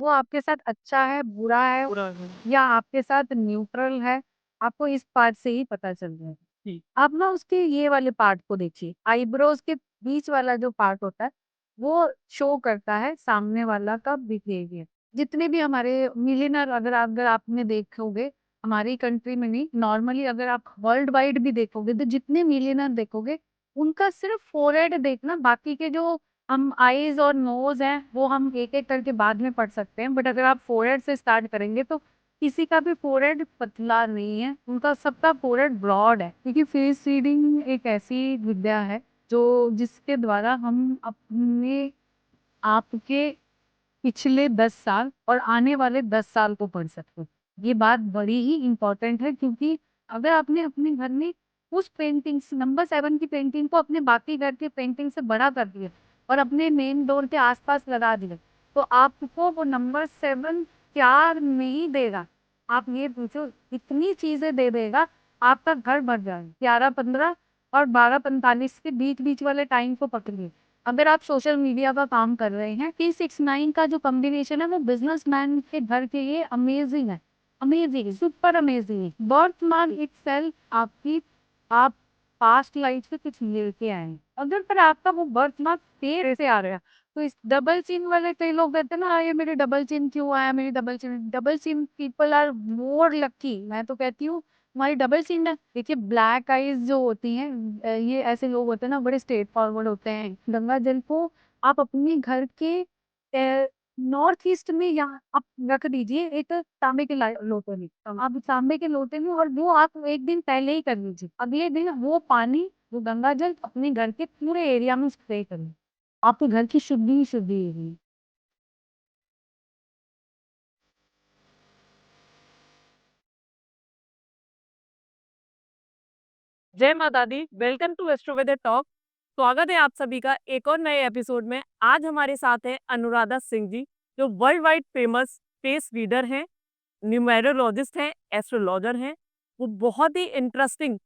वो आपके साथ अच्छा है, बुरा है पूरा है। या आपके साथ न्यूट्रल है, आपको इस पार्ट से ही पता चल जाएगा। जी। आप ना उसके ये वाले पार्ट को देखिए, आईब्रोज के बीच वाला जो पार्ट होता है, वो शो करता है सामने वाला का बिहेवियर। जितने भी हमारे मिलियनर अगर आपने देखोगे, हमारी कंट्री में नहीं, नॉर्मली अगर आप वर्ल्ड वाइड भी देखोगे, तो जितने मिलियनर देखोगे, उनका सिर्फ फोरहेड देखना, बाकी के जो हम आईज और नोज हैं, वो हम एक-एक करके बाद में पढ़ सकते हैं। बट अगर आप फोरहेड से स्टार्ट करेंगे, तो किसी का भी फोरहेड पतला नहीं है, उनका सबका फोरहेड ब्रॉड है। क्योंकि फेस रीडिंग एक ऐसी विद्या है, जो जिसके द्वारा हम अपने आपके पिछले 10 साल और आने वाले 10 साल को पढ़ सकते हैं। ये बात बड़ी ही इम्पोर्टेंट है, क्योंकि अगर आपने अपने घर में उस पेंटिंग्स नंबर 7 की पेंटिंग को अपने बाकी घर के पेंटिंग से बड़ा कर दिया और अपने मेन डोर के आस-पास लगा दिया, तो आपको वो नंबर 7 प्यार नहीं देगा। आप ये पूछो, इतनी चीज़ें दे देगा, आपका घर भर जाएगा। 11:15 और 12:45 के बीच-बीच वाले टाइम को पकड़िए। अगर आप सोशल मीडिया का काम कर रहे हैं, P69 का जो कॉम्बिनेशन है, वो बिज़नेसमैन के घर के लिए अमेज़िंग है। अमेज़िंग, सुपर अमेज़िंग है। बर्थमार्क इटसेल्फ आपकी आप पास्ट लाइफ से कुछ लेके आए हैं। अगर पर आपका वो बर्थमार्क पेड़ से आ रहा है, तो इस डबल चिन वाले कई लोग कहते हैं ना, ये मेरे डबल चिन क्यों आया, मेरी double chin people are more lucky. मैं तो कहती हूँ, हमारी डबल चिन है। देखिए, ब्लैक आइज़ जो होती हैं, ये ऐसे लोग होते हैं ना, बड़े स्ट्रेट फॉरवर्ड होते हैं। गंगा जल को आप अपने घर के नॉर्थ ईस्ट में यहाँ आप रख दीजिए, एक तांबे के लोटे में। आप तांबे के लोटे में, और वो आप एक दिन पहले ही कर लीजिए। अगले दिन वो पानी, वो गंगा जल अपने घर के पूरे एरिया में स्प्रे करिए। आपके घर की शुद्धि ही शुद्धि होगी। जय माता दी, welcome to astro weather talk. स्वागत है आप सभी का एक और नए एपिसोड में। आज हमारे साथ है अनुराधा सिंह जी, जो world wide famous face reader हैं, न्यूमेरोलॉजिस्ट हैं, एस्ट्रोलॉजर हैं। वो बहुत ही इंटरेस्टिंग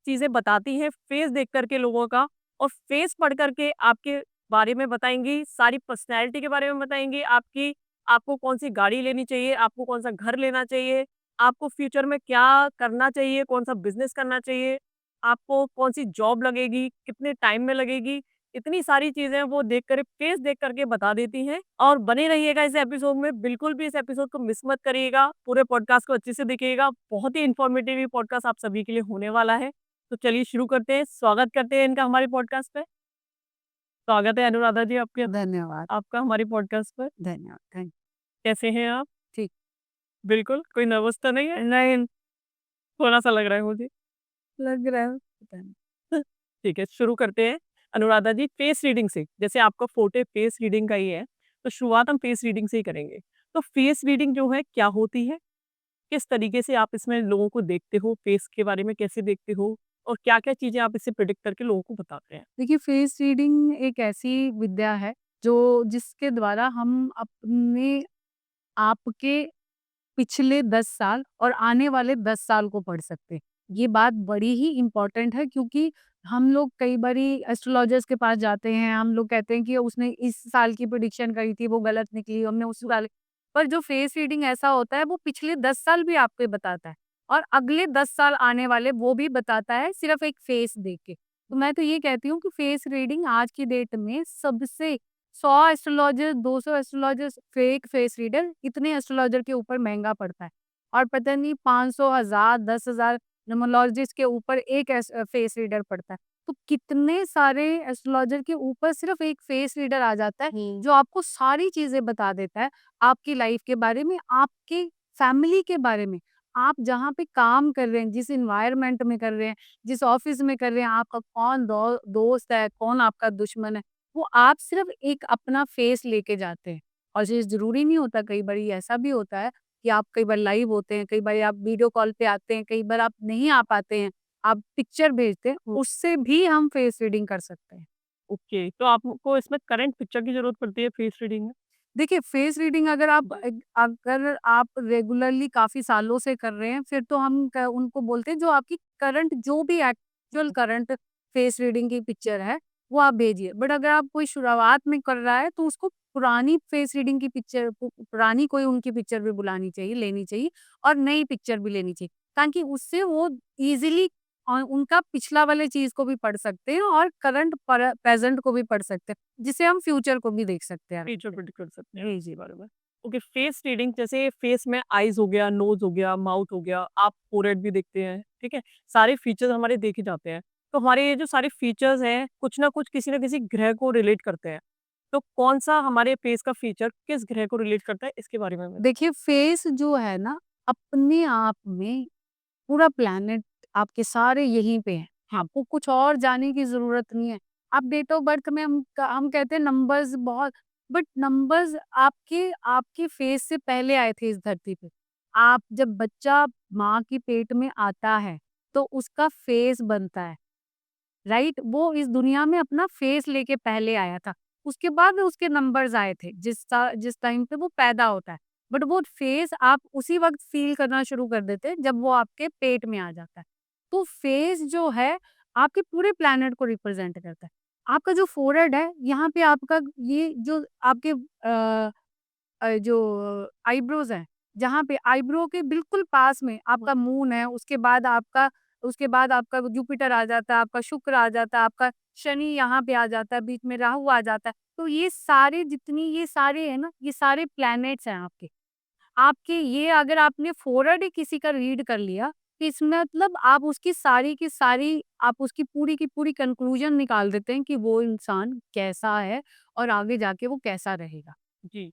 चीज़ें बताती हैं फेस देख करके लोगों का, और फेस पढ़ करके आपके बारे में बताएंगी, सारी पर्सनैलिटी के बारे में बताएंगी, आपको कौन सी गाड़ी लेनी चाहिए, आपको कौन सा घर लेना चाहिए, आपको फ्यूचर में क्या करना चाहिए, कौन सा बिजनेस करना चाहिए, आपको कौन-सी जॉब लगेगी, कितने टाइम में लगेगी, इतनी सारी चीज़ें वो देख कर फेस देख कर के बता देती हैं। और बने रहिएगा इस एपिसोड में, बिल्कुल भी इस एपिसोड को मिस मत करिएगा, पूरे पॉडकास्ट को अच्छे से देखिएगा। बहुत ही इन्फॉर्मेटिव ये पॉडकास्ट आप सभी के लिए होने वाला है। तो चलिए शुरू करते हैं, स्वागत करते हैं इनका हमारे पॉडकास्ट पे। स्वागत है अनुराधा जी आपके धन्यवाद, आपका हमारी पॉडकास्ट पर। धन्यवाद, थैंक कैसे हैं आप? ठीक। बिल्कुल, कोई नर्वस तो नहीं है? नहीं, थोड़ा-सा लग रहा है मुझे। लग रहा है, पता नहीं। ठीक है, शुरू करते हैं। अनुराधा जी, फेस रीडिंग से, जैसे आपका फ़ोटे फेस रीडिंग का ही है, तो शुरुआत हम फेस रीडिंग से ही करेंगे। तो फेस रीडिंग जो है क्या होती है? किस तरीके से आप इसमें लोगों को देखते हो? फेस के बारे में कैसे देखते हो? और क्या-क्या चीज़ें आप इससे प्रेडिक्ट करके लोगों को बताते हैं? देखिए, फेस रीडिंग एक ऐसी विद्या है, जो जिसके द्वारा हम अपने आपके पिछले 10 साल और आने वाले 10 साल को पढ़ सकते हैं। ये बात बड़ी ही इम्पोर्टेंट है, क्योंकि हम लोग कई बारी एस्ट्रोलॉजर्स के पास जाते हैं, हम लोग कहते हैं कि उसने इस साल की प्रेडिक्शन करी थी, वो गलत निकली, हमने उस साल। पर जो फेस रीडिंग ऐसा होता है, वो पिछले 10 साल भी आपको बताता है और अगले 10 साल आने वाले वो भी बताता है, सिर्फ़ एक फेस देख के। तो मैं तो ये कहती हूँ कि फेस रीडिंग आज की डेट में सबसे 100 astrologer, 200 astrologers, fake face reader, इतने एस्ट्रोलॉजर के ऊपर महँगा पड़ता है। और पता नहीं 500, 1000, 10,000 न्यूमरोलॉजिस्ट के ऊपर एक फेस रीडर पड़ता है। तो कितने सारे एस्ट्रोलॉजर के ऊपर सिर्फ़ एक फेस रीडर आ जाता है, जो आपको सारी चीज़ें बता देता है, आपकी लाइफ़ के बारे में, आपके फैमिली के बारे में। आप जहाँ पे काम कर रहे हैं, जिस एनवायरनमेंट में कर रहे हैं, जिस ऑफ़िस में कर रहे हैं, आपका कौन दोस्त है, कौन आपका दुश्मन है, वो आप सिर्फ एक अपना फेस लेके जाते हैं। और ये ज़रूरी नहीं होता, कई बारी ऐसा भी होता है कि आप कई बार लाइव होते हैं, कई बार आप वीडियो कॉल पे आते हैं, कई बार आप नहीं आ पाते हैं, आप पिक्चर भेजते हैं, उससे भी हम फेस रीडिंग कर सकते हैं। ओके, तो आपको इसमें करंट पिक्चर की ज़रूरत पड़ती है फेस रीडिंग में? देखिए, फेस रीडिंग अगर आप रेगुलरली काफ़ी सालों से कर रहे हैं, फिर तो हम क उनको बोलते हैं, जो आपकी करंट जो भी एक्चुअल करंट फेस रीडिंग की पिक्चर है, वो आप भेजिए। बट अगर आप कोई शुरुआत में कर रहा है, तो उसको पुरानी फेस रीडिंग की पिक्चर पुरानी कोई उनकी पिक्चर भी बुलानी चाहिए, लेनी चाहिए और नई पिक्चर भी लेनी चाहिए, ताकि उससे वो ईज़िली उनका पिछला वाले चीज़ को भी पढ़ सकते हैं और करंट प्रेज़ेंट को भी पढ़ सकते हैं, जिससे हम फ्यूचर को भी देख सकते हैं। फीचर प्रिडिक्ट कर सकते हैं। जी, जी। बराबर। ओके, फेस रीडिंग जैसे फेस में आईज़ हो गया, नोज़ हो गया, माउथ हो गया, आप फोरहेड भी देखते हैं, ठीक है? सारे फीचर्स हमारे देखे जाते हैं। तो हमारे ये जो सारे फीचर्स हैं, कुछ ना कुछ किसी न किसी ग्रह को रिलेट करते हैं। तो कौन-सा हमारे फेस का फीचर किस ग्रह को रिलेट करता है, इसके बारे में हमें देखिए फेस जो है ना, अपने आप में पूरा प्लैनेट आपके सारे यहीं पे हैं। आपको कुछ और जाने की ज़रूरत नहीं है। आप डेट ऑफ बर्थ में हम कहते हैं नंबर्स बहुत, बट नंबर्स आपके आपके फेस से पहले आए थे इस धरती पे। आप जब बच्चा माँ के पेट में आता है, तो उसका फेस बनता है। राइट? वो इस दुनिया में अपना फेस लेके पहले आया था। उसके बाद उसके नंबर्स आए थे, जिस टाइम पे वो पैदा होता है। बट वो फेस आप उसी वक़्त फ़ील करना शुरू कर देते हैं जब वो आपके पेट में आ जाता है। तो फेस जो है आपके पूरे प्लैनेट को रिप्रेज़ेंट करता है। आपका जो फ़ोरहेड है, यहाँ पे आपका ये जो आपके जो आईब्रोज़ हैं, जहाँ पे आईब्रो के बिल्कुल पास में आपका मून है, उसके बाद आपका जुपिटर आ जाता है, आपका शुक्र आ जाता है, आपका शनि यहाँ पे आ जाता है, बीच में राहु आ जाता है। तो ये सारे हैं ना, ये सारे प्लैनेट्स हैं आपके। आपके ये अगर आपने फ़ोरहेड ही किसी का रीड कर लिया, तो इसमें मतलब आप उसकी सारी की सारी आप उसकी पूरी की पूरी कंक्लूज़न निकाल देते हैं कि वो इंसान कैसा है और आगे जाके वो कैसा रहेगा। जी,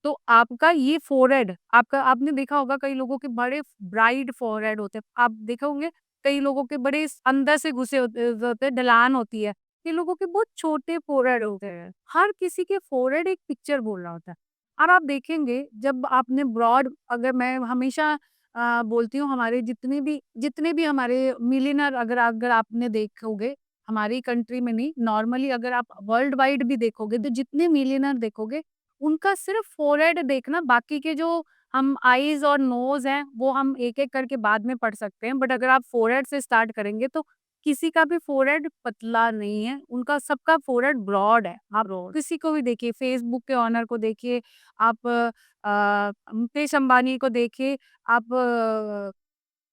तो आपका ये फ़ोरहेड आपका आपने देखा होगा कई लोगों के बड़े ब्राइट फ़ोरहेड होते हैं। आप देखे होंगे कई लोगों के बड़े अंदर से घुसे होते हैं, ढलान होती है। कई लोगों के बहुत छोटे फ़ोरहेड होते हैं। हर किसी के फ़ोरहेड एक पिक्चर बोल रहा होता है। और आप देखेंगे जब आपने ब्रॉड अगर मैं हमेशा बोलती हूँ हमारे जितने भी हमारे मिलियनेयर अगर अगर आपने देखोगे, हमारी कंट्री में नहीं, नॉर्मली अगर आप वर्ल्ड वाइड भी देखोगे, तो जितने मिलियनेयर देखोगे उनका सिर्फ फोरहेड देखना, बाकी के जो हम आईज़ और नोज़ हैं, वो हम एक-एक करके बाद में पढ़ सकते हैं। बट अगर आप फोरहेड से स्टार्ट करेंगे तो किसी का भी फोरहेड पतला नहीं है, उनका सबका फोरहेड ब्रॉड है। आप ब्रॉड। किसी को भी देखिए, फेसबुक के ओनर को देखिए, आप मुकेश अंबानी को देखिए, आप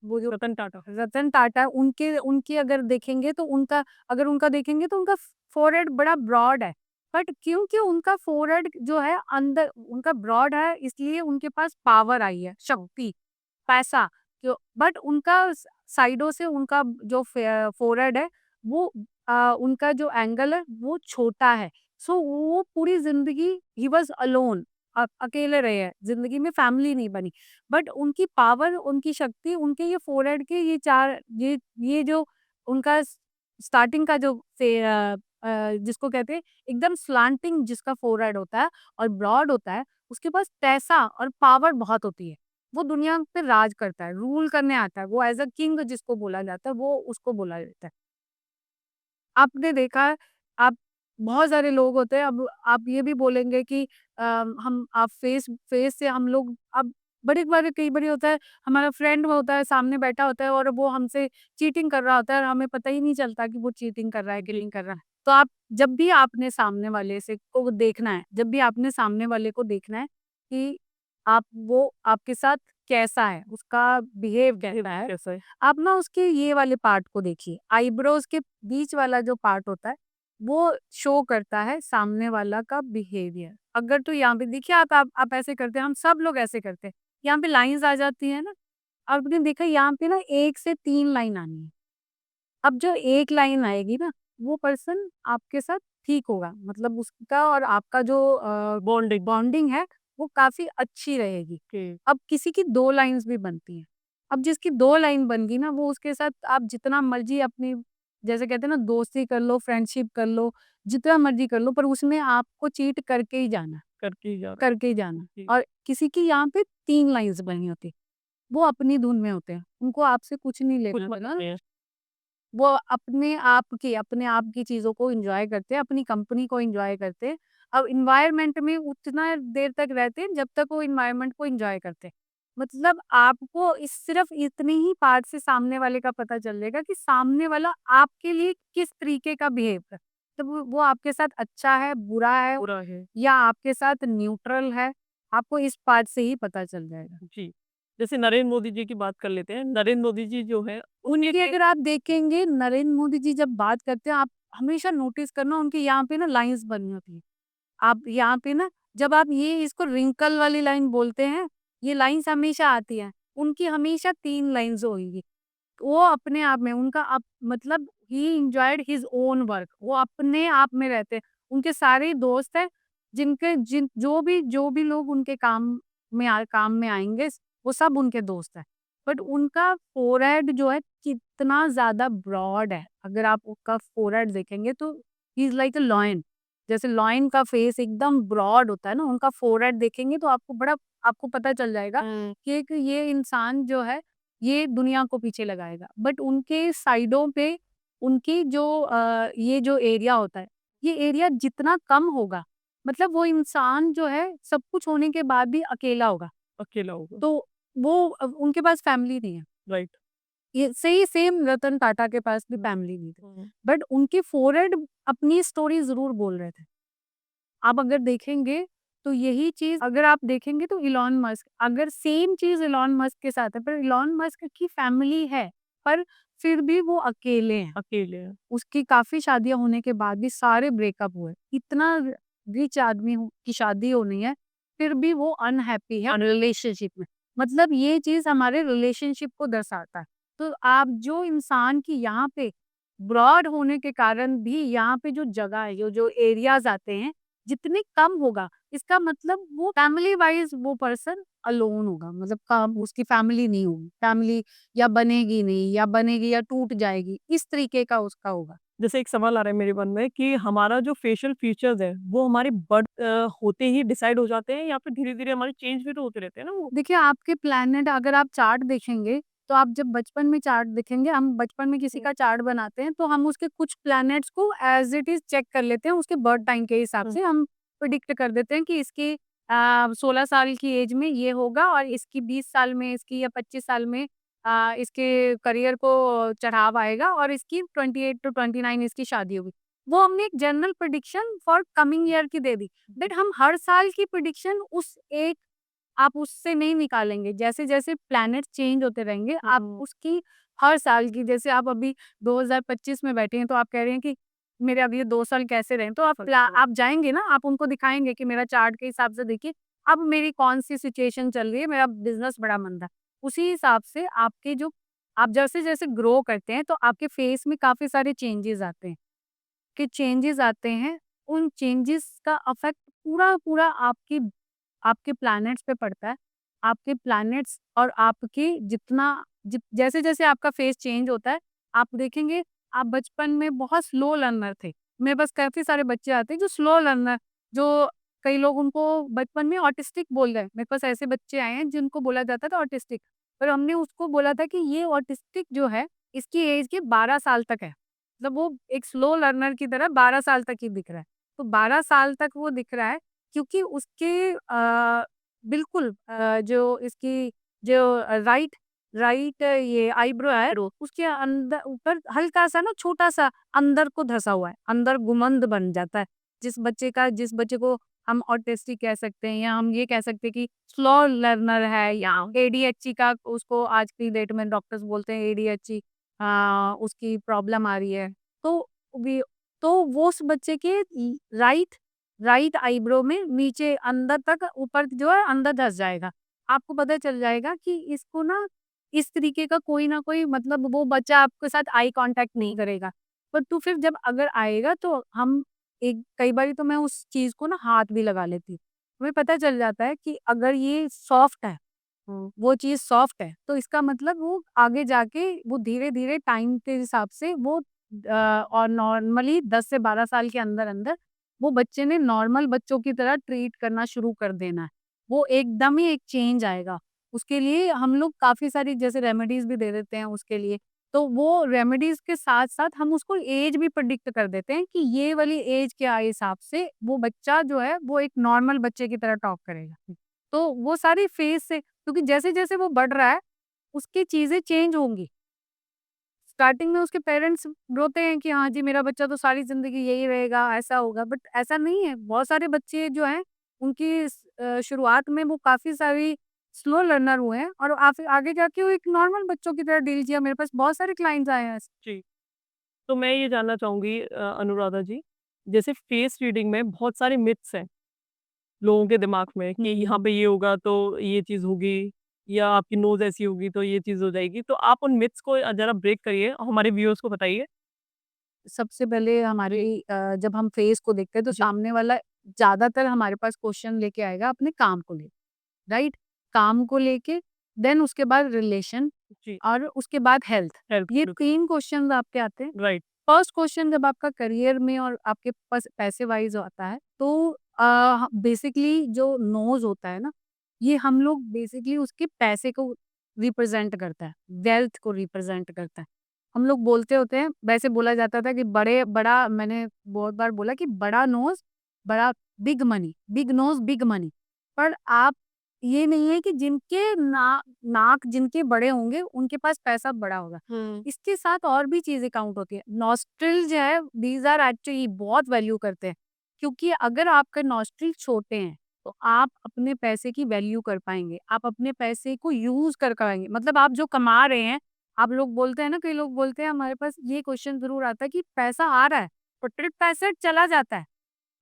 वो जो रतन टाटा। रतन टाटा उनके उनकी अगर देखेंगे तो उनका देखेंगे तो उनका फोरहेड बड़ा ब्रॉड है। बट क्योंकि उनका फोरहेड जो है अंदर उनका ब्रॉड है इसलिए उनके पास पावर आई है, शक्ति, पैसा क्यों बट उनका साइडों से उनका जो फोरहेड है वो उनका जो एंगल है वो छोटा है। सो वो पूरी ज़िंदगी ही वाज़ अलोन अकेले रहे हैं, ज़िंदगी में फैमिली नहीं बनी। बट उनकी पावर, उनकी शक्ति, उनके ये फोरहेड के ये जो उनका स्टार्टिंग का जो जिसको कहते हैं एकदम स्लांटिंग जिसका फोरहेड होता है और ब्रॉड होता है, उसके पास पैसा और पावर बहुत होती है। वो दुनिया पे राज करता है, रूल करने आता है, वो एज़ अ किंग जिसको बोला जाता है, वो उसको बोला जाता है। आपने देखा है, आप बहुत सारे लोग होते हैं, अब आप ये भी बोलेंगे कि हम आप फेस से हम लोग अब बड़ी बार कई बारी होता है, हमारा फ्रेंड होता है, सामने बैठा होता है और वो हमसे चीटिंग कर रहा होता है और हमें पता ही नहीं चलता कि वो चीटिंग कर रहा है कि जी, नहीं कर रहा है। तो आप जब भी आपने सामने वाले से को देखना है, जब भी आपने सामने वाले को देखना है कि वो आपके साथ कैसा है, उसका बिहेव कैसा है, कैसा है? आप ना उसके ये वाले पार्ट को देखिए, आईब्रोज के बीच वाला जो पार्ट होता है, वो शो करता है सामने वाला का बिहेवियर। अगर तो यहाँ पे देखिए आप ऐसे करते हैं, हम सब लोग ऐसे करते हैं। यहाँ पे लाइन्स आ जाती है ना, आपने देखा यहाँ पे ना 1 से 3 लाइन आनी है। अब जो 1 लाइन आएगी ना, वो पर्सन आपके साथ ठीक होगा। मतलब उसका और आपका जो बॉन्डिंग। बॉन्डिंग है, वो काफ़ी अच्छी रहेगी। ओके। अब किसी की 2 लाइन्स भी बनती हैं। अब जिसकी 2 लाइन बन गई ना, वो उसके साथ आप जितना मर्ज़ी अपनी जैसे कहते हैं ना दोस्ती कर लो, फ्रेंडशिप कर लो, जितना मर्ज़ी कर लो, पर उसने आपको चीट करके ही जाना है, करके ही जा रहा करके ही जाना। है। जी, और किसी की यहाँ पे 3 लाइन्स बनी होती, वो अपनी धुन में होते हैं। उनको आपसे कुछ नहीं कुछ लेना-देना। मतलब नहीं है। वो अपने आप की चीज़ों को एन्जॉय करते हैं, अपनी कंपनी को एन्जॉय करते हैं। अब एनवायरनमेंट में उतना देर तक रहते हैं जब तक वो एनवायरनमेंट को एन्जॉय करते हैं। मतलब आपको इस सिर्फ़ इतने ही पार्ट से सामने वाले का पता चल जाएगा कि सामने वाला आपके लिए किस तरीके का बिहेव कर मतलब वो आपके साथ अच्छा है, बुरा है पूरा है। या आपके साथ न्यूट्रल है, आपको इस पार्ट से ही पता चल जाएगा। जी। जैसे नरेंद्र मोदी जी की बात कर लेते हैं। नरेंद्र मोदी जी जो है उनके उनकी अगर आप देखेंगे नरेंद्र मोदी जी जब बात करते हैं, आप हमेशा नोटिस करना उनके यहाँ पे ना लाइन्स बनी होती है। आप यहाँ पे ना जब आप ये इसको रिंकल वाली लाइन बोलते हैं, ये लाइन्स हमेशा आती हैं। उनकी हमेशा 3 लाइन्स होंगी। वो अपने आप में उनका मतलब ही एन्जॉयड हिज़ ओन वर्क, वो अपने आप में रहते हैं। उनके सारे दोस्त हैं जिनके जिन जो भी लोग उनके काम में आएँगे, वो सब उनके दोस्त हैं। बट उनका फ़ोरहेड जो है कितना ज़्यादा ब्रॉड है। अगर आप उसका फ़ोरहेड देखेंगे तो he is like a lion. जैसे लॉयन का फेस एकदम ब्रॉड होता है ना, उनका फ़ोरहेड देखेंगे तो आपको पता चल जाएगा कि एक ये इंसान जो है ये दुनिया को पीछे लगाएगा। बट उनके साइडों पे उनकी ये जो एरिया होता है, ये एरिया जितना कम होगा, मतलब वो इंसान जो है सब कुछ होने के बाद भी अकेला होगा। अकेला होगा। तो उनके पास फैमिली नहीं है। राइट। ये सही सेम रतन टाटा के पास भी फैमिली नहीं थी। बट उनके फोरहेड अपनी स्टोरी ज़रूर बोल रहे थे। आप अगर देखेंगे तो यही चीज़ अगर आप देखेंगे तो इलॉन मस्क अगर सेम चीज़ इलॉन मस्क के साथ है, पर इलॉन मस्क की फैमिली है, पर फिर भी वो अकेले हैं। अकेले हैं। उसकी काफ़ी शादियाँ होने के बाद भी सारे ब्रेकअप हुए। इतना रिच आदमी की शादी होनी है, फिर भी वो अनहैप्पी है रिलेशनशिप में। मतलब ये चीज़ हमारे रिलेशनशिप को दर्शाता है। तो आप जो इंसान की यहाँ पे ब्रॉड होने के कारण भी यहाँ पे जो जगह है, जो एरियाज़ आते हैं, जितने कम होगा, इसका मतलब वो फैमिली वाइज़ वो पर्सन अलोन होगा। मतलब कम उसकी फैमिली नहीं होगी। फैमिली या बनेगी नहीं या बनेगी या टूट जाएगी, इस तरीके का उसका होगा। जैसे एक सवाल आ रहा है मेरे मन में कि हमारा जो फेशियल फीचर्स है वो हमारी बर्थ होते ही डिसाइड हो जाते हैं या फिर धीरे-धीरे हमारे चेंज भी तो होते रहते हैं ना वो? देखिए, आपके प्लैनेट अगर आप चार्ट देखेंगे, तो आप जब बचपन में चार्ट देखेंगे, हम बचपन में किसी का चार्ट बनाते हैं, तो हम उसके कुछ प्लैनेट्स को एज़ इट इज़ चेक कर लेते हैं, उसके बर्थ टाइम के हिसाब हुँ। से हम प्रेडिक्ट कर देते हैं कि इसकी 16 साल की एज में ये होगा और इसकी 20 साल में इसकी या 25 साल में इसके करियर को चढ़ाव आएगा और इसकी 28 टू 29 इसकी शादी होगी। वो हमने एक general prediction for coming year की दे दी। बट हम हर साल की प्रेडिक्शन उस एक आप उससे नहीं निकालेंगे। जैसे-जैसे प्लैनेट चेंज होते रहेंगे, आप उसकी हर साल की जैसे आप अभी 2025 में बैठे हैं, तो आप कह रहे हैं कि मेरे अब ये 2 साल कैसे रहे? तो आप जाएँगे ना, आप उनको दिखाएँगे कि मेरा चार्ट के हिसाब से देखिए, अब मेरी कौन-सी सिचुएशन चल रही है, मेरा बिज़नेस बड़ा मंदा है। उसी हिसाब से आप जैसे-जैसे ग्रो करते हैं, तो आपके फेस में काफ़ी सारे चेंजेज़ आते हैं। आते हैं, उन चेंजेज़ का इफ़ेक्ट पूरा-पूरा आपके प्लैनेट्स पे पड़ता है। आपके प्लैनेट्स और आपके जैसे-जैसे आपका फेस चेंज होता है, आप देखेंगे आप बचपन में बहुत स्लो लर्नर थे। मेरे पास काफ़ी सारे बच्चे आते हैं जो स्लो लर्नर जो कई लोग उनको बचपन में ऑटिस्टिक बोल रहे हैं। मेरे पास ऐसे बच्चे आए हैं जिनको बोला जाता था ऑटिस्टिक। पर हमने उसको बोला था कि ये ऑटिस्टिक जो है, इसकी एज के 12 साल तक है। मतलब वो एक स्लो लर्नर की तरह 12 साल तक ही दिख रहा है। तो 12 साल तक वो दिख रहा है क्योंकि उसके बिल्कुल जो इसकी जो राइट राइट ये आईब्रो है उसके अंदर ऊपर हल्का-सा ना छोटा-सा अंदर को धँसा हुआ है, अंदर गुमंद बन जाता है। जिस बच्चे को हम ऑटिस्टिक कह सकते हैं या हम ये कह सकते हैं कि स्लो लर्नर है या एडीएचडी का उसको आज की डेट में डॉक्टर्स बोलते हैं एडीएचडी उसकी प्रॉब्लम आ रही है। तो वी तो वो उस बच्चे के राइट राइट आईब्रो में नीचे अंदर तक ऊपर जो है अंदर धँस जाएगा। आपको पता चल जाएगा कि इसको ना इस तरीके का कोई ना कोई मतलब वो बच्चा आपके साथ आई कॉन्टैक्ट नहीं करेगा। पर तो फिर जब अगर आएगा तो हम एक कई बारी तो मैं उस चीज़ को ना हाथ भी लगा लेती हूँ। हमें पता चल जाता है कि अगर ये सॉफ्ट है वो चीज़ सॉफ्ट है, तो इसका मतलब वो आगे जाके वो धीरे-धीरे टाइम के हिसाब से और नॉर्मली 10 से 12 साल के अंदर-अंदर वो बच्चे ने नॉर्मल बच्चों की तरह ट्रीट करना शुरू कर देना है। वो एकदम ही एक चेंज आएगा। उसके लिए हम लोग काफ़ी सारी जैसे रेमेडीज़ भी दे देते हैं उसके लिए। तो वो रेमेडीज़ के साथ-साथ हम उसको एज भी प्रेडिक्ट कर देते हैं कि ये वाली एज के हिसाब से वो बच्चा जो है वो एक नॉर्मल बच्चे की तरह टॉक करेगा। तो वो सारी फेज़ से क्योंकि जैसे-जैसे वो बढ़ रहा है, उसकी चीज़ें चेंज होंगी। स्टार्टिंग में उसके पेरेंट्स रोते हैं कि हाँ जी, मेरा बच्चा तो सारी ज़िंदगी यही रहेगा, ऐसा होगा, बट ऐसा नहीं है। बहुत सारे बच्चे जो हैं, उनकी शुरुआत में वो काफ़ी सारी स्लो लर्नर हुए हैं और आगे जाके वो एक नॉर्मल बच्चों की तरह डील किया। मेरे पास बहुत सारे क्लाइंट्स आए हैं ऐसे। जी। तो मैं ये जानना चाहूँगी अनुराधा जी, जैसे फेस रीडिंग में बहुत सारे मिथ्स हैं लोगों के दिमाग में कि यहाँ पे ये होगा तो ये चीज़ होगी या आपकी नोज़ ऐसी होगी तो ये चीज़ हो जाएगी। तो आप उन मिथ्स को ज़रा ब्रेक करिए और हमारे व्यूअर्स को बताइए। सबसे पहले हमारी जब हम फेस को देखते हैं तो जी, सामने वाला ज़्यादातर हमारे पास क्वेश्चन लेके आएगा अपने काम को लेके, राइट? काम को लेके, देन उसके बाद रिलेशन जी, और उसके बाद हेल्थ। हेल्थ ये को 3 क्वेश्चंस आपके आते हैं। राइट। फर्स्ट क्वेश्चन जब आपका करियर में और आपके पास पैसे वाइज़ आता है तो बेसिकली जो नोज़ होता है ना, ये हम लोग बेसिकली उसके पैसे को रिप्रेज़ेंट करता है, वेल्थ को रिप्रेज़ेंट करता है। हम लोग बोलते होते हैं, वैसे बोला जाता था कि मैंने बहुत बार बोला कि बड़ा नोज़, बड़ा बिग नोज़, बिग मनी। पर आप ये नहीं है कि जिनके नाक जिनके बड़े होंगे, उनके पास पैसा बड़ा होगा। हुँ। इसके साथ और भी चीज़ें काउंट होती हैं। नॉस्ट्रिल जो है, दीज़ आर एक्चुअली बहुत वैल्यू करते हैं, क्योंकि अगर आपके नॉस्ट्रिल छोटे हैं, तो आप अपने पैसे की वैल्यू कर पाएँगे। आप अपने पैसे को यूज़ कर पाएँगे। मतलब आप जो कमा रहे हैं, आप लोग बोलते हैं ना, कई लोग बोलते हैं, हमारे पास ये क्वेश्चन ज़रूर आता है कि पैसा आ रहा है, और ट्रिप पैसे चला जाता है।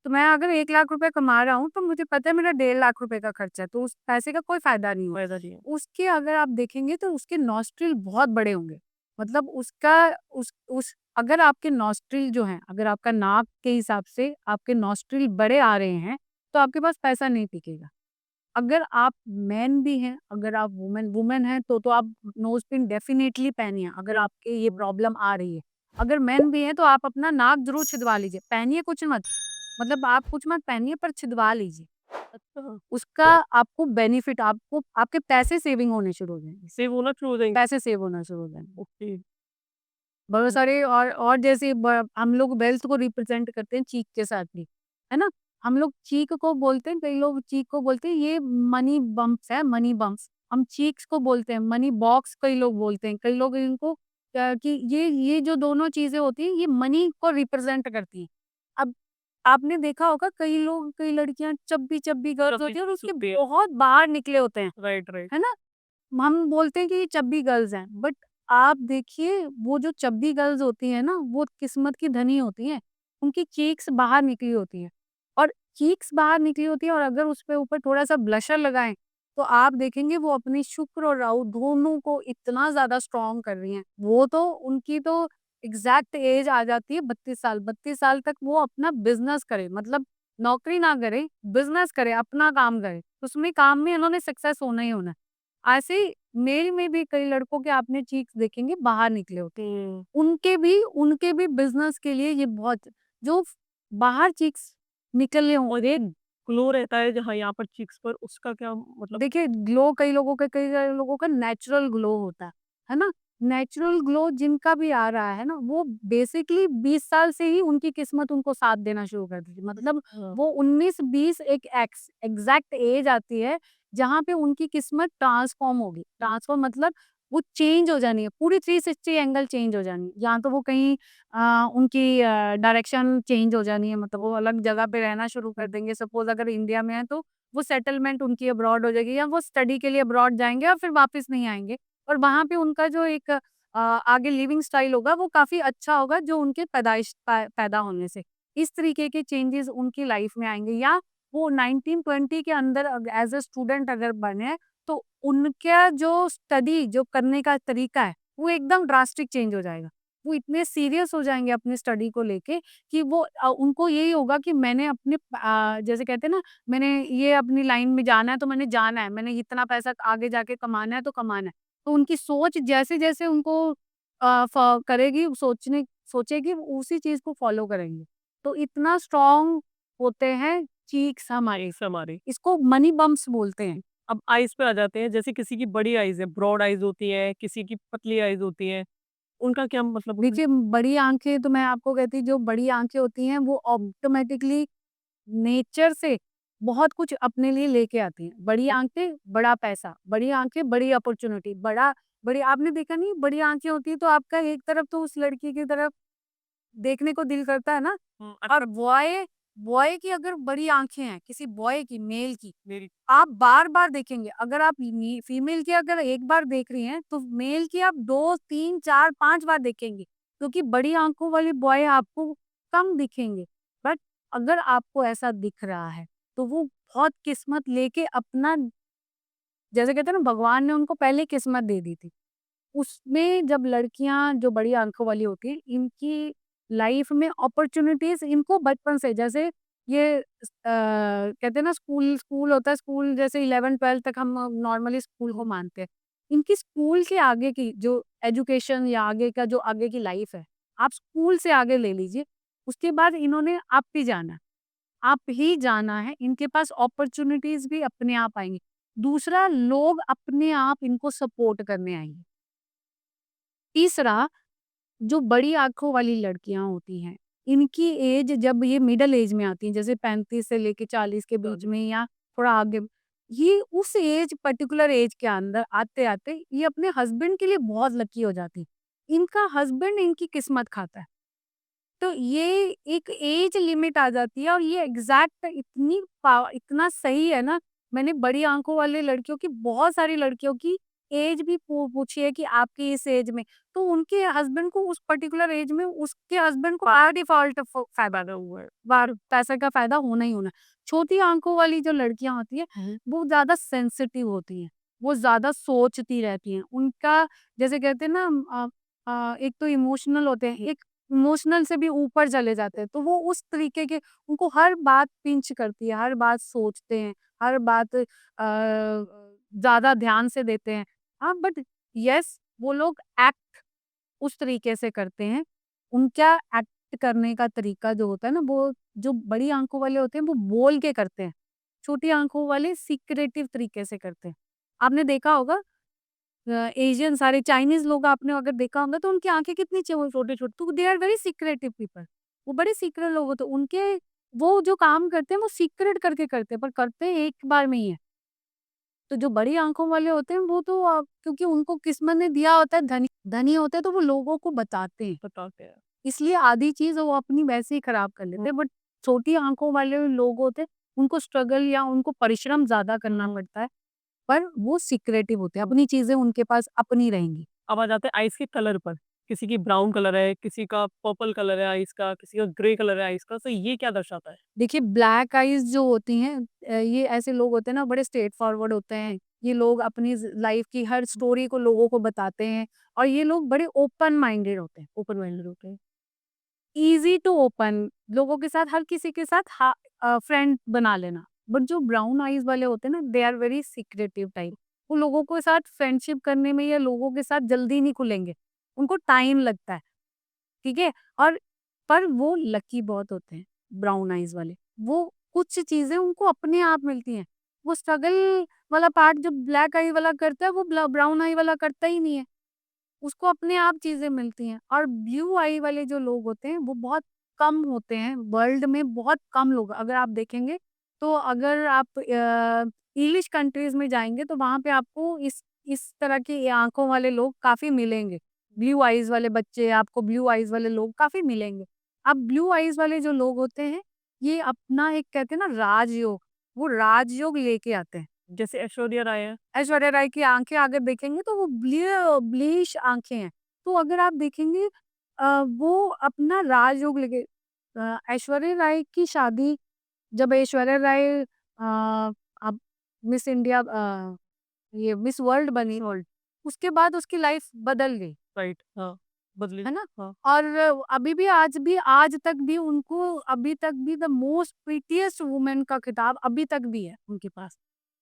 तो मैं अगर 1 लाख रुपए कमा रहा हूँ, तो मुझे पता है मेरा 1.5 लाख रुपए का खर्चा है, तो उस पैसे का कोई फ़ायदा नहीं हुआ। फ़ायदा नहीं है। उसके अगर आप देखेंगे तो उसके नॉस्ट्रिल बहुत बड़े होंगे। मतलब उसका उस अगर आपके नॉस्ट्रिल जो हैं, अगर आपका नाक के हिसाब से आपके नॉस्ट्रिल बड़े आ रहे हैं, तो आपके पास पैसा नहीं टिकेगा। अगर आप मैन भी हैं, अगर आप वुमन वुमन हैं तो आप नोज़ पिन डेफ़िनेटली पहनिए, अगर आपके ये प्रॉब्लम आ रही है। अगर मेन भी हैं तो आप अपना नाक ज़रूर छिदवा लीजिए, पहनिए कुछ मत, मतलब आप कुछ मत पहनिए पर छिदवा लीजिए। अच्छा, उसका आपको बेनिफिट, आपको आपके पैसे सेविंग होने शुरू हो जाएँगे, सेव होना शुरू हो जाएँगे। पैसे सेव होना शुरू हो जाएँगे। ओके। बहुत हुँ, सारे और जैसे हम लोग वेल्थ को रिप्रेजेंट करते हैं चीक के साथ भी, है ना? हम लोग चीक को बोलते हैं, कई लोग चीक को बोलते हैं ये मनी बम्प्स है, मनी बम्प्स। हम चीक्स को बोलते हैं, मनी बॉक्स कई लोग बोलते हैं। कई लोग इनको कि ये जो दोनों चीज़ें होती हैं, ये मनी को रिप्रेजेंट करती हैं। अब आपने देखा होगा कई लड़कियाँ चब्बी-चब्बी गर्ल्स काफ़ी होती हैं और उसके सुनते हैं। बहुत बाहर निकले होते हैं, राइट, राइट। है ना? हम बोलते हैं कि ये चब्बी गर्ल्स हैं, बट आप देखिए वो जो चब्बी गर्ल्स होती हैं ना, वो किस्मत की धनी होती हैं। उनकी चीक्स बाहर निकली होती हैं, और चीक्स बाहर निकली होती है, और अगर उसपे ऊपर थोड़ा-सा ब्लशर लगाएँ, तो आप देखेंगे वो अपनी शुक्र और राहु दोनों को इतना ज़्यादा स्ट्रॉन्ग कर रही हैं। वो तो उनकी तो एग्ज़ैक्ट एज आ जाती है 32 साल। 32 साल तक वो अपना बिज़नेस करे, मतलब नौकरी ना करे, बिज़नेस करे, अपना काम करे। उसमें काम में इन्होंने सक्सेस होना ही होना है। ऐसे ही मेल में भी कई लड़कों के आपने चीक्स देखेंगे बाहर निकले होते हैं। हुँ, उनके भी बिज़नेस के लिए ये बहुत जो बाहर चीक्स निकले और होंगे। एक ग्लो रहता है जहाँ यहाँ पर चीक्स पर उसका क्या मतलब देखिए ग्लो कई लोगों का नेचुरल ग्लो होता है ना? नेचुरल ग्लो जिनका भी आ रहा है ना, वो बेसिकली 20 साल से ही उनकी किस्मत उनको साथ देना शुरू कर देती है। मतलब हाँ, वो 19-20 एक एग्ज़ैक्ट एज आती है, जहाँ पे उनकी किस्मत ट्रांसफ़ॉर्म होगी। ट्रांसफ़ॉर्म मतलब वो चेंज हो जानी है, पूरी 360 एंगल चेंज हो जानी है। या तो वो कहीं उनकी डायरेक्शन चेंज हो जानी है, मतलब वो अलग जगह पे रहना शुरू कर देंगे। सपोज़ अगर इंडिया में है तो वो सेटलमेंट उनकी अब्रॉड हो जाएगी, या वो स्टडी के लिए अब्रॉड जाएँगे और फिर वापस नहीं आएँगे। और वहाँ पे उनका जो एक आगे लिविंग स्टाइल होगा वो काफ़ी अच्छा होगा, जो उनके पैदा होने से। इस तरीके के चेंजेज़ उनकी लाइफ़ में आएँगे, या वो 1920 के अंदर एज़ अ स्टूडेंट अगर बने, तो उनका जो स्टडी जो करने का तरीका है, वो एकदम ड्रास्टिक चेंज हो जाएगा। वो इतने सीरियस हो जाएँगे अपनी स्टडी को लेके कि वो उनको यही होगा कि मैंने अपने जैसे कहते हैं ना, मैंने ये अपनी लाइन में जाना है तो मैंने जाना है, मैंने इतना पैसा आगे जाके कमाना है तो कमाना है। तो उनकी सोच जैसे-जैसे उनको फ करेगी सोचेगी वो उसी चीज़ को फ़ॉलो करेंगे। तो इतना स्ट्रॉन्ग होते हैं चीक्स हमारे, चीक्स हमारी। इसको मनी बम्प्स बोलते हैं। अब आइज़ पे आ जाते हैं, जैसे किसी की बड़ी आइज़ है, ब्रॉड आइज़ होती है, किसी की पतली आइज़ होती है, उनका क्या मतलब होता है? देखिए बड़ी आँखें तो मैं आपको कहती हूँ, जो बड़ी आँखें होती हैं वो ऑटोमैटिकली नेचर से बहुत कुछ अपने लिए लेके आती हैं। बड़ी आँखें, बड़ा पैसा, बड़ी आँखें, बड़ी अपॉर्च्युनिटी, बड़ी आपने देखा नहीं बड़ी आँखें होती है तो आपका एक तरफ तो उस लड़की की तरफ देखने को दिल करता है ना? और बॉय बॉय की अगर बड़ी आँखें हैं, किसी बॉय की, मेल की, मेरी आप बार-बार देखेंगे। अगर आप फीमेल की अगर एक बार देख रही हैं, तो मेल की आप 2, 3, 4, 5 बार देखेंगी, क्योंकि बड़ी आँखों वाले बॉय आपको कम दिखेंगे। बट अगर आपको ऐसा दिख रहा है, तो वो बहुत किस्मत लेके अपना जैसे कहते हैं ना भगवान ने उनको पहले किस्मत दे दी थी। उसमें जब लड़कियाँ जो बड़ी आँखों वाली होती हैं, इनकी लाइफ में अपॉर्च्युनिटीज़ इनको बचपन से जैसे ये कहते हैं ना स्कूल स्कूल होता है, स्कूल जैसे 11-12 तक हम नॉर्मली स्कूल को मानते हैं। इनकी स्कूल के आगे की जो एजुकेशन या आगे का जो आगे की लाइफ है, आप स्कूल से आगे ले लीजिए, उसके बाद इन्होंने आप ही जाना है, इनके पास अपॉर्च्युनिटीज़ भी अपने आप आएँगी। दूसरा लोग अपने आप इनको सपोर्ट करने आएँगे। तीसरा, जो बड़ी आँखों वाली लड़कियाँ होती हैं, इनकी एज जब ये मिडल एज में आती हैं, जैसे 35 से लेके 40 के बीच में या थोड़ा आगे, ये उस एज पर्टिकुलर एज के अंदर आते-आते ये अपने हस्बैंड के लिए बहुत लकी हो जाती हैं। इनका हस्बैंड इनकी किस्मत खाता है। तो ये एक एज लिमिट आ जाती है और ये एग्ज़ैक्ट इतना सही है ना, मैंने बड़ी आँखों वाले लड़कियों की बहुत सारी लड़कियों की एज भी पूछी है कि आपकी इस एज में, तो उनके हस्बैंड को उस पर्टिकुलर एज में उसके हस्बैंड को बाय डिफ़ॉल्ट फ़ायदा हुआ है, बार पैसे का फ़ायदा होना ही होना है। छोटी आँखों वाली जो लड़कियाँ होती हैं, वो ज़्यादा सेंसिटिव होती हैं, वो ज़्यादा सोचती रहती हैं। उनका जैसे कहते हैं ना एक तो इमोशनल होते हैं, एक इमोशनल से भी ऊपर चले जाते हैं, तो वो उस तरीके के उनको हर बात पिंच करती है, हर बात सोचते हैं, हर बात ज़्यादा ध्यान से देते हैं। हाँ, बट येस वो लोग एक्ट उस तरीके से करते हैं। उनका एक्ट करने का तरीका जो होता है ना, वो जो बड़ी आँखों वाले होते हैं, वो बोल के करते हैं। छोटी आँखों वाले सीक्रेटिव तरीके से करते हैं। आपने देखा होगा एशियन सारे चाइनीज़ लोग आपने अगर देखा होगा तो उनकी आँखें कितनी छोटे-छोटे तो they are very secretive people. वो बड़े सीक्रेट लोग होते हैं। उनके वो जो काम करते हैं वो सीक्रेट करके करते हैं पर करते हैं एक बार में ही है। तो जो बड़ी आँखों वाले होते हैं वो तो क्योंकि उनको किस्मत ने दिया होता है धनी धनी होते हैं तो वो लोगों को बताते हैं। बताते हैं। इसलिए आधी चीज़ वो अपनी वैसे ही खराब कर लेते हैं बट छोटी आँखों वाले लोग होते हैं उनको स्ट्रगल या उनको परिश्रम ज़्यादा करना पड़ता है। पर वो सीक्रेटिव होते हैं, अपनी चीज़ें उनके पास अपनी रहेंगी। अब आ जाते हैं आइस के कलर पर। किसी की ब्राउन कलर है, किसी का पर्पल कलर है आइस का, किसी का ग्रे कलर है आइस का, तो ये क्या दर्शाता है? देखिए ब्लैक आइज़ जो होती हैं ये ऐसे लोग होते हैं ना बड़े स्ट्रेट फॉरवर्ड होते हैं। ये लोग अपनी लाइफ़ की हर स्टोरी को लोगों को बताते हैं और ये लोग बड़े ओपन माइंडेड होते हैं। ईज़ी टू ओपन लोगों के साथ हर किसी के साथ फ्रेंड बना लेना। बट जो ब्राउन आइज़ वाले होते हैं ना they are very secretive type. वो लोगों के साथ फ्रेंडशिप करने में या लोगों के साथ जल्दी नहीं खुलेंगे। उनको टाइम लगता है। ठीक है? और पर वो लकी बहुत होते हैं, ब्राउन आइज़ वाले। वो कुछ चीज़ें उनको अपने आप मिलती हैं। वो स्ट्रगल वाला पार्ट जो ब्लैक आई वाला करता है, वो ब्राउन आई वाला करता ही नहीं है। उसको अपने आप चीज़ें मिलती हैं और ब्लू आई वाले जो लोग होते हैं, वो बहुत कम होते हैं। वर्ल्ड में बहुत कम लोग अगर आप देखेंगे, तो अगर आप इंग्लिश कंट्रीज़ में जाएँगे, तो वहाँ पे आपको इस तरह की आँखों वाले लोग काफ़ी मिलेंगे। ब्लू आइज़ वाले बच्चे, आपको ब्लू आइज़ वाले लोग काफ़ी मिलेंगे। अब ब्लू आइज़ वाले जो लोग होते हैं, ये अपना एक कहते हैं ना राजयोग, वो राजयोग लेके आते हैं। जैसे ऐश्वर्या राय है। ऐश्वर्या राय की आँखें अगर देखेंगे तो वो ब्लैश आँखें हैं। तो अगर आप देखेंगे वो अपना राजयोग लेके ऐश्वर्या राय की शादी जब ऐश्वर्या राय अब मिस इंडिया ये मिस वर्ल्ड बनी, उसके बाद उसकी लाइफ बदल गई। राइट, हाँ, बदली। है ना? हाँ, और अभी भी आज तक भी उनको अभी तक भी द मोस्ट प्रीटीएस्ट वुमन का खिताब अभी तक भी है उनके पास।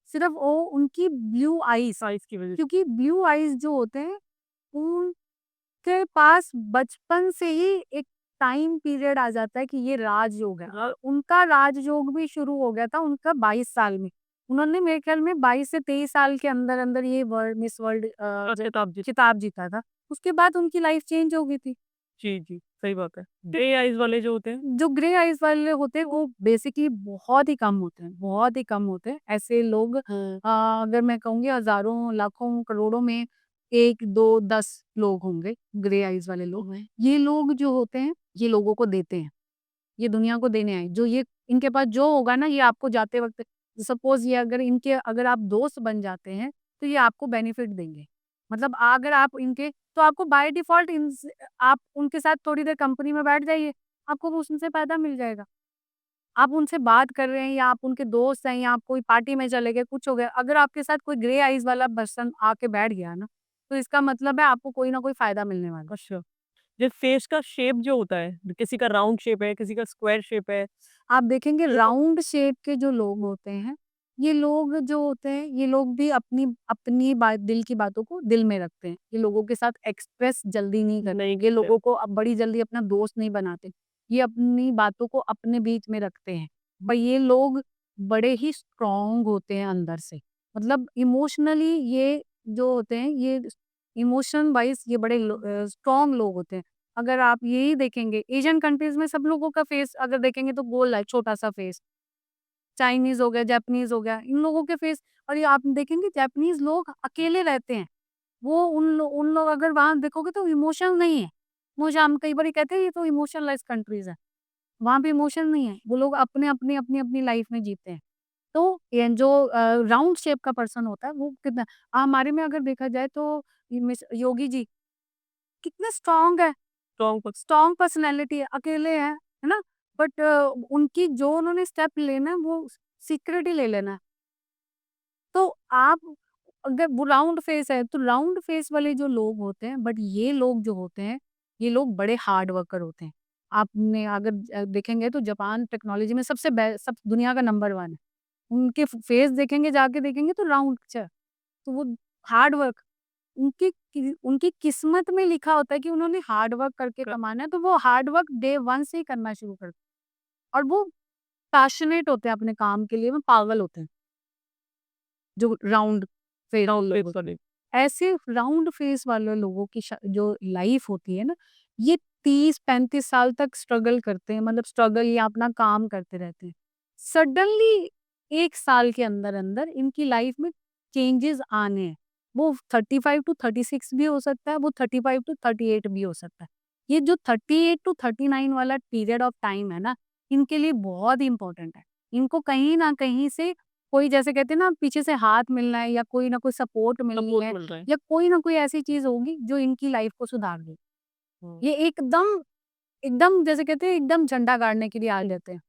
सिर्फ़ वो उनकी ब्लू आइज़ साइज़ की वज़ह से। क्योंकि ब्लू आइज़ जो होते हैं, उनके पास बचपन से ही एक टाइम पीरियड आ जाता है कि ये राजयोग है और उनका राजयोग भी शुरू हो गया था उनका 22 साल में। उन्होंने मेरे ख़्याल में 22 से 23 साल के अंदर-अंदर ये मिस वर्ल्ड खिताब जीत खिताब जीता था। उसके बाद उनकी लाइफ़ चेंज हो गई थी। जी, जी, सही बात है। ग्रे आइज़ वाले जो होते हैं। जो ग्रे आइज़ वाले होते हैं वो बेसिकली बहुत ही कम होते हैं, बहुत ही कम होते हैं। ऐसे लोग अगर मैं कहूँगी हज़ारों, लाखों, करोड़ों में 1, 2, 10 लोग होंगे ग्रे आईज वाले लोग। ये लोग जो होते हैं, ये लोगों को देते हैं, ये दुनिया को देने आए। जो ये इनके पास जो होगा ना, ये आपको जाते वक़्त, सपोज़ ये अगर आप दोस्त बन जाते हैं, तो ये आपको बेनिफिट देंगे। मतलब अगर आप इनके, तो आपको बाय डिफ़ॉल्ट आप उनके साथ थोड़ी देर कंपनी में बैठ जाइए, आपको वो उनसे फ़ायदा मिल जाएगा। आप उनसे बात कर रहे हैं या आप उनके दोस्त हैं या आप कोई पार्टी में चले गए, कुछ हो गया, अगर आपके साथ कोई ग्रे आईज़ वाला पर्सन आके बैठ गया ना, तो इसका मतलब है आपको कोई ना कोई फ़ायदा मिलने वाला है। अच्छा, जो फेस का शेप जो होता है, किसी का राउंड शेप है, किसी का स्क्वायर शेप है। आप देखेंगे राउंड शेप के जो लोग होते हैं, ये लोग जो होते हैं, ये लोग भी अपनी अपनी बात, दिल की बातों को दिल में रखते हैं। ये लोगों के साथ एक्सप्रेस जल्दी नहीं करते, नहीं ये करते। लोगों को अब बड़ी जल्दी अपना दोस्त नहीं बनाते। ये अपनी बातों को अपने बीच में रखते हैं। पर ये लोग बड़े ही स्ट्रॉन्ग होते हैं अंदर से। मतलब इमोशनली ये जो होते हैं, ये इमोशन वाइज़ ये बड़े स्ट्रॉन्ग लोग होते हैं। अगर आप यही देखेंगे, एशियन कंट्रीज़ में सब लोगों का फेस अगर देखेंगे तो गोल है, छोटा-सा फेस। चाइनीज़ हो गया, जापानीज़ हो गया, इन लोगों के फेस, और ये आप देखेंगे जापानीज़ लोग अकेले रहते हैं। वो उन लोग अगर वहाँ देखोगे तो इमोशन नहीं है। मुझे हम कई बारी कहते हैं ये तो इमोशनलेस कंट्रीज़ है। वहाँ पे इमोशन नहीं है। वो लोग अपनी लाइफ़ में जीते हैं। तो ये जो राउंड शेप का पर्सन होता है वो कितना, हमारे में अगर देखा जाए तो ये मिस योगी जी कितने स्ट्रॉन्ग है। Strong person. स्ट्रॉन्ग पर्सनैलिटी है, अकेले हैं, है ना? बट उनकी जो उन्होंने स्टेप लेना है वो सीक्रेट ही ले लेना है। तो आप अगर वो राउंड फेस है, तो राउंड फेस वाले जो लोग होते हैं, बट ये लोग जो होते हैं, ये लोग बड़े हार्ड वर्कर होते हैं। आपने अगर देखेंगे तो जापान टेक्नोलॉजी में सब दुनिया का नंबर 1 है। उनके फेस देखेंगे, जाके देखेंगे तो राउंड च तो वो हार्ड वर्क, उनकी किस्मत में लिखा होता है कि उन्होंने हार्ड वर्क करके क कमाना है, तो वो हार्ड वर्क डे 1 से ही करना शुरू कर, और वो पैशनेट होते हैं अपने काम के लिए, वो पागल होते हैं, जो राउंड फेस राउंड लोग फेस होते हैं। वाले। ऐसे राउंड फेस वाले लोगों की जो लाइफ होती है ना, ये 30-35 साल तक स्ट्रगल करते हैं, मतलब स्ट्रगल या अपना काम करते रहते हैं। सडनली 1 साल के अंदर-अंदर इनकी लाइफ में चेंजेस आने हैं। वो 35 टू 36 भी हो सकता है, वो 35 टू 38 भी हो सकता है। ये जो 38 टू 39 वाला पीरियड ऑफ टाइम है ना, इनके लिए बहुत इम्पोर्टेंट है। इनको कहीं न कहीं से कोई, जैसे कहते हैं ना, पीछे से हाथ मिलना है या कोई ना कोई सपोर्ट मिलनी सपोर्ट है, मिल रहा है। या कोई ना कोई ऐसी चीज़ होगी जो इनकी लाइफ को सुधार दे। हुँ। ये एकदम एकदम जैसे कहते हैं, एकदम झंडा गाड़ने के लिए आ जाते हैं,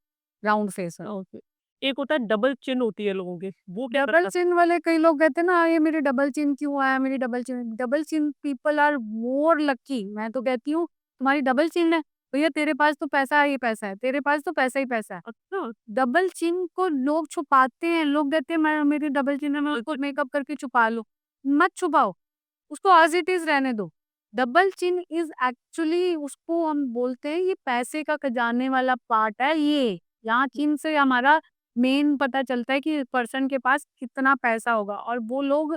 राउंड फेस वाले। ओके। एक होता है डबल चिन होती है लोगों की, वो क्या डबल करता चिन वाले कई लोग कहते हैं ना, ये मेरी डबल चिन क्यों आया, मेरी double chin people are more lucky. मैं तो कहती हूँ तुम्हारी डबल चिन है, भैया तेरे पास तो पैसा ही पैसा है, तेरे पास तो पैसा ही पैसा है। अच्छा, डबल चिन को लोग छुपाते हैं, लोग कहते हैं मैं मेरी डबल चिन है, मैं उसको अच्छा, मेकअप करके छुपा लूँ। मत छुपाओ, उसको एज़ इट इज़ रहने दो। डबल चिन इज़ एक्चुअली, उसको हम बोलते हैं, ये पैसे का खजाने वाला पार्ट है ये। यहाँ चिन से हमारा मेन पता चलता है कि पर्सन के पास कितना पैसा होगा, और वो लोग,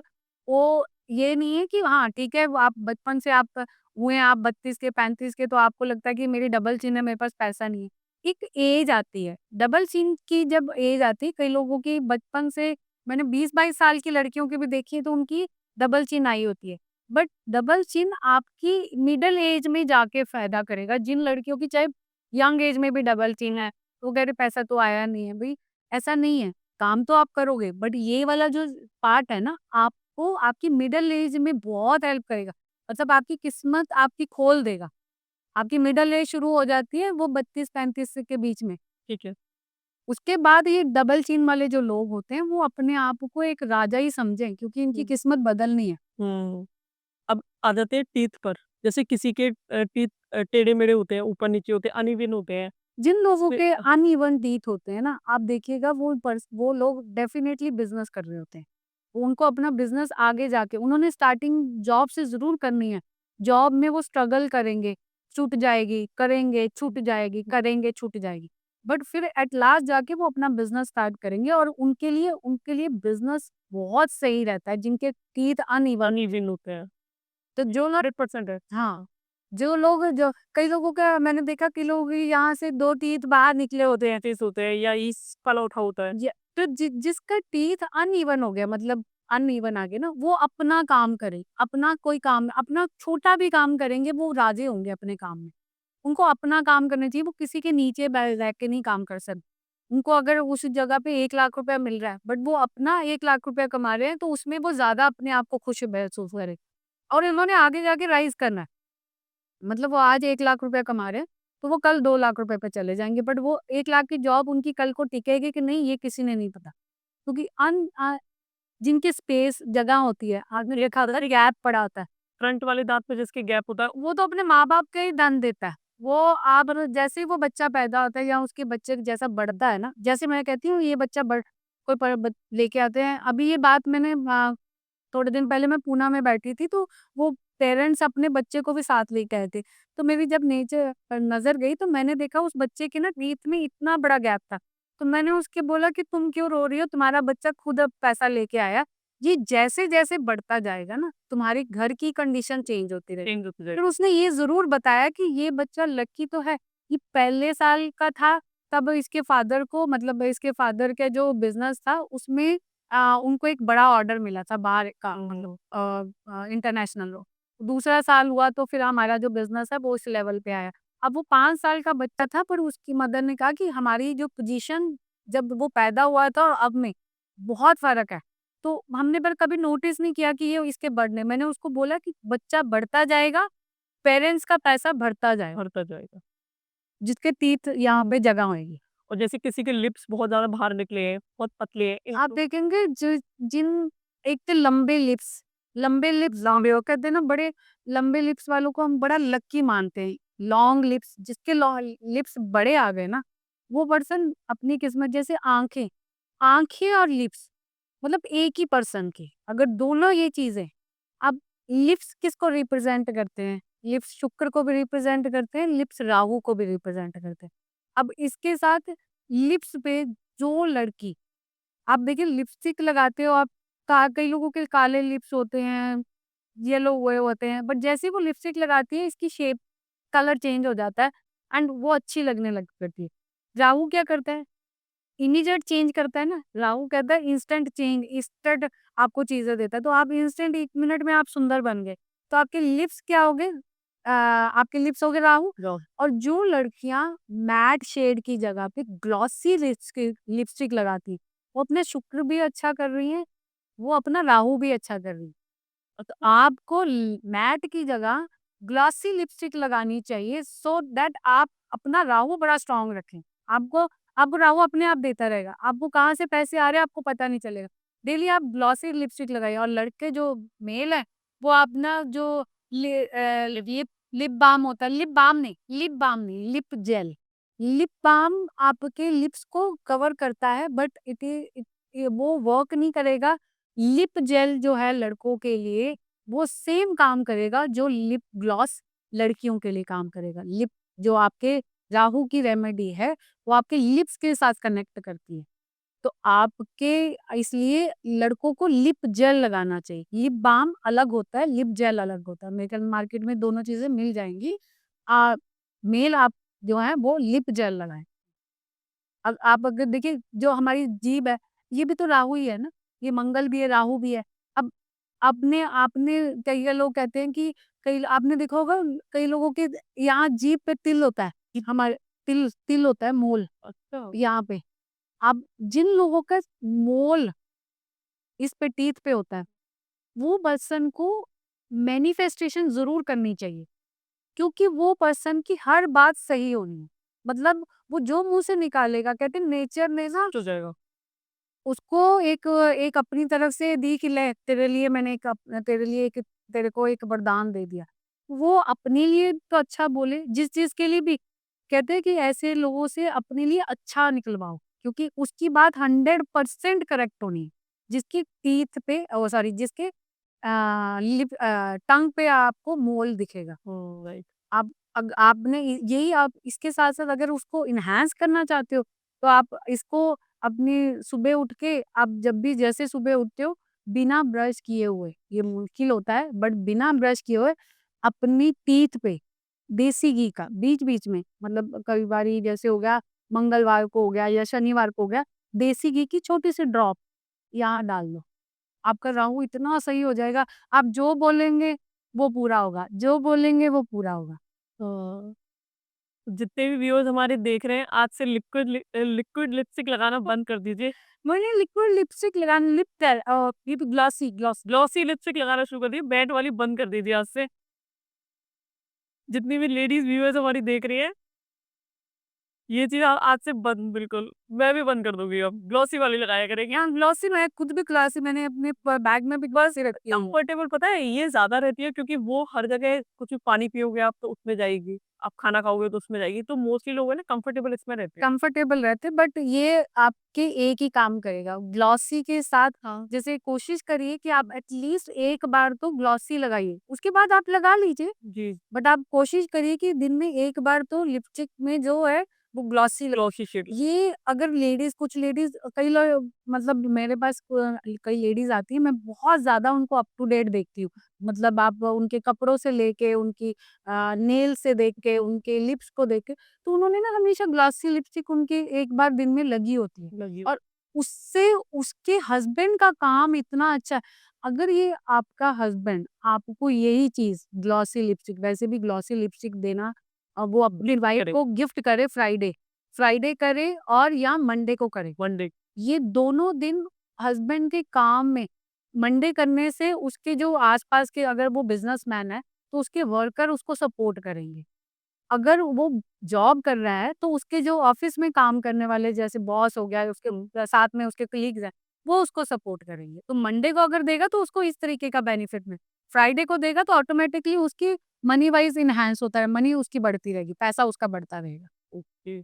वो ये नहीं है कि हाँ, ठीक है, वो आप बचपन से आप हुए हैं, आप 32 के 35 के, तो आपको लगता है कि मेरी डबल चिन है, मेरे पास पैसा नहीं है। एक एज आती है, डबल चिन की जब एज आती है, कई लोगों की बचपन से, मैंने 20-22 साल की लड़कियों की भी देखी है, तो उनकी डबल चिन आई होती है। बट डबल चिन आपकी मिडल एज में जाके फ़ायदा करेगा। जिन लड़कियों की चाहे यंग एज में भी डबल चिन है, तो वो कह रहे पैसा तो आया नहीं है। भई ऐसा नहीं है, काम तो आप करोगे, बट ये वाला जो पार्ट है ना, आपको आपकी मिडल एज में बहुत हेल्प करेगा। मतलब आपकी किस्मत आपकी खोल देगा। आपकी मिडल एज शुरू हो जाती है वो 32-35 के बीच में। ठीक है। उसके बाद ये डबल चिन वाले जो लोग होते हैं, वो अपने आप को एक राजा ही समझें, क्योंकि इनकी हुँ। किस्मत बदलनी है। हुँ। अब आ जाते हैं टीथ पर। जैसे किसी के टीथ टेढ़े-मेढ़े होते हैं, ऊपर-नीचे होते हैं, अनइवन होते हैं। जिन लोगों उसपे के अनइवन टीथ होते हैं ना, आप देखिएगा वो लोग डेफिनिटली बिज़नेस कर रहे होते हैं। उनको अपना बिज़नेस आगे जाके, उन्होंने स्टार्टिंग जॉब से ज़रूर करनी है। जॉब में वो स्ट्रगल करेंगे, छूट जाएगी, करेंगे, छूट जाएगी, करेंगे, छूट जाएगी। बट फिर एट लास्ट जाके वो अपना बिज़नेस स्टार्ट करेंगे, और उनके लिए बिज़नेस बहुत सही रहता है, जिनके टीथ अनइवन। अनइवन होते हैं। तो जो लोग, 100% है। हाँ, जो कई लोगों का मैंने देखा कि लोग यहाँ से 2 टीथ बाहर निकले होते हैं। टीथ होते हैं या इस फल उठा होता है। तो जिसका टीथ अनइवन हो गया, मतलब अनइवन आ गए ना, वो अपना काम करें, अपना कोई काम, अपना छोटा भी काम करेंगे, वो राज़ी होंगे अपने काम में। उनको अपना काम करना चाहिए, वो किसी के नीचे रह के नहीं काम कर सकते। उनको अगर उस जगह पे 1 लाख रुपया मिल रहा है, बट वो अपना 1 लाख रुपया कमा रहे हैं, तो उसमें वो ज़्यादा अपने आप को खुश महसूस करें। और इन्होंने आगे जाके राइज़ करना है। मतलब वो आज 1 लाख रुपया कमा रहे हैं, तो वो कल 2 लाख रुपए पे चले जाएँगे, बट वो 1 लाख की जॉब उनकी कल को टिकेगी कि नहीं, ये किसी ने नहीं पता। क्योंकि जिनकी स्पेस जगह होती है, आपने देखा होगा गैप पड़ा होता है, फ्रंट वाले दाँत पे जिसके गैप होता है, वो तो अपने माँ-बाप का ही धन देता है। वो आप जैसे ही वो बच्चा पैदा होता है या उसके बच्चे जैसा बढ़ता है ना, जैसे मैं कहती हूँ ये बच्चा बढ़ कोई प ब लेके आते हैं। अभी ये बात मैंने थोड़े दिन पहले मैं पूना में बैठी थी, तो वो पेरेंट्स अपने बच्चे को भी साथ लेके आए थे। तो मेरी जब नीचे नज़र गई, तो मैंने देखा उस बच्चे के ना टीथ में इतना बड़ा गैप था। तो मैंने उसके बोला कि तुम क्यों रो रही हो? तुम्हारा बच्चा खुद अब पैसा लेके आया। ये जैसे-जैसे बढ़ता जाएगा ना, तुम्हारे घर की कंडीशन चेंज होती रहेगी। चेंज होते फिर जाएगा। उसने ये ज़रूर बताया कि ये बच्चा लकी तो है, ये पहले साल का था, तब इसके फादर को, मतलब इसके फादर का जो बिज़नेस था उसमें उनको एक बड़ा ऑर्डर मिला था बाहर का, हुँ, हुँ। मतलब इंटरनेशनल हो। दूसरा साल हुआ तो फिर हमारा जो बिज़नेस है वो इस लेवल पे आया। अब वो 5 साल का बच्चा था, पर उसकी मदर ने कहा कि हमारी जो पोज़ीशन जब वो पैदा हुआ था और अब में बहुत फ़र्क है। तो हमने पर कभी नोटिस नहीं किया कि ये इसके बढ़ने, मैंने उसको बोला कि बच्चा बढ़ता जाएगा, पेरेंट्स का पैसा बढ़ता जाएगा, भरता जाएगा। जिसके टीथ यहाँ पे जगह होएगी। और जैसे किसी के लिप्स बहुत ज़्यादा बाहर निकले हैं, बहुत पतले हैं, आप इनको देखेंगे जिन एक तो लंबे लिप्स लंबे हो, कहते हैं ना बड़े लंबे लिप्स वालों को हम बड़ा लकी मानते हैं। लॉन्ग लिप्स, जिसके लिप्स बड़े आ गए ना, वो पर्सन अपनी किस्मत, जैसे आँखें, आँखें और लिप्स मतलब एक ही पर्सन की, अगर दोनों ये चीज़ें, अब लिप्स किसको रिप्रेज़ेंट करते हैं? लिप्स शुक्र को भी रिप्रेज़ेंट करते हैं, लिप्स राहु को भी रिप्रेज़ेंट करते हैं। अब इसके साथ लिप्स पे जो लड़की, आप देखिए लिपस्टिक लगाते हो आप, का कई लोगों के काले लिप्स होते हैं, येलो हुए होते हैं, बट जैसे ही वो लिपस्टिक लगाती है, इसकी शेप, कलर चेंज हो जाता है एंड वो अच्छी लगने लग पड़ती है। राहु क्या करता है? इमीडिएट चेंज करता है ना, राहु कहता है इंस्टेंट चेंज, इंस्टेंट आपको चीज़ें देता है, तो आप इंस्टेंट 1 मिनट में आप सुंदर बन गए। तो आपके लिप्स क्या हो गए? आपके लिप्स हो गए राहु। जो और जो लड़कियाँ मैट शेड की जगह पे ग्लॉसी लिपस्टिक लगाती, वो अपने शुक्र भी अच्छा कर रही हैं, वो अपना राहु भी अच्छा कर रही हैं। तो आपको मैट की जगह ग्लॉसी लिपस्टिक लगानी चाहिए, सो दैट आप अपना राहु बड़ा स्ट्रांग रखें। आपको आपको राहु अपने आप देता रहेगा। आपको कहाँ से पैसे आ रहे हैं आपको पता नहीं चलेगा। डेली आप ग्लॉसी लिपस्टिक लगाइए, और लड़के जो मेल है, वो अपना जो लिप बाम होता है, लिप जेल, लिप बाम आपके लिप्स को कवर करता है, बट वो वर्क नहीं करेगा। लिप जेल जो है लड़कों के लिए, वो सेम काम करेगा जो लिप ग्लॉस लड़कियों के लिए काम करेगा। लिप जो आपके राहु की रेमेडी है, वो आपके लिप्स के साथ कनेक्ट करती है। तो आपके इसलिए लड़कों को लिप जेल लगाना चाहिए। लिप बाम अलग होता है, लिप जेल अलग होता है। मेरे ख्याल में मार्केट में दोनों चीज़ें मिल जाएँगी। अ, मेल आप जो है वो लिप जेल लगाएँ। अब आप अगर देखिए जो हमारी जीभ है, ये भी तो राहु ही है ना, ये मंगल भी है, राहु भी है। अब आपने आपने कई लोग कहते हैं कि कई आपने देखा होगा कई लोगों के यहाँ जीभ पे तिल होता है, हमारे तिल तिल होता है, मोल अच्छा, यहाँ पे। अब जिन लोगों का मोल इस पे टीथ पे होता है, वो पर्सन को मैनिफेस्टेशन ज़रूर करनी चाहिए, क्योंकि वो पर्सन की हर बात सही होनी है। मतलब वो जो मुँह से निकालेगा, कहते हैं नेचर ने ना हो जाएगा। उसको एक एक अपनी तरफ से दी कि ले तेरे लिए मैंने तेरे लिए एक तेरे को एक वरदान दे दिया। वो अपने लिए तो अच्छा बोले, जिस चीज़ के लिए भी कहते हैं कि ऐसे लोगों से अपने लिए अच्छा निकलवाओ, क्योंकि उसकी बात 100% करेक्ट होनी है। जिसकी टीथ पे सॉरी जिसके टंग पे आपको मोल दिखेगा। राइट। आप आपने यही आप इसके साथ-साथ अगर उसको एनहांस करना चाहते हो, तो आप इसको अपनी सुबह उठ के आप जब भी जैसे सुबह उठते हो, बिना ब्रश किए हुए, ये मुश्किल होता है बट बिना ब्रश किए हुए अपनी टीथ पे देसी घी का बीच-बीच में, मतलब कई बारी जैसे हो गया मंगलवार को हो गया या शनिवार को हो गया, देसी घी की छोटी सी ड्रॉप यहाँ डाल दो। आपका राहु इतना सही हो जाएगा, आप जो बोलेंगे वो पूरा होगा, जो बोलेंगे वो पूरा होगा। हाँ। जितने भी व्यूअर्स हमारे देख रहे हैं, आज से लिक्विड लिपस्टिक लगाना बंद कर दीजिए। मैंने लिक्विड लिपस्टिक लगाना ये तो ग्लॉसी लिपस्टिक लगाना शुरू कर दीजिए, मैट वाली बंद कर दीजिए आज से। जितनी भी लेडीज़ व्यूअर्स हमारी देख रही हैं, ये चीज़ आज से बंद बिल्कुल। मैं भी बंद कर दूँगी अब, ग्लॉसी वाली लगाया करेंगे। यहाँ ग्लॉसी मैं खुद भी ग्लॉसी मैंने अपने बैग में भी बस ग्लॉसी रखी हुई है। कंफर्टेबल पता है ये ज़्यादा रहती है क्योंकि वो हर जगह कुछ भी पानी पियोगे आप तो उसमें जाएगी, आप खाना खाओगे तो उसमें जाएगी, तो मोस्टली लोग है ना कंफर्टेबल इसमें रहते हैं। कंफर्टेबल रहते बट ये आपके एक ही काम करेगा ग्लॉसी के साथ। हाँ। जैसे कोशिश करिए कि आप एटलीस्ट एक बार तो ग्लॉसी लगाइए, उसके बाद आप लगा लीजिए, जी, बट आप कोशिश करिए कि दिन में एक बार तो लिपस्टिक में जो है वो ग्लॉसी ग्लॉसी शेड। ये अगर लेडीज कुछ लेडीज कई लोग मतलब मेरे पास कई लेडीज आती है, मैं बहुत ज्यादा उनको अप टू डेट देखती हूँ। मतलब आप उनके कपड़ों से लेके उनकी नेल से देख के उनके लिप्स को देख के, तो उन्होंने ना हमेशा ग्लॉसी लिपस्टिक उनकी एक बार दिन में लगी होती है। लगी और उससे उसके हस्बैंड का काम इतना अच्छा है। अगर ये आपका हस्बैंड आपको यही चीज ग्लॉसी लिपस्टिक, वैसे भी ग्लॉसी लिपस्टिक देना वो अपनी वाइफ करे को गिफ्ट करे फ्राइडे, फ्राइडे करे और या मंडे को करे। One day. ये दोनों दिन हस्बैंड के काम में मंडे करने से उसके जो आसपास के अगर वो बिजनेसमैन है तो उसके वर्कर उसको सपोर्ट करेंगे। अगर वो जॉब कर रहा है तो उसके जो ऑफिस में काम करने वाले जैसे बॉस हो गया, उसके साथ में उसके कलीग्स हैं, वो उसको सपोर्ट करेंगे। तो मंडे को अगर देगा तो उसको इस तरीके का बेनिफिट में, फ्राइडे को देगा तो ऑटोमेटिकली उसकी मनी वाइज़ एनहांस होता है, मनी उसकी बढ़ती रहेगी, पैसा उसका बढ़ता रहेगा। ओके।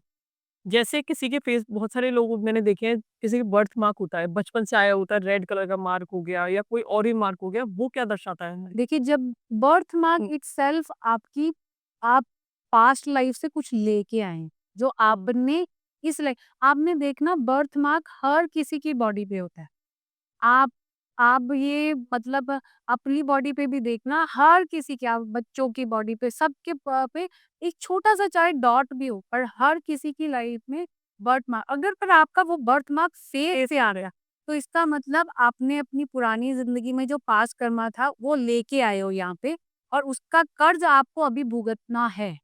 जैसे किसी के फेस बहुत सारे लोग मैंने देखे हैं, किसी के बर्थ मार्क होता है, बचपन से आया होता है, रेड कलर का मार्क हो गया या कोई और ही मार्क हो गया, वो क्या दर्शाता है? देखिए जब बर्थ मार्क हुँ, इटसेल्फ आपकी आप पास्ट लाइफ से कुछ लेके आए हैं, जो हुँ, आपने इस लाइफ आपने देखना बर्थ मार्क हर किसी की बॉडी पे होता है। आप आप ये मतलब अपनी बॉडी पे भी देखना, हर किसी के आप बच्चों की बॉडी पे सबके पे एक छोटा-सा चाहे डॉट भी हो, पर हर किसी की लाइफ में बर्थ मार्क अगर पर आपका वो बर्थ मार्क फेस से आ रहा है, तो इसका मतलब आपने अपनी पुरानी ज़िंदगी में जो पास्ट कर्मा था, वो लेके आए हो यहाँ पे और उसका कर्ज़ आपको अभी भुगतना है,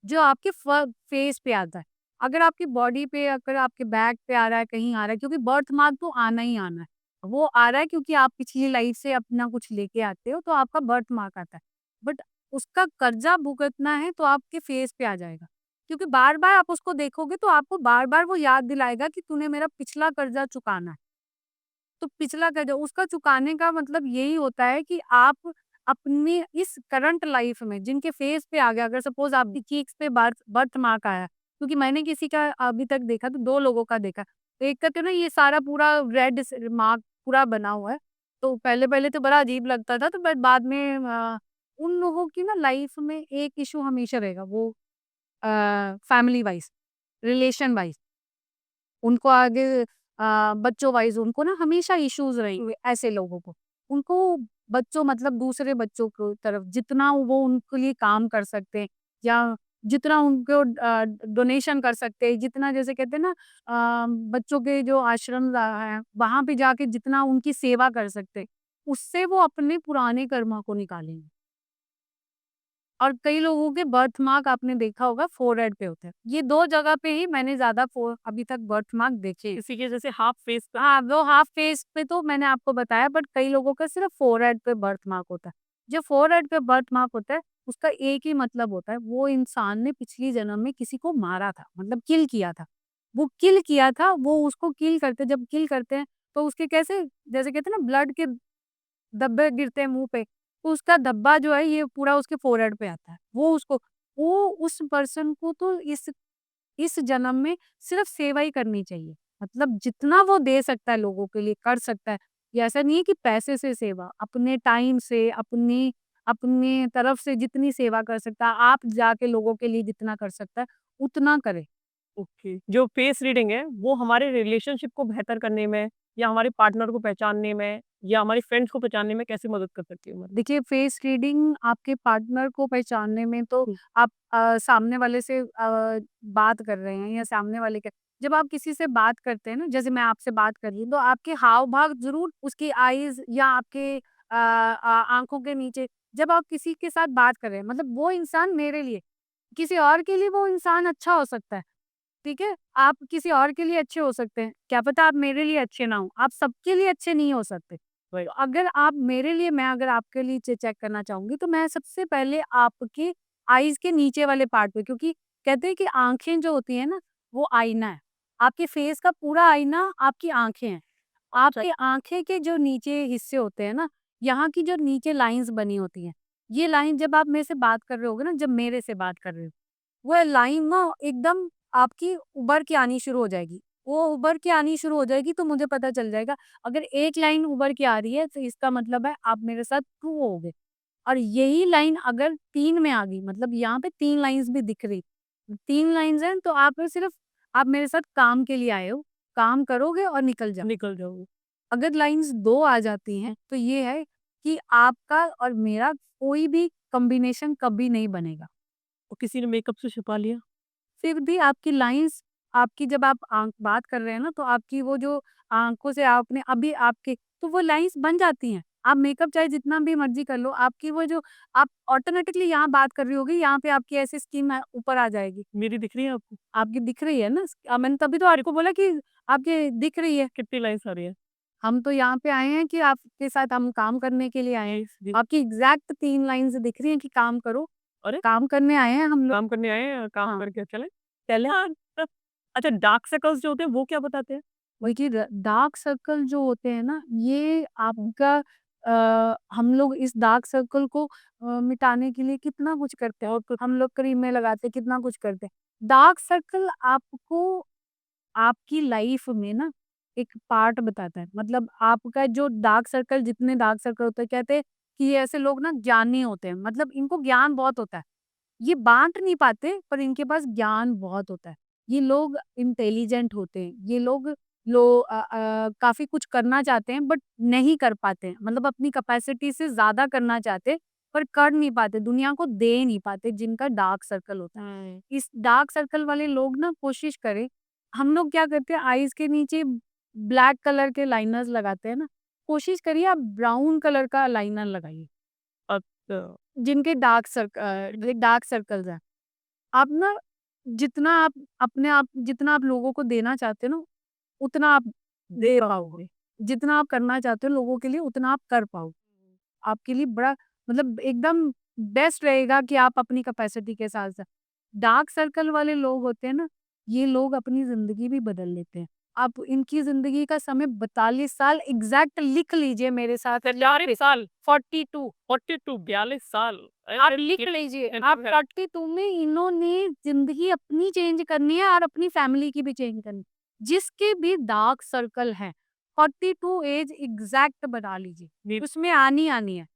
जो आपके फेस पे आता है। अगर आपकी बॉडी पे, अगर आपके बैक पे आ रहा है, कहीं आ रहा है क्योंकि बर्थ मार्क तो आना ही आना है। वो आ रहा है क्योंकि आप पिछली लाइफ से अपना कुछ लेके आते हो, तो आपका बर्थ मार्क आता है। बट उसका कर्जा भुगतना है तो आपके फेस पे आ जाएगा। क्योंकि बार-बार आप उसको देखोगे तो आपको बार-बार वो याद दिलाएगा कि तूने मेरा पिछला कर्जा चुकाना है। तो पिछला कर्जा उसका चुकाने का मतलब यही होता है कि आप अपनी इस करंट लाइफ में जिनके फेस पे आ गया, अगर सपोज़ आपकी चीक्स पे बर्थ बर्थ मार्क आया, क्योंकि मैंने किसी का अभी तक देखा तो 2 लोगों का देखा। तो एक का तो ना ये सारा पूरा रेड मार्क पूरा बना हुआ है। तो पहले-पहले तो बड़ा अजीब लगता था, तो बट बाद में उन लोगों की ना लाइफ में एक इश्यू हमेशा रहेगा, वो फैमिली वाइज़, रिलेशन वाइज़। उनको आगे बच्चों वाइज़ उनको ना हमेशा इश्यूज़ रहेंगे ऐसे लोगों को। उनको बच्चों मतलब दूसरे बच्चों को तरफ जितना वो उनके लिए काम कर सकते हैं या जितना उनको डोनेशन कर सकते हैं, जितना जैसे कहते हैं ना बच्चों के जो आश्रम हैं, वहाँ पे जाके जितना उनकी सेवा कर सकते हैं, उससे वो अपने पुराने कर्मा को निकालेंगे। और कई लोगों के बर्थ मार्क आपने देखा होगा फोरहेड पे होते हैं। ये 2 जगह पे ही मैंने ज़्यादा फो अभी तक बर्थ मार्क देखे हैं। किसी के जैसे हाफ फेस पे हाँ, वो हाफ फेस पे तो मैंने आपको बताया बट कई लोगों का सिर्फ़ फोरहेड पे बर्थ मार्क होता है। जो फोरहेड पे बर्थ मार्क होता है, उसका एक ही मतलब होता है, वो इंसान ने पिछली जन्म में किसी को मारा था, मतलब किल किया था। वो किल किया था, वो उसको किल करते जब किल करते हैं, तो उसके कैसे जैसे कहते हैं ना ब्लड के धब्बे गिरते हैं मुँह पे, तो उसका धब्बा जो है ये पूरा उसके फोrehead पे आता है। वो उस पर्सन को तो इस जन्म में सिर्फ़ सेवा ही करनी चाहिए। मतलब जितना वो दे सकता है लोगों के लिए कर सकता है। ये ऐसा नहीं है कि पैसे से सेवा, अपने टाइम से, अपनी अपनी तरफ से जितनी सेवा कर सकता है, आप जाके लोगों के लिए जितना कर सकता है, उतना करे। ओके। जो फेस रीडिंग है, वो हमारे रिलेशनशिप को बेहतर करने में या हमारे पार्टनर को पहचानने में या हमारी फ्रेंड्स को पहचानने में कैसे मदद कर सकती है हमारी? देखिए फेस रीडिंग आपके पार्टनर को पहचानने में तो हुँ, आप सामने वाले से बात कर रहे हैं या सामने वाले के जब आप किसी से बात करते हैं ना, जैसे मैं आपसे बात कर रही हूँ, तो आपके हाव-भाव ज़रूर उसकी आईज़ या आपके आँखों के नीचे जब आप किसी के साथ बात कर रहे हैं, मतलब वो इंसान मेरे लिए, किसी और के लिए वो इंसान अच्छा हो सकता है, ठीक है? आप किसी और के लिए अच्छे हो सकते हैं, क्या पता आप मेरे लिए अच्छे ना हों, आप सबके लिए अच्छे नहीं हो सकते। वही। तो अगर आप मेरे लिए मैं अगर आपके लिए चेक करना चाहूँगी, तो मैं सबसे पहले आपके आईज़ के नीचे वाले पार्ट पे, क्योंकि कहते हैं कि आँखें जो होती हैं ना, वो आईना है। आपके फेस का पूरा आईना आपकी आँखें हैं। आपकी आँखें के जो नीचे हिस्से होते हैं ना, यहाँ की जो नीचे लाइन्स बनी होती हैं, ये लाइन जब आप मेरे से बात कर रहे होगे ना, जब मेरे से बात कर रहे हो, वो लाइन ना एकदम आपकी उभर के आनी शुरू हो जाएगी। वो उभर के आनी शुरू हो जाएगी तो मुझे पता चल जाएगा, अगर एक लाइन उभर के आ रही है तो इसका मतलब है आप मेरे साथ ट्रू होगे। और यही लाइन अगर 3 में आ गई, मतलब यहाँ पे 3 लाइन्स भी दिख रही, 3 लाइन्स हैं तो आप सिर्फ़ आप मेरे साथ काम के लिए आए हो, काम करोगे और निकल जाओ। निकल जाओगे। अगर लाइन्स 2 आ जाती हैं तो ये है कि आपका और मेरा कोई भी कॉम्बिनेशन कभी नहीं बनेगा। और किसी ने मेकअप से छुपा लिया? फिर भी आपकी लाइन्स, आपकी जब आप बात कर रहे हैं ना, तो आपकी वो जो आँखों से आपने अभी आपके, तो वो लाइन्स बन जाती हैं। आप मेकअप चाहे जितना भी मर्ज़ी कर लो, आपकी वो जो आप ऑटोमैटिकली यहाँ बात कर रही होगी, यहाँ पे आपकी ऐसी स्किन ऊपर आ जाएगी। मेरी दिख रही है आपको? आपकी दिख रही है ना, मैंने तभी तो कित आपको बोला कि आपकी दिख रही है। कितनी लाइन्स आ रही है? हम तो यहाँ पे आए हैं कि आपके साथ हम काम करने के लिए आए हैं। जी, जी। आपकी एग्ज़ैक्ट 3 लाइन्स दिख रही हैं कि काम करो, अरे! काम करने आए हैं हम लोग। काम करने आए हैं, काम हाँ, करके चले? चलें। हाँ, अच्छा, डार्क सर्कल्स जो होते हैं वो क्या बताते हैं? देखिए डार्क सर्कल जो होते हैं ना, ये आपका हम लोग इस डार्क सर्कल को मिटाने के लिए कितना कुछ करते हैं, और हम लोग क्रीमें लगाते हैं, कितना कुछ करते हैं। डार्क सर्कल आपको आपकी लाइफ में ना एक पार्ट बताता है, मतलब आपका जो डार्क सर्कल, जितने डार्क सर्कल होते हैं, कहते हैं कि ये ऐसे लोग ना ज्ञानी होते हैं, मतलब इनको ज्ञान बहुत होता है। ये बाँट नहीं पाते पर इनके पास ज्ञान बहुत होता है। ये लोग इंटेलिजेंट होते हैं। ये लोग काफ़ी कुछ करना चाहते हैं बट नहीं कर पाते हैं। मतलब अपनी कैपेसिटी से ज़्यादा करना चाहते हैं पर कर नहीं पाते, दुनिया को दे नहीं पाते, जिनका डार्क सर्कल होता है। इस डार्क सर्कल वाले लोग ना कोशिश करें, हम लोग क्या करते हैं आईज़ के नीचे ब्लैक कलर के लाइनर्स लगाते हैं ना, कोशिश करिए आप ब्राउन कलर का लाइनर लगाइए। अच्छा। जिनके डार्क सर्कल्स हैं। आप ना जितना आप अपने आप जितना आप लोगों को देना चाहते हो ना, उतना आप दे पाओगे। जितना आप करना चाहते हो लोगों के लिए, उतना आप कर पाओगे। आपके लिए बड़ा, मतलब एकदम बेस्ट रहेगा कि आप अपनी कैपेसिटी के साथ-साथ, डार्क सर्कल वाले लोग होते हैं ना, ये लोग अपनी ज़िंदगी भी बदल लेते हैं। आप इनकी ज़िंदगी का समय 42 साल एग्ज़ैक्ट लिख लीजिए मेरे साथ। 40 साल, 42 42, 42 साल। आप लिख लीजिए, आप 42 में इन्होंने ज़िंदगी अपनी चेंज करनी है और अपनी फैमिली की भी चेंज करनी है। जिसके भी डार्क सर्कल हैं, 42 एज एग्ज़ैक्ट बना लीजिए, मेरी उसमें आनी है।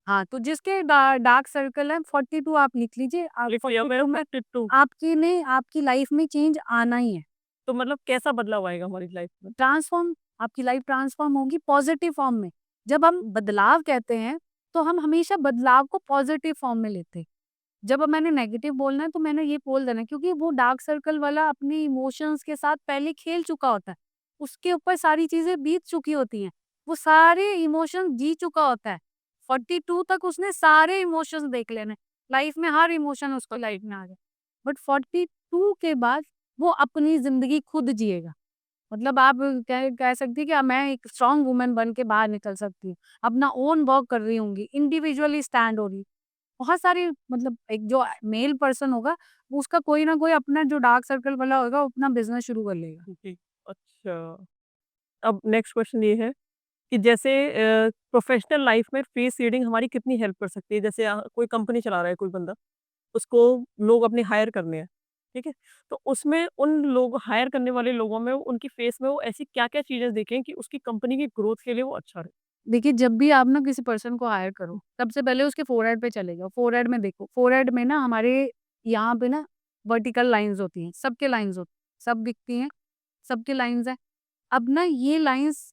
हाँ, तो जिसके डार्क सर्कल है 42 आप लिख लीजिए, आप लिख लिया 42 मैंने में 42। आपकी लाइफ में चेंज आना ही है। तो मतलब कैसा बदलाव आएगा हमारी लाइफ में? ट्रांसफ़ॉर्म, आपकी लाइफ ट्रांसफ़ॉर्म होगी पॉज़िटिव फ़ॉर्म में। जब हम बदलाव कहते हैं, तो हम हमेशा बदलाव को पॉज़िटिव फ़ॉर्म में लेते हैं। जब मैंने नेगेटिव बोलना है तो मैंने ये बोल देना है, क्योंकि वो डार्क सर्कल वाला अपने इमोशंस के साथ पहले खेल चुका होता है। उसके ऊपर सारी चीज़ें बीत चुकी होती हैं। वो सारे इमोशंस जी चुका होता है। 42 तक उसने सारे इमोशंस देख लेने। लाइफ में हर इमोशन उसको लाइफ में आ गया। बट 42 के बाद वो अपनी ज़िंदगी खुद जिएगा। मतलब आप कह सकती हैं कि मैं एक स्ट्रॉन्ग वुमन बन के बाहर निकल सकती हूँ। अपना ओन वर्क कर रही होंगी, इंडिविजुअली स्टैंड हो रही। बहुत सारी, मतलब एक जो मेल पर्सन होगा, उसका कोई ना कोई अपना जो डार्क सर्कल वाला होगा, वो अपना बिज़नेस शुरू कर लेगा। जी, अच्छा। अब नेक्स्ट क्वेश्चन ये है कि जैसे प्रोफ़ेशनल लाइफ में फेस शील्डिंग हमारी कितनी हेल्प कर सकती है? जैसे कोई कंपनी चला रहा है कोई बंदा, उसको लोग अपने हायर करने हैं, ठीक है? तो उसमें उन लोग हायर करने वाले लोगों में उनकी फेस में वो ऐसी क्या-क्या चीज़ें देखें कि उसकी कंपनी की ग्रोथ के लिए वो अच्छा रहे? देखिए, जब भी आप ना किसी पर्सन को हायर करो, सबसे पहले उसके फोरहेड पे चले जाओ। फोरहेड में देखो, फोरहेड में ना हमारे यहाँ पे ना वर्टिकल लाइन्स होती हैं, सबके लाइन्स होती हैं, सब दिखती हैं, सबकी लाइन्स हैं। अब ना ये लाइन्स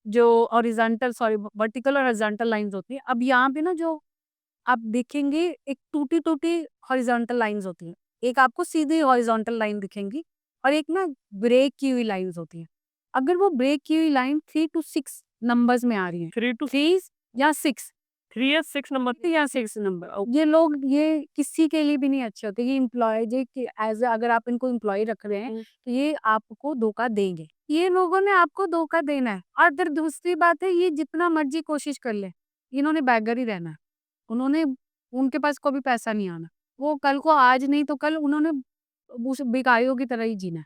जो हॉरिज़ॉन्टल, सॉरी, वर्टिकल और हॉरिज़ॉन्टल लाइन्स होती हैं, अब यहाँ पे ना जो आप देखेंगे एक टूटी-टूटी हॉरिज़ॉन्टल लाइन्स होती हैं। एक आपको सीधी हॉरिज़ॉन्टल लाइन दिखेंगी और एक ना ब्रेक की हुई लाइन्स होती हैं। अगर वो ब्रेक की हुई लाइन 3 टू 6 नंबर्स में आ रही है, 3 टू 3 या 6 3 या 6 नंबर या 6 नंबर, ये लोग ये किसी के लिए भी नहीं अच्छे होते। ये एम्प्लॉय जे कि एज़ अ अगर आप इनको एम्प्लॉयी रख रहे हैं, तो ये आपको धोखा देंगे। ये लोगों ने आपको धोखा देना है। और फिर दूसरी बात है, ये जितना मर्ज़ी कोशिश कर लें, इन्होंने बेगर ही रहना है। उन्होंने उनके पास कभी पैसा नहीं आना। वो कल को आज नहीं तो कल उन्होंने उस भिखारियों की तरह ही जीना है।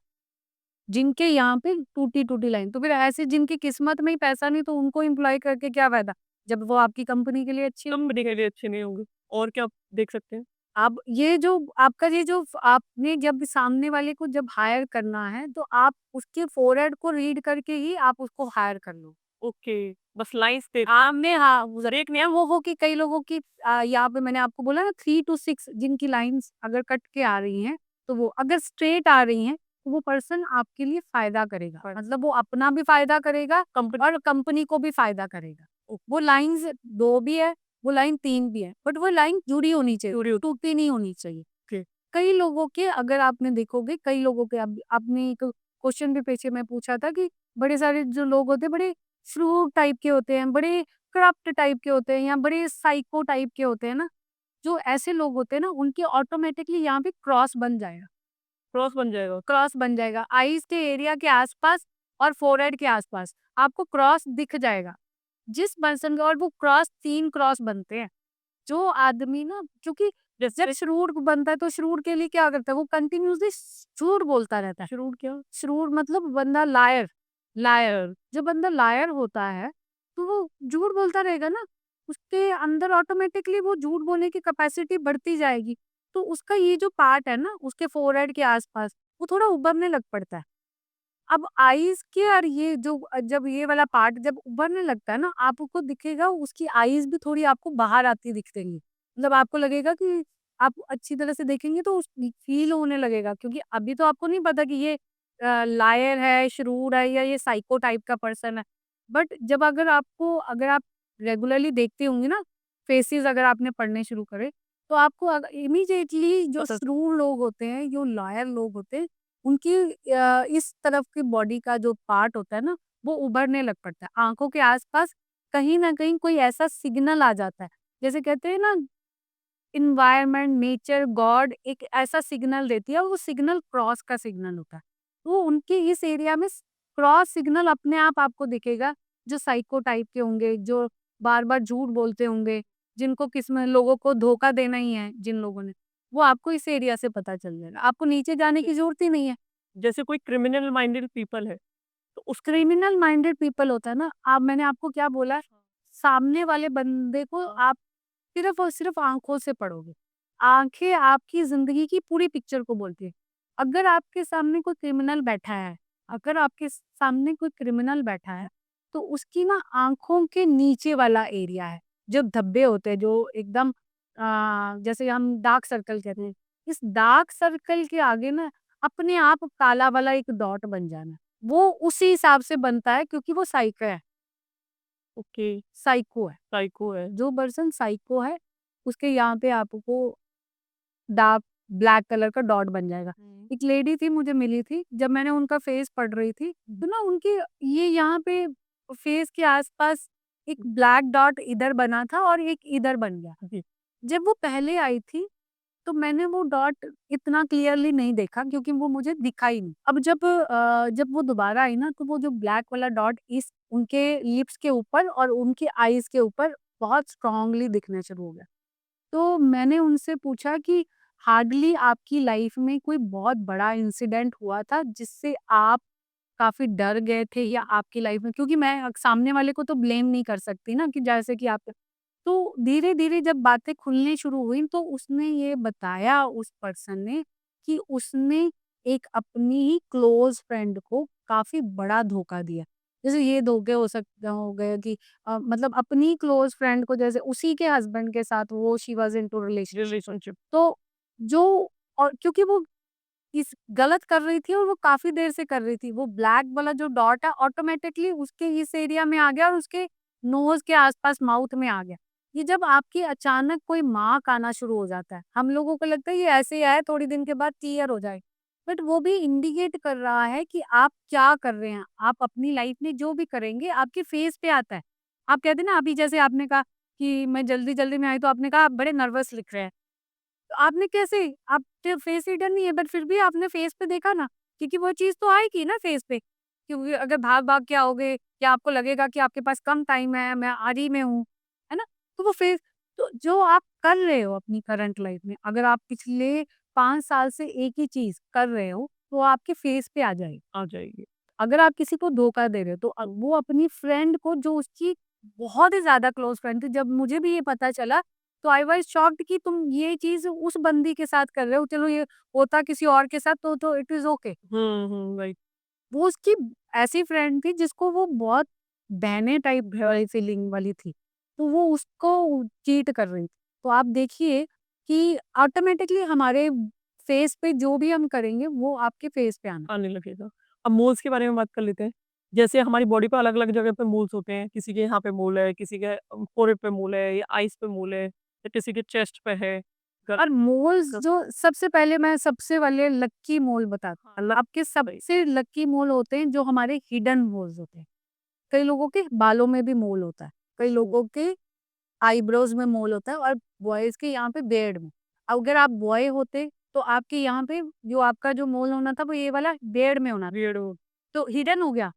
जिनके यहाँ पे टूटी-टूटी लाइन, तो फिर ऐसे जिनकी किस्मत में ही पैसा नहीं, तो उनको एम्प्लॉय करके क्या फ़ायदा? जब वो आपकी कंपनी के लिए अच्छी हो। कंपनी के लिए अच्छे नहीं होंगे। और क्या देख सकते हैं? अब ये जो आपका ये जो आपने जब सामने वाले को जब हायर करना है, तो आप उसके फ़ोरहेड को रीड करके ही आप उसको हायर कर लो। ओके, बस लाइन्स पे आमने हाँ, वो ब्रेक नहीं या वो हो कि कई लोगों की यहाँ पे मैंने आपको बोला ना 3 टू 6 जिनकी लाइन्स अगर कट के आ रही हैं, तो वो अगर स्ट्रेट आ रही हैं, तो वो पर्सन आपके लिए फ़ायदा करेगा। पर मतलब वो अपना भी फ़ायदा करेगा कंपनी और कंपनी को भी फ़ायदा करेगा। वो लाइन्स 2 भी है, वो लाइन 3 भी है, बट वो लाइन जुड़ी होनी चाहिए, जुड़ी होती टूटी नहीं होनी चाहिए। है। कई लोगों के अगर आपने देखोगे, कई लोगों के अब आपने एक क्वेश्चन भी पीछे मैं पूछा था कि बड़े सारे जो लोग होते हैं, बड़े श्रूड टाइप के होते हैं, बड़े करप्ट टाइप के होते हैं या बड़े साइको टाइप के होते हैं ना, जो ऐसे लोग होते हैं ना, उनके ऑटोमेटिकली यहाँ पे क्रॉस बन जाएगा। क्रॉस बन जाएगा। क्रॉस बन जाएगा आईज के एरिया के आसपास और फोरहेड के आसपास आपको क्रॉस दिख जाएगा। जिस पर्सन का, और वो क्रॉस 3 क्रॉस बनते हैं। जो आदमी ना, क्योंकि जब जैसे श्रूर बनता है, तो श्रूर के लिए क्या करता है, वो कंटिन्यूअसली झूठ बोलता रहता है। शुरू क्या? श्रूर मतलब बंदा लायर। लायर, जो बंदा लायर होता है, तो वो झूठ बोलता रहेगा ना, उसके अंदर ऑटोमेटिकली वो झूठ बोलने की कैपेसिटी बढ़ती जाएगी। तो उसका ये जो पार्ट है ना, उसके फोरहेड के आसपास, वो थोड़ा उभरने लग पड़ता है। अब आईज़ के और ये जो जब ये वाला पार्ट जब उभरने लगता है ना, आपको दिखेगा उसकी आईज़ भी थोड़ी आपको बाहर आती दिख देंगी। मतलब आपको लगेगा कि आप अच्छी तरह से देखेंगे तो उस फ़ील होने लगेगा, क्योंकि अभी तो आपको नहीं पता कि ये लायर है, शरूर है या ये साइको टाइप का पर्सन है। बट जब अगर आप रेगुलरली देखते होंगे ना, फेसेस अगर आपने पढ़ने शुरू करे, तो आपको इमीडिएटली जो पता शरूर लोग होते हैं, जो लायर लोग होते हैं, उनकी इस तरफ की बॉडी का जो पार्ट होता है ना, वो उभरने लग पड़ता है। आँखों के आस-पास कहीं न कहीं कोई ऐसा सिग्नल आ जाता है। जैसे कहते हैं ना, एनवायरनमेंट, नेचर, गॉड एक ऐसा सिग्नल देती है, और वो सिग्नल क्रॉस का सिग्नल होता है। तो उनके इस एरिया में क्रॉस सिग्नल अपने आप आपको दिखेगा, जो साइको टाइप के होंगे, जो बार-बार झूठ बोलते होंगे, जिनको किस्म लोगों को धोखा देना ही है जिन लोगों ने, वो आपको इस एरिया से पता चल जाएगा। आपको नीचे जाने की ज़रूरत ही नहीं है। जैसे कोई क्रिमिनल माइंडेड पीपल है, तो उस क्रिमिनल माइंडेड पीपल होता है ना, आप मैंने आपको क्या बोला, सामने वाले बंदे को आप सिर्फ़ और सिर्फ़ आँखों से पढ़ोगे। आँखें आपकी ज़िंदगी की पूरी पिक्चर को बोलती है। अगर आपके सामने कोई क्रिमिनल बैठा है अगर आपके सामने कोई क्रिमिनल बैठा है, तो उसकी ना आँखों के नीचे वाला एरिया है, जो धब्बे होते हैं, जो एकदम जैसे हम डार्क सर्कल कहते हैं। इस डार्क सर्कल के आगे ना अपने आप काला वाला एक डॉट बन जाना। वो उसी हिसाब से बनता है, क्योंकि वो ओके, साइको है। साइको है। जो पर्सन साइको है, उसके यहाँ पे आपको डार्क ब्लैक कलर का डॉट बन जाएगा। एक लेडी थी, मुझे मिली थी, जब मैंने उनका फेस पढ़ रही थी, तो ना उनके ये यहाँ पे फेस के आसपास एक ब्लैक डॉट इधर बना था और एक इधर बन गया। जी, जब वो पहले आई थी, तो मैंने वो डॉट इतना क्लियरली नहीं देखा, क्योंकि वो मुझे दिखा ही नहीं। अब जब वो दोबारा आई ना, तो वो जो ब्लैक वाला डॉट इस उनके लिप्स के ऊपर और उनकी आईज़ के ऊपर बहुत स्ट्रॉन्गली दिखना शुरू हो गया। तो मैंने उनसे पूछा कि हार्डली आपकी लाइफ में कोई बहुत बड़ा इंसिडेंट हुआ था जिससे आप काफ़ी डर गए थे, या आपकी लाइफ में, क्योंकि मैं सामने वाले को तो ब्लेम नहीं कर सकती ना, कि जैसे कि आप, तो धीरे-धीरे जब बातें खुलनी शुरू हुई, तो उसने ये बताया, उस पर्सन ने, कि उसने एक अपनी ही क्लोज़ फ्रेंड को काफ़ी बड़ा धोखा दिया। जैसे ये धोखे हो गए कि मतलब अपनी क्लोज़ फ्रेंड को, जैसे उसी के हस्बैंड के साथ वो she was into relationship. Relationship. तो जो और क्योंकि वो इस गलत कर रही थी और वो काफ़ी देर से कर रही थी, वो ब्लैक वाला जो डॉट है ऑटोमैटिकली उसके इस एरिया में आ गया और उसके नोज़ के आस-पास माउथ में आ गया। ये जब आपकी अचानक कोई मार्क आना शुरू हो जाता है, हम लोगों को लगता है ये ऐसे ही आया, थोड़ी दिन के बाद क्लियर हो जाएगा। बट वो भी इंडिकेट कर रहा है कि आप क्या कर रहे हैं। आप अपनी लाइफ में जो भी करेंगे आपके फेस पे आता है। आप कहते हैं ना, अभी जैसे आपने कहा कि मैं जल्दी-जल्दी में आई, तो आपने कहा आप बड़े नर्वस लिख रहे हैं। तो आपने कैसे, आपके फेस रीडर नहीं है बट फिर भी आपने फेस पे देखा ना, क्योंकि वो चीज़ तो आएगी ना फेस पे। क्योंकि अगर भाग-भाग के आओगे या आपको लगेगा कि आपके पास कम टाइम है, मैं आरी में हूँ, है ना? तो वो फेस, तो जो आप कर रहे हो अपनी करंट लाइफ में, अगर आप पिछले 5 साल से एक ही चीज़ कर रहे हो, तो आपके फेस पे आ जाएगी। आ जाएगी। अगर आप किसी को धोखा दे रहे हो, तो वो अपनी फ्रेंड को, जो उसकी बहुत ही ज़्यादा क्लोज़ फ्रेंड थी, जब मुझे भी ये पता चला, तो आई वाज़ शॉक्ड कि तुम ये चीज़ उस बंदी के साथ कर रहे हो, चलो ये होता किसी और के साथ तो इट इज़ ओके। राइट। वो उसकी ऐसी फ्रेंड थी जिसको वो बहुत बहने टाइप वाली फीलिंग वाली थी, तो वो उसको चीट कर रही थी। तो आप देखिए कि ऑटोमैटिकली हमारे फेस पे जो भी हम करेंगे, वो आपके फेस पे आना। आने लगेगा। अब मोल्स के बारे में बात कर लेते हैं। जैसे हमारी बॉडी पे अलग-अलग जगह पे मोल्स होते हैं। किसी के यहाँ पे मोल है, किसी के फोrehead पे मोल है या आइज़ पे मोल है या किसी के चेस्ट पे है। गर और मोल्स, ग जो सबसे पहले मैं सबसे वाले लकी मोल बताती हाँ, हूँ। आपके वही। सबसे लकी मोल होते हैं जो हमारे हिडन मोल्स होते हैं। कई लोगों के बालों में भी मोल होता है, कई लोगों के आईब्रोज में मोल होता है, और बॉयज के यहाँ पे बियर्ड में। अगर आप बॉय होते तो आपके यहाँ पे जो आपका जो मोल होना था, वो ये वाला बियर्ड में होना था, बियर्ड हो तो हिडन हो गया।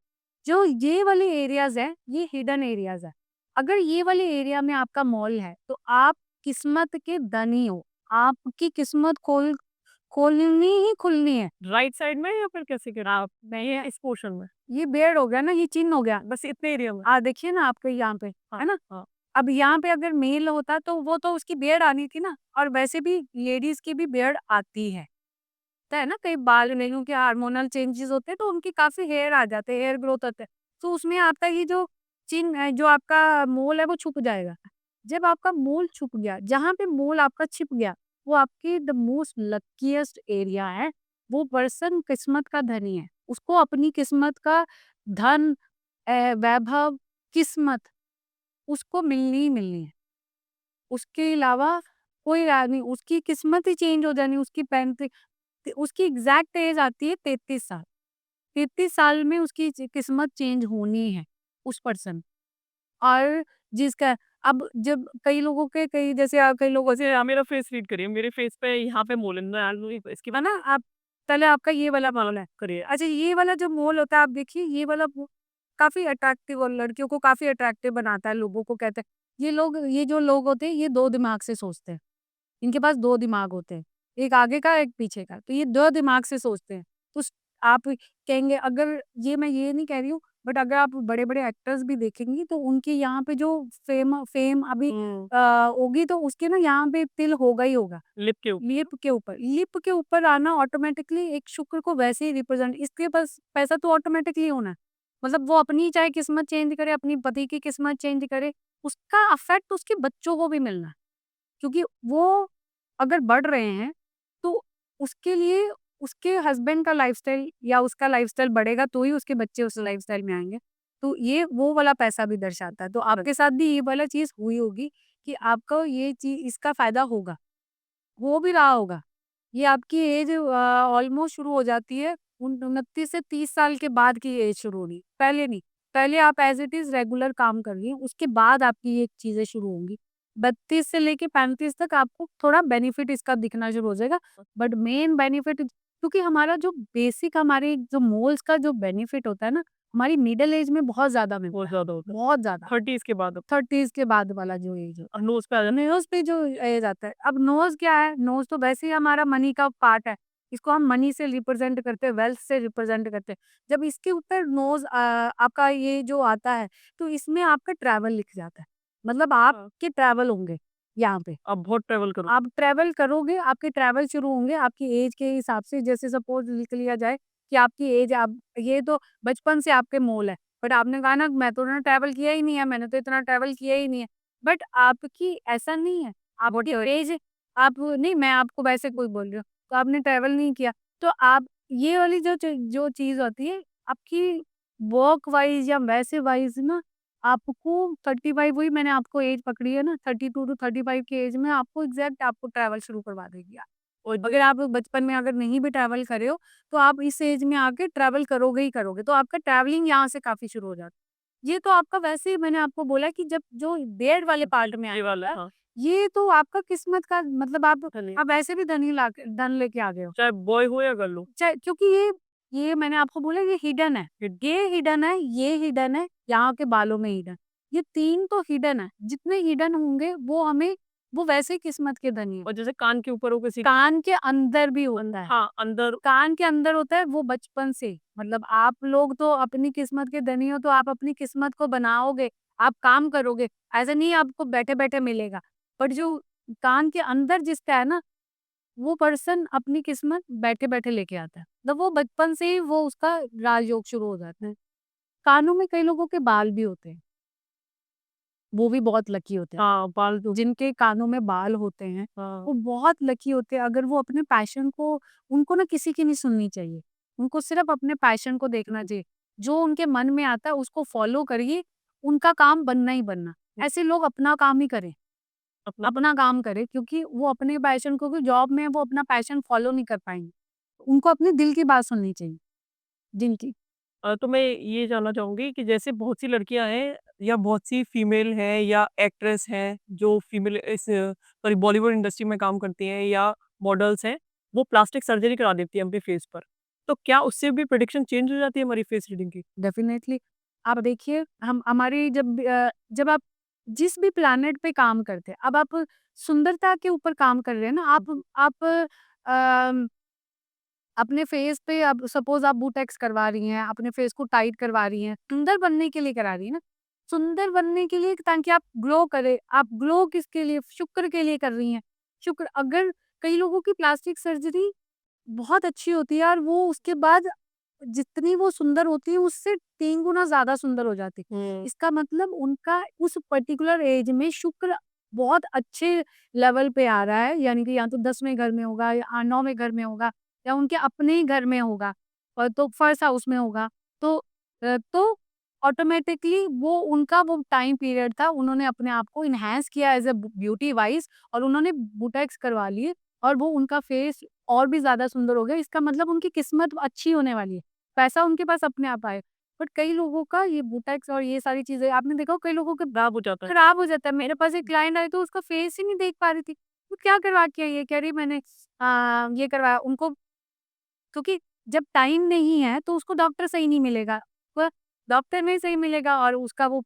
जो ये वाले एरियाज है, ये हिडन एरियाज है। अगर ये वाले एरिया में आपका मोल है, तो आप किस्मत के धनी हो। आपकी किस्मत खोलनी ही खुलनी है। राइट साइड में या फिर कैसे के आप मैं ये इस पोर्शन में? ये बियर्ड हो गया ना, ये चिन्ह हो गया। बस इतने एरिया में? देखिए ना आपके यहाँ पे, हाँ, है ना? हाँ। अब यहाँ पे अगर मेल होता तो वो तो उसकी बियर्ड आनी थी ना, और वैसे भी लेडीज की भी बियर्ड आती है। होता है ना, कई बाल नहीं, क्योंकि हार्मोनल चेंजेस होते हैं तो उनकी काफ़ी हेयर आ जाते हैं, हेयर ग्रोथ होता है। तो उसमें आपका ये जो चिन्ह है, जो आपका मोल है, वो छुप जाएगा। जब आपका मोल छुप गया, जहाँ पे मोल आपका छिप गया, वो आपकी द मोस्ट लकीएस्ट एरिया है। वो पर्सन किस्मत का धनी है। उसको अपनी किस्मत का धन, वैभव, किस्मत उसको मिलनी ही मिलनी है। उसके अलावा कोई राह नहीं, उसकी किस्मत ही चेंज हो जानी, उसकी 35, उसकी एग्ज़ैक्ट एज आती है 33 साल। 33 साल में उसकी किस्मत चेंज होनी है, उस पर्सन। और जिसका, अब जब कई लोगों के, कई जैसे कई लोगों से, वैसे आप मेरा फेस रीड करिए। मेरे फेस पे यहाँ पे मोल है ना, इसकी है ना, आप पहले आपका ये वाला मोल है। करिए। अच्छा, ये वाला जो मोल होता है, आप देखिए ये वाला काफ़ी अट्रैक्टिव, और लड़कियों को काफ़ी अट्रैक्टिव बनाता है, लोगों को कहते हैं। ये जो लोग होते हैं, ये 2 दिमाग से सोचते हैं। इनके पास 2 दिमाग होते हैं, एक आगे का, एक पीछे का। तो ये 2 दिमाग से सोचते हैं। तो स आप कहेंगे, अगर ये, मैं ये नहीं कह रही हूँ, बट अगर आप बड़े-बड़े एक्टर्स भी देखेंगी, तो उनके यहाँ पे जो फेम फेम अभी हुँ, होगी, तो उसके ना यहाँ पे तिल होगा ही होगा। लिप के ऊपर। लिप के ऊपर आना ऑटोमेटिकली एक शुक्र को वैसे ही रिप्रेज़ेंट, इसके पास पैसा तो ऑटोमेटिकली होना है। मतलब वो अपनी चाहे किस्मत चेंज करे, अपनी पति की किस्मत चेंज करे, उसका इफ़ेक्ट उसके बच्चों को भी मिलना है। क्योंकि वो अगर बढ़ रहे हैं, तो उसके लिए उसके हस्बैंड का लाइफ़स्टाइल या उसका लाइफ़स्टाइल बढ़ेगा, तो ही उसके बच्चे उस लाइफ़स्टाइल में आएँगे। तो ये वो वाला पैसा भी दर्शाता है। तो आपके साथ भी ये वाला चीज़ हुई होगी कि आपको ये चीज़, इसका फ़ायदा होगा, हो भी रहा होगा। ये आपकी एज ऑलमोस्ट शुरू हो जाती है, 29 से 30 साल के बाद की एज शुरू होनी, पहले नहीं। पहले आप एज़ इट इज़ रेगुलर काम करिए, उसके बाद आपकी ये चीज़ें शुरू होंगी। 32 से लेके 35 तक आपको थोड़ा बेनिफिट इसका दिखना शुरू हो जाएगा, बट मेन बेनिफिट, क्योंकि हमारा जो बेसिक, हमारे जो मोल्स का जो बेनिफिट होता है ना, हमारी मिडल एज में बहुत ज़्यादा बहुत मिलता है, ज़्यादा होता है। बहुत ज़्यादा। 30s के बाद अब 30s के बाद वाला जो एज होता और नोज़ पे आ है। जाता नोज़ पे जो एज आता है, अब नोज़ क्या है? नोज़ तो वैसे ही हमारा मनी का पार्ट है। इसको हम मनी से रिप्रेज़ेंट करते हैं, वेल्थ से रिप्रेज़ेंट करते हैं। जब इसके ऊपर नोज़ आपका ये जो आता है, तो इसमें आपका ट्रैवल लिख जाता है। मतलब हाँ, आपके ट्रैवल होंगे यहाँ पे। आप बहुत ट्रैवल करो। आप ट्रैवल करोगे, आपके ट्रैवल शुरू होंगे आपकी एज के हिसाब से। जैसे सपोज़ लिख लिया जाए कि आपकी एज, आप ये तो बचपन से आपके मोल है, बट आपने कहा ना, मैं तो ना ट्रैवल किया ही नहीं है, मैंने तो इतना ट्रैवल किया ही नहीं है। बट आपकी ऐसा नहीं है, आपकी एज, आप नहीं, मैं आपको वैसे कोई बोल रही हूँ, तो आपने ट्रैवल नहीं किया। तो आप ये वाली जो चीज़ होती है, आपकी वर्क वाइज़ या वैसे वाइज़ ना, आपको 35, वही मैंने आपको एज पकड़ी है ना, 32 टू 35 की एज में आपको एग्ज़ैक्ट आपको ट्रैवल शुरू करवा देगी। और अगर आप बचपन में अगर नहीं भी ट्रैवल करे हो, तो आप इस एज में आके ट्रैवल करोगे ही करोगे, तो आपका ट्रैवलिंग यहाँ से काफ़ी शुरू हो जाता है। ये तो आपका वैसे ही मैंने आपको बोला कि जब जो बेड वाले पार्ट में ये वाला, आया, हाँ, ये तो आपका किस्मत का मतलब धनी आप ऐसे भी धन लेके आ गए हो। चाहे बॉय हो या गर्ल हो। चाहे क्योंकि ये मैंने आपको बोला ये हिडन है, ये हिडन है, ये हिडन है, यहाँ के बालों में हिडन। ये 3 तो हिडन है, जितने हिडन होंगे वो वैसे ही किस्मत के धनी है। और जैसे कान के ऊपर हो किसी कान के अंदर भी होता है। हाँ, अंदर कान के अंदर होता है वो बचपन से। मतलब आप लोग तो अपनी किस्मत के धनी हो तो आप अपनी किस्मत को बनाओगे, आप काम करोगे। ऐसा नहीं है आपको बैठे-बैठे मिलेगा। बट जो कान के अंदर जिसका है ना, वो पर्सन अपनी किस्मत बैठे-बैठे लेके आता है। मतलब वो बचपन से ही वो उसका राजयोग शुरू हो जाता है। कानों में कई लोगों के बाल भी होते हैं। वो भी बहुत लकी होते हैं। हाँ, बाल तो जिनके कानों में बाल होते हैं, हाँ, वो बहुत लकी होते हैं। अगर वो अपने पैशन को उनको ना किसी की नहीं सुननी चाहिए। उनको सिर्फ़ अपने पैशन को देखना चाहिए। जो उनके मन में आता है उसको फ़ॉलो करिए, उनका काम बनना ही बनना। ऐसे लोग अपना काम ही करें, अपना अपना काम करें क्योंकि वो अपने पैशन को क्योंकि जॉब में वो अपना पैशन फ़ॉलो नहीं कर पाएँगे। उनको अपने दिल की बात सुननी चाहिए, दिल की। तो मैं ये जानना चाहूँगी कि जैसे बहुत सी लड़कियाँ हैं या बहुत सी फीमेल हैं या एक्ट्रेस हैं जो फीमेल इस सॉरी बॉलीवुड इंडस्ट्री में काम करती हैं या मॉडल्स हैं, वो प्लास्टिक सर्जरी करा देती हैं अपने फेस पर। तो क्या उससे भी प्रेडिक्शन चेंज हो जाती है हमारी फेस रीडिंग की? डेफ़िनेटली आप देखिए हम हमारी जब आप जिस भी प्लैनेट पे काम करते हैं, अब आप सुंदरता के ऊपर काम कर रहे हैं ना, आप अम, अपने फेस पे अब सपोज़ आप बूटेक्स करवा रही हैं, अपने फेस को टाइट करवा रही हैं, सुंदर बनने के लिए करा रही हैं ना। सुंदर बनने के लिए ताकि आप ग्लो करें, आप ग्लो किसके लिए? शुक्र के लिए कर रही हैं। शुक्र अगर कई लोगों की प्लास्टिक सर्जरी बहुत अच्छी होती है और वो उसके बाद जितनी वो सुंदर होती है उससे 3 गुना ज़्यादा सुंदर हो जाती है। हुँ। इसका मतलब उनका उस पर्टिकुलर एज में शुक्र बहुत अच्छे लेवल पे आ रहा है, यानी कि या तो 10वें घर में होगा या 9वें घर में होगा या उनके अपने ही घर में होगा और तो फर्स्ट हाउस में होगा। तो तो ऑटोमैटिकली वो उनका वो टाइम पीरियड था, उन्होंने अपने आप को एनहांस किया एज़ अ ब्यूटी वाइज़ और उन्होंने बुटेक्स करवा लिए और वो उनका फेस और भी ज़्यादा सुंदर हो गया। इसका मतलब उनकी किस्मत अच्छी होने वाली है। पैसा उनके पास अपने आप आएगा। बट कई लोगों का ये बुटेक्स और ये सारी चीज़ें आपने देखा हो कई लोगों के खराब हो जाता है। खराब हो जाता है। मेरे पास एक क्लाइंट आई तो उसका फेस ही नहीं देख पा रही थी। वो क्या करवा के आई है? कह रही मैंने ये करवाया उनको क्योंकि जब टाइम नहीं है तो उसको डॉक्टर सही नहीं मिलेगा। वह डॉक्टर नहीं सही मिलेगा और उसका वो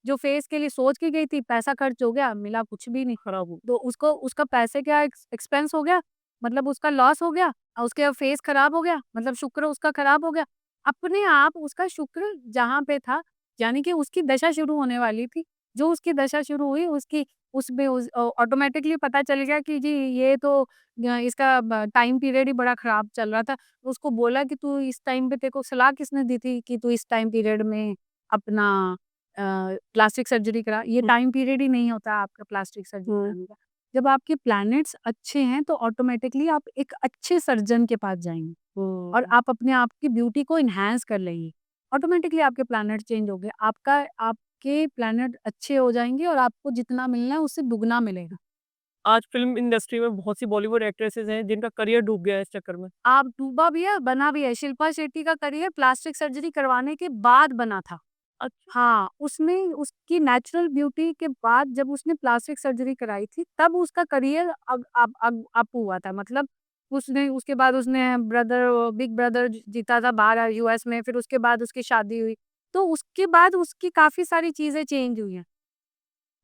जो फेस के लिए सोच के गई थी पैसा खर्च हो गया, मिला कुछ भी नहीं। खराब हो तो उसको उसका पैसे का एक्सपेंस हो गया, मतलब उसका लॉस हो गया और उसके फेस खराब हो गया, मतलब शुक्र उसका खराब हो गया। अपने आप उसका शुक्र जहाँ पे था, यानी कि उसकी दशा शुरू होने वाली थी। जो उसकी दशा शुरू हुई उसकी उसमें ऑटोमैटिकली पता चल गया कि जी ये तो इसका टाइम पीरियड ही बड़ा खराब चल रहा था। उसको बोला कि तू इस टाइम पे तेरे को सलाह किसने दी थी कि तू इस टाइम पीरियड में अपना प्लास्टिक सर्जरी करा? ये हुँ, टाइम पीरियड ही नहीं होता आपका प्लास्टिक सर्जरी हुँ, कराने का। जब आपके प्लैनेट्स अच्छे हैं तो ऑटोमैटिकली आप एक अच्छे सर्जन के पास जाएँगे और हुँ। आप अपने आप की ब्यूटी को एनहांस कर लेंगी। ऑटोमैटिकली आपके प्लैनेट चेंज हो गए। आपके प्लैनेट अच्छे हो जाएँगे और आपको जितना मिलना है उससे दुगना मिलेगा। आज फ़िल्म इंडस्ट्री में बहुत सी बॉलीवुड एक्ट्रेसेस हैं जिनका करियर डूब गया है इस चक्कर में। आप डूबा भी है, बना भी है। शिल्पा शेट्टी का करियर प्लास्टिक सर्जरी करवाने के बाद बना था। अच्छा, हाँ, उसने उसकी नेचुरल ब्यूटी के बाद जब उसने प्लास्टिक सर्जरी कराई थी, तब उसका करियर अप हुआ था। मतलब उसने उसके बाद उसने बिग ब्रदर जीता था बाहर यूएस में, फिर उसके बाद उसकी शादी हुई। तो उसके बाद उसकी काफ़ी सारी चीज़ें चेंज हुई हैं।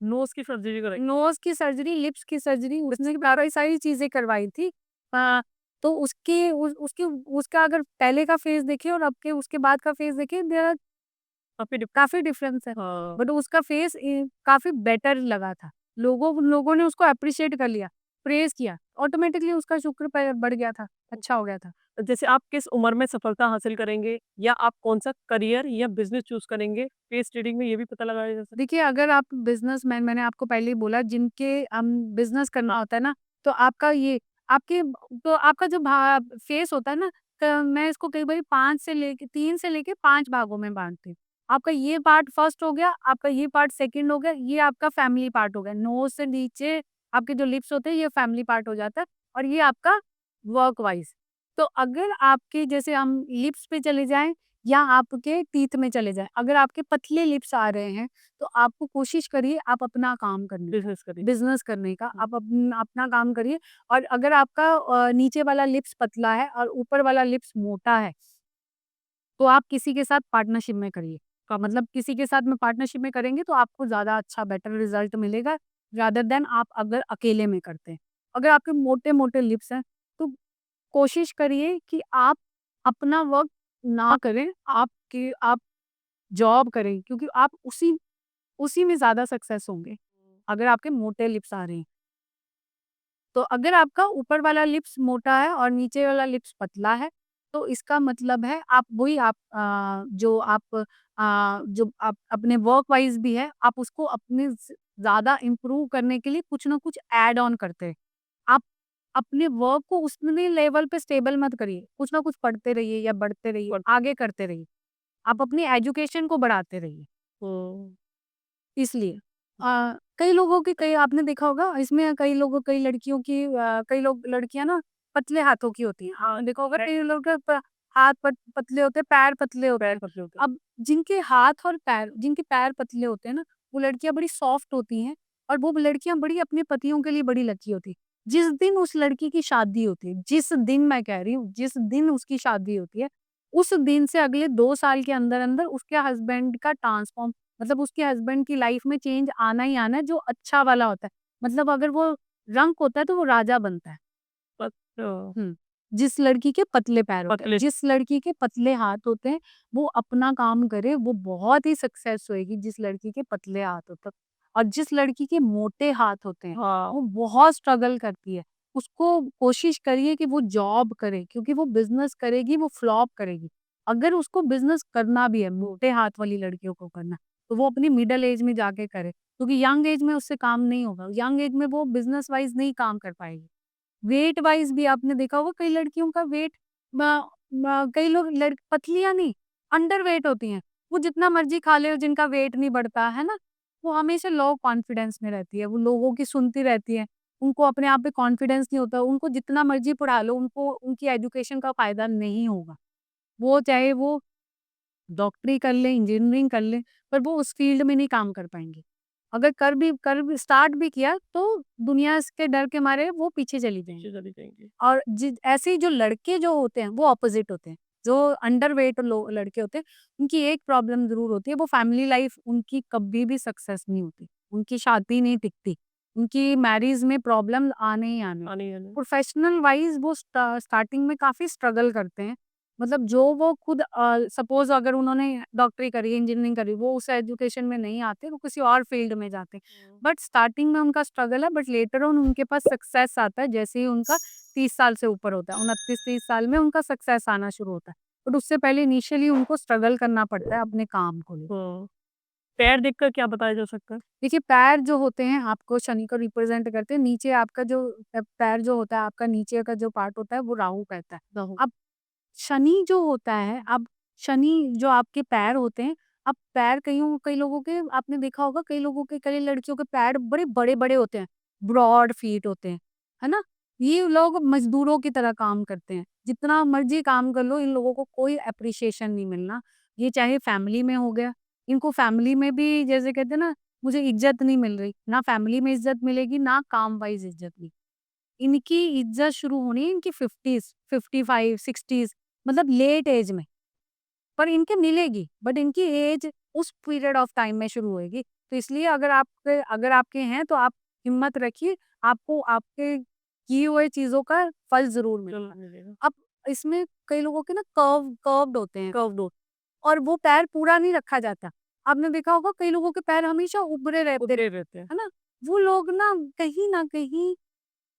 नोज़ की सर्जरी कराई। नोज़ की सर्जरी, लिप्स की सर्जरी उसने काफ़ी सारी चीज़ें करवाई थी। अ, तो उसका अगर पहले का फेस देखें और अब के उसके बाद का फेस देखें देयर आर काफ़ी डिफ काफ़ी डिफरेंस है। हाँ, बट उसका फेस काफ़ी बेटर लगा था। लोगों ने उसको एप्रिशिएट कर लिया, प्रेज़ किया। ऑटोमैटिकली उसका शुक्र बढ़ गया था, अच्छा हो गया था। जैसे आप किस उम्र में सफलता हासिल करेंगे या आप कौन-सा करियर या बिज़नेस चूज़ करेंगे? फेस रीडिंग में ये भी पता लगाया जा सकता देखिए, अगर आप बिज़नेसमैन मैंने आपको पहले ही बोला जिनके बिज़नेस करना होता है ना, तो आपके तो आपका जो फेस होता है ना मैं इसको कई बारी 5 से लेके 3 से लेके 5 भागों में बाँटती हूँ। आपका ये पार्ट फर्स्ट हो गया, आपका ये पार्ट सेकंड हो गया, ये आपका फैमिली पार्ट हो गया। नोज़ से नीचे आपके जो लिप्स होते हैं, ये फैमिली पार्ट हो जाता है और ये आपका वर्क वाइज। तो अगर आपके जैसे हम लिप्स पे चले जाएं या आपके टीथ में चले जाएं, अगर आपके पतले लिप्स आ रहे हैं तो आपको कोशिश करिए आप अपना काम करने बिजनेस करिए। बिजनेस करने का, हम्म, आप अपना काम करिए। और अगर आपका नीचे वाला लिप्स पतला है और ऊपर वाला लिप्स मोटा है तो आप किसी के साथ पार्टनरशिप में करिए। का मतलब किसी के साथ में पार्टनरशिप में करेंगे तो आपको ज़्यादा अच्छा बेटर रिज़ल्ट मिलेगा रादर देन आप अगर अकेले में करते हैं। अगर आपके मोटे-मोटे लिप्स हैं तो कोशिश करिए कि आप अपना वर्क ना करें, आप जॉब करें क्योंकि आप उसी उसी में ज़्यादा सक्सेस होंगे, अगर आपके मोटे लिप्स आ रहे हैं। तो अगर आपका ऊपर वाला लिप्स मोटा है और नीचे वाला लिप्स पतला है, तो इसका मतलब है आप वही आप जो आप अपने वर्क वाइज़ भी है, आप उसको अपने ज़्यादा इम्प्रूव करने के लिए कुछ ना कुछ ऐड ऑन करते हैं। आप अपने वर्क को उतने लेवल पे स्टेबल मत करिए, कुछ ना कुछ पढ़ते रहिए या बढ़ते रहिए, आगे करते रहिए। आप अपनी एजुकेशन को बढ़ाते रहिए। हम्म, इसलिए कई लोगों की कई आपने देखा होगा इसमें कई लड़कियों की कई लोग लड़कियां ना पतले हाथों की होती हैं। हाँ, देखा होगा कई लोग का हाथ पतले होते हैं, पैर पतले होते पैर हैं। पतले होते हैं। अब जिनके पैर पतले होते हैं ना, वो लड़कियां बड़ी सॉफ्ट होती हैं और वो लड़कियां बड़ी अपने पतियों के लिए बड़ी लकी होती हैं। जिस दिन उस लड़की की शादी होती है, जिस दिन मैं कह रही हूँ, जिस दिन उसकी शादी होती है, उस दिन से अगले 2 साल के अंदर अंदर उसके हस्बैंड का ट्रांसफॉर्म मतलब उसके हस्बैंड की लाइफ में चेंज आना ही आना है जो अच्छा वाला होता है। मतलब अगर वो रंक होता है तो वो राजा बनता है। अच्छा। हुँ। जिस लड़की के पतले पैर होते हैं, पतले। जिस लड़की के पतले हाथ होते हैं, वो अपना काम करे वो बहुत ही सक्सेस होएगी जिस लड़की के पतले हाथ होते हैं। और जिस लड़की के मोटे हाथ होते हैं, हाँ। वो बहुत स्ट्रगल करती है। उसको कोशिश करिए कि वो जॉब करे क्योंकि वो बिज़नेस करेगी, वो फ्लॉप करेगी। अगर उसको बिज़नेस करना भी है, मोटे हाथ वाली लड़कियों को करना, तो वो अपनी मिडल एज में जाके करे क्योंकि यंग एज में उससे काम नहीं होगा। यंग एज में वो बिज़नेस वाइज़ नहीं काम कर पाएगी। वेट वाइज़ भी आपने देखा होगा कई लड़कियों का वेट म म कई लोग लड़ पतलियाँ नहीं, अंडर वेट होती हैं। वो जितना मर्ज़ी खा ले और जिनका वेट नहीं बढ़ता, है ना? वो हमेशा लो कॉन्फिडेंस में रहती है, वो लोगों की सुनती रहती है। उनको अपने आप पे कॉन्फिडेंस नहीं होता, उनको जितना मर्ज़ी पढ़ा लो, उनको उनकी एजुकेशन का फ़ायदा नहीं होगा। वो चाहे वो डॉक्टरी कर लें, इंजीनियरिंग कर लें, पर वो उस फ़ील्ड में नहीं काम कर पाएँगे। अगर कर भी स्टार्ट भी किया, तो दुनिया के डर के मारे वो पीछे चली जाएँगी। पीछे चली जाएंगी। और ऐसे ही जो लड़के जो होते हैं वो ऑपोजिट होते हैं। जो अंडरवेट लड़के होते हैं, उनकी एक प्रॉब्लम ज़रूर होती है, वो फैमिली लाइफ उनकी कभी भी सक्सेस नहीं होती। उनकी शादी नहीं टिकती। उनकी मैरिज में प्रॉब्लम आने ही आने। आने आने। प्रोफेशनल वाइज़ वो स्टार्टिंग में काफ़ी स्ट्रगल करते हैं। मतलब जो वो खुद सपोज़ अगर उन्होंने डॉक्टरी करी, इंजीनियरिंग करी, वो उस एजुकेशन में नहीं आते, वो किसी और फील्ड में जाते हैं। बट स्टार्टिंग में उनका स्ट्रगल है, बट लेटर ऑन उनके पास सक्सेस आता है जैसे ही उनका 30 साल से ऊपर होता है, 29-30 साल में उनका सक्सेस आना शुरू होता है। बट उससे पहले इनिशियली उनको स्ट्रगल करना पड़ता है अपने काम को लेके। हाँ। पैर देखकर क्या बताया जा सकता है? देखिए पैर जो होते हैं आपको शनि को रिप्रेज़ेंट करते हैं, नीचे आपका जो पैर जो होता है, आपका नीचे का जो पार्ट होता है वो राहु कहता है। राहु। अब शनि जो होता है, अब शनि जो आपके पैर होते हैं, अब पैर कई लोगों के आपने देखा होगा कई लोगों के कई लड़कियों के पैर बड़े बड़े-बड़े होते हैं, ब्रॉड फीट होते हैं, है ना? ये लोग मज़दूरों की तरह काम करते हैं, जितना मर्ज़ी काम कर लो इन लोगों को कोई एप्रिशिएशन नहीं मिलना। ये चाहे फैमिली में हो गया, इनको फैमिली में भी जैसे कहते हैं ना, मुझे इज़्ज़त नहीं मिल रही, ना फैमिली में इज़्ज़त मिलेगी, ना काम वाइज़ इज़्ज़त मिलेगी। इनकी इज़्ज़त शुरू होनी है इनकी 50s, 55, 60s मतलब लेट एज में, पर इनके मिलेगी, बट इनकी एज उस पीरियड ऑफ टाइम में शुरू होएगी। तो इसलिए अगर आपके हैं तो आप हिम्मत रखिए, आपको आपके किए हुए चीज़ों का फल ज़रूर चल मिलेगा। मिलेगा। अब इसमें कई लोगों के ना कर्व्ड होते हैं, कर्व्ड हो और वो पैर पूरा नहीं रखा जाता। आपने देखा होगा कई लोगों के पैर हमेशा उभरे रहते हैं, उतरे रहते हैं। है ना? वो लोग ना कहीं न कहीं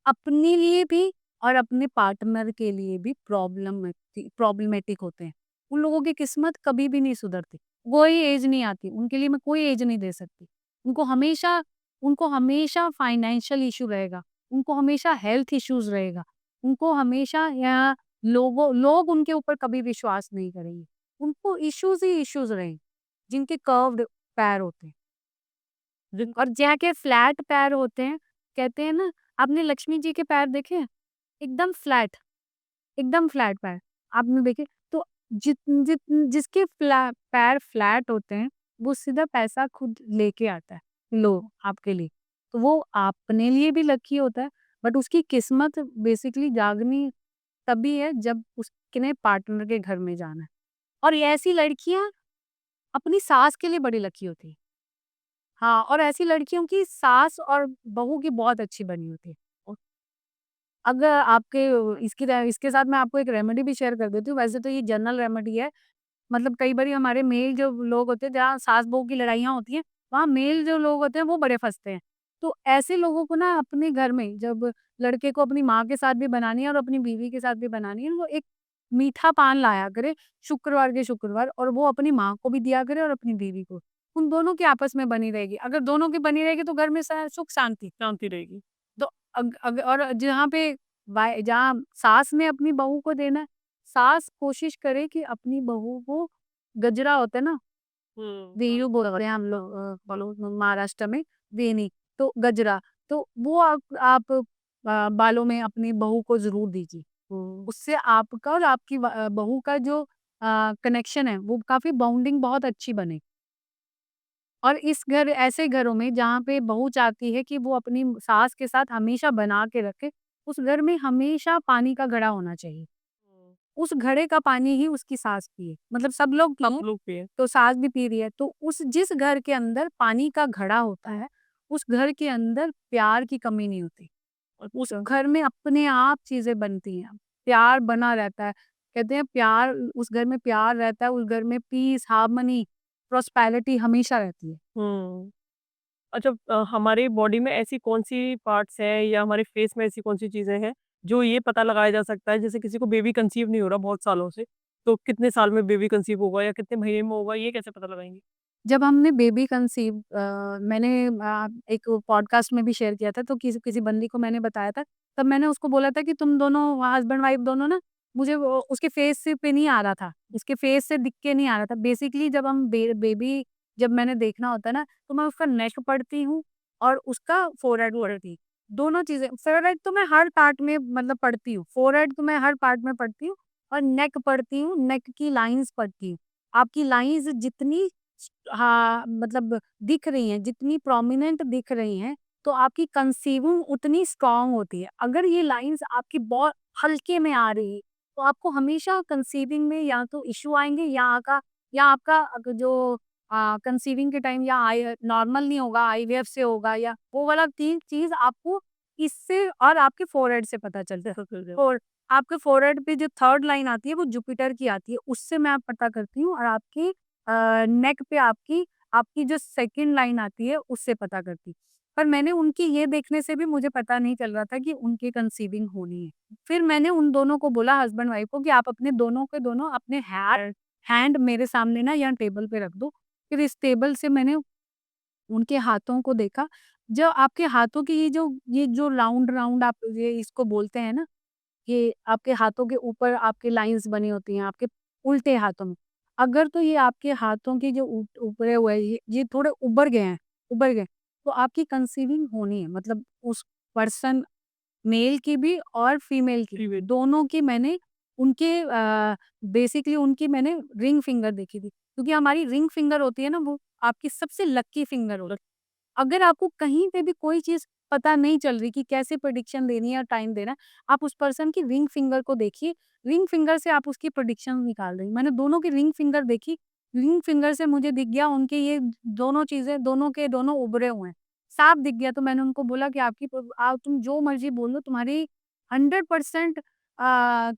अपने लिए भी और अपने पार्टनर के लिए भी प्रॉब्लमेटिक होते हैं। उन लोगों की किस्मत कभी भी नहीं सुधरती। कोई एज नहीं आती, उनके लिए मैं कोई एज नहीं दे सकती। उनको हमेशा फाइनेंशियल इश्यू रहेगा, उनको हमेशा हेल्थ इश्यूज़ रहेगा, उनको हमेशा या लोग उनके ऊपर कभी विश्वास नहीं करेंगे। उनको इश्यूज़ ही इश्यूज़ रहेंगे, जिनके कर्व्ड पैर होते हैं। जिन और जहाँ फ्लैट पैर होते हैं, कहते हैं ना आपने लक्ष्मी जी के पैर देखे हैं? एकदम फ्लैट, एकदम फ्लैट पैर। आपने देखे तो जिसके पैर फ्लैट होते हैं, वो सीधा पैसा खुद लेके आता है, लो आपके लिए। तो वो अपने लिए भी लकी होता है, बट उसकी किस्मत बेसिकली जागनी तभी है जब उसने पार्टनर के घर में जाना है। और ये ऐसी लड़कियाँ अपनी सास के लिए बड़ी लकी होती है। हाँ, और ऐसी लड़कियों की सास और बहू की बहुत अच्छी बनी होती है। ओ अगर आपके इसके साथ मैं आपको एक रेमेडी भी शेयर कर देती हूँ, वैसे तो ये जनरल रेमेडी है। मतलब कई बारी हमारे मेल जो लोग होते हैं, जहाँ सास-बहू की लड़ाइयाँ होती हैं, वहाँ मेल जो लोग होते हैं, वो बड़े फँसते हैं। तो ऐसे लोगों को ना अपने घर में जब लड़के को अपनी माँ के साथ भी बनानी है और अपनी बीवी के साथ भी बनानी है, वो एक मीठा पान लाया करे शुक्रवार के शुक्रवार, और वो अपनी माँ को भी दिया करे और अपनी बीवी को। उन दोनों की आपस में बनी रहेगी। अगर दोनों की बनी रहेगी तो घर में स सुख शांति। शांति रहेगी। तो और जहाँ पे जहाँ सास ने अपनी बहू को देना है, सास कोशिश करे कि अपनी बहू को गजरा होता है ना, वेणु बोलते हैं हम लोग, महाराष्ट्र में वेणी, तो गजरा, तो वो आप बालों में अपनी बहू को ज़रूर दीजिए। उससे आपका और आपकी बहू का जो कनेक्शन है, वो काफ़ी बॉन्डिंग बहुत अच्छी बने। और इस घर ऐसे घरों में जहाँ पे बहू चाहती है कि वो अपनी सास के साथ हमेशा बना के रखे, उस घर में हमेशा पानी का घड़ा होना चाहिए। उस घड़े का पानी ही उसकी सास पिए। मतलब सब लोग सब पिएँ, लोग पिए। तो सास भी पी रही है। तो उस जिस घर के अंदर पानी का घड़ा होता है, उस घर के अंदर प्यार की कमी नहीं होती। उस अच्छा। घर में अपने आप चीज़ें बनती हैं, प्यार बना रहता है। कहते हैं प्यार, उस घर में प्यार रहता है, उस घर में पीस, हार्मनी, प्रॉस्पेरिटी हमेशा रहती है। हुँ। अच्छा, हमारी बॉडी में ऐसी कौन-सी पार्ट्स हैं या हमारे फेस में ऐसी कौन-सी चीज़ें हैं, जो ये पता लगाया जा सकता है, जैसे किसी को बेबी कंसीव नहीं हो रहा बहुत सालों से, तो कितने साल में बेबी कंसीव होगा या कितने महीने में होगा, ये कैसे पता लगाएँगे? जब हमने बेबी कंसीव मैंने एक पॉडकास्ट में भी शेयर किया था, तो किसी किसी बंदी को मैंने बताया था, तब मैंने उसको बोला था कि तुम दोनों हस्बैंड वाइफ दोनों ना, मुझे वो उसके फेस से पे नहीं आ रहा था, उसके फेस से दिख के नहीं आ रहा था। बेसिकली जब हम बेबी जब मैंने देखना होता है ना, तो मैं उसका नेक पढ़ती हूँ और उसका फोरहेड पढ़ती हूँ। दोनों चीज़ें, फोरहेड तो मैं हर पार्ट में मतलब पढ़ती हूँ, फोरहेड तो मैं हर पार्ट में पढ़ती हूँ और नेक पढ़ती हूँ, नेक की लाइन्स पढ़ती हूँ। आपकी लाइन्स जितनी हाँ, मतलब दिख रही हैं, जितनी प्रोमिनेंट दिख रही हैं, तो आपकी कंसीविंग उतनी स्ट्रॉन्ग होती है। अगर ये लाइन्स आपकी बहुत हल्के में आ रही, तो आपको हमेशा कंसीविंग में या तो इश्यू आएँगे या आपका जो कंसीविंग के टाइम या नॉर्मल नहीं होगा, आईवीएफ से होगा, या वो वाला तीन चीज़ आपको इससे और आपके फोरहेड से पता चलता है। और आपके फोरहेड पे जो थर्ड लाइन आती है, वो जुपिटर की आती है, उससे मैं पता करती हूँ, और आपकी नेक पे आपकी आपकी जो सेकंड लाइन आती है, उससे पता करती। पर मैंने उनकी ये देखने से भी मुझे पता नहीं चल रहा था कि उनकी कंसीविंग होनी है। फिर मैंने उन दोनों को बोला, हस्बैंड वाइफ को, कि आप अपने दोनों के दोनों अपने हैंड मेरे सामने ना यहाँ टेबल पे रख दो। फिर इस टेबल से मैंने उनके हाथों को देखा। जो आपके हाथों की ये जो राउंड-राउंड आप ये इसको बोलते हैं ना, ये आपके हाथों के ऊपर आपकी लाइन्स बनी होती हैं, आपके उल्टे हाथों में। अगर तो ये आपके हाथों के जो उभरे हुए हैं, ये थोड़े उभर गए, तो आपकी कंसीविंग होनी है। मतलब उस पर्सन, मेल की भी और फीमेल की, फीमेल। दोनों की मैंने उनके बेसिकली उनकी मैंने रिंग फिंगर देखी थी। क्योंकि हमारी रिंग फिंगर होती है ना, वो आपकी सबसे लकी फिंगर होती है। अगर आपको कहीं पे भी कोई चीज़ पता नहीं चल रही कि कैसे प्रेडिक्शन देनी है या टाइम देना है, आप उस पर्सन की रिंग फिंगर को देखिए, रिंग फिंगर से आप उसकी प्रेडिक्शन निकाल रही हैं। मैंने दोनों की रिंग फिंगर देखी, रिंग फिंगर से मुझे दिख गया उनके ये दोनों चीज़ें दोनों के दोनों उभरे हुए हैं, साफ दिख गया। तो मैंने उनको बोला कि आपकी तुम जो मर्ज़ी बोल लो, तुम्हारी 100%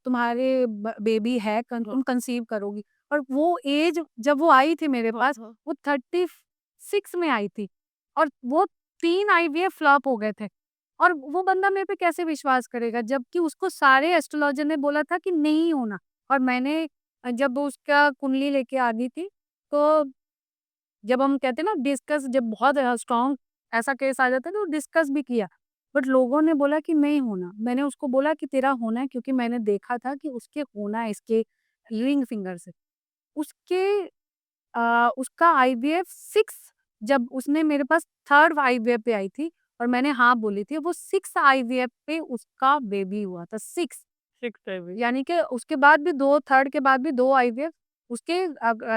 तुम्हारे बेबी है, हाँ, तुम कंसीव करोगी। और वो एज जब वो आई थी मेरे हाँ, पास, हाँ। वो 36 में आई थी। और वो 3 आईवीएफ फ्लॉप हो गए थे। और वो बंदा मेरे पे कैसे विश्वास करेगा, जबकि उसको सारे एस्ट्रोलॉजर ने बोला था कि नहीं होना। और मैंने जब वो उसका कुंडली लेके आ गई थी, तो जब हम कहते हैं ना डिस्कस, जब बहुत स्ट्रॉन्ग ऐसा केस आ जाता है तो डिस्कस भी किया। बट लोगों ने बोला कि नहीं होना। मैंने उसको बोला कि तेरा होना है, क्योंकि मैंने देखा था कि उसके होना है इसके रिंग फिंगर से। उसके उसका आईवीएफ 6, जब उसने मेरे पास थर्ड आईवीएफ पे आई थी और मैंने हाँ बोली थी, वो 6 आईवीएफ पे उसका बेबी हुआ था, 6। 6 टाइम यानी कि उसके बाद भी 2 थर्ड के बाद भी 2 आईवीएफ उसके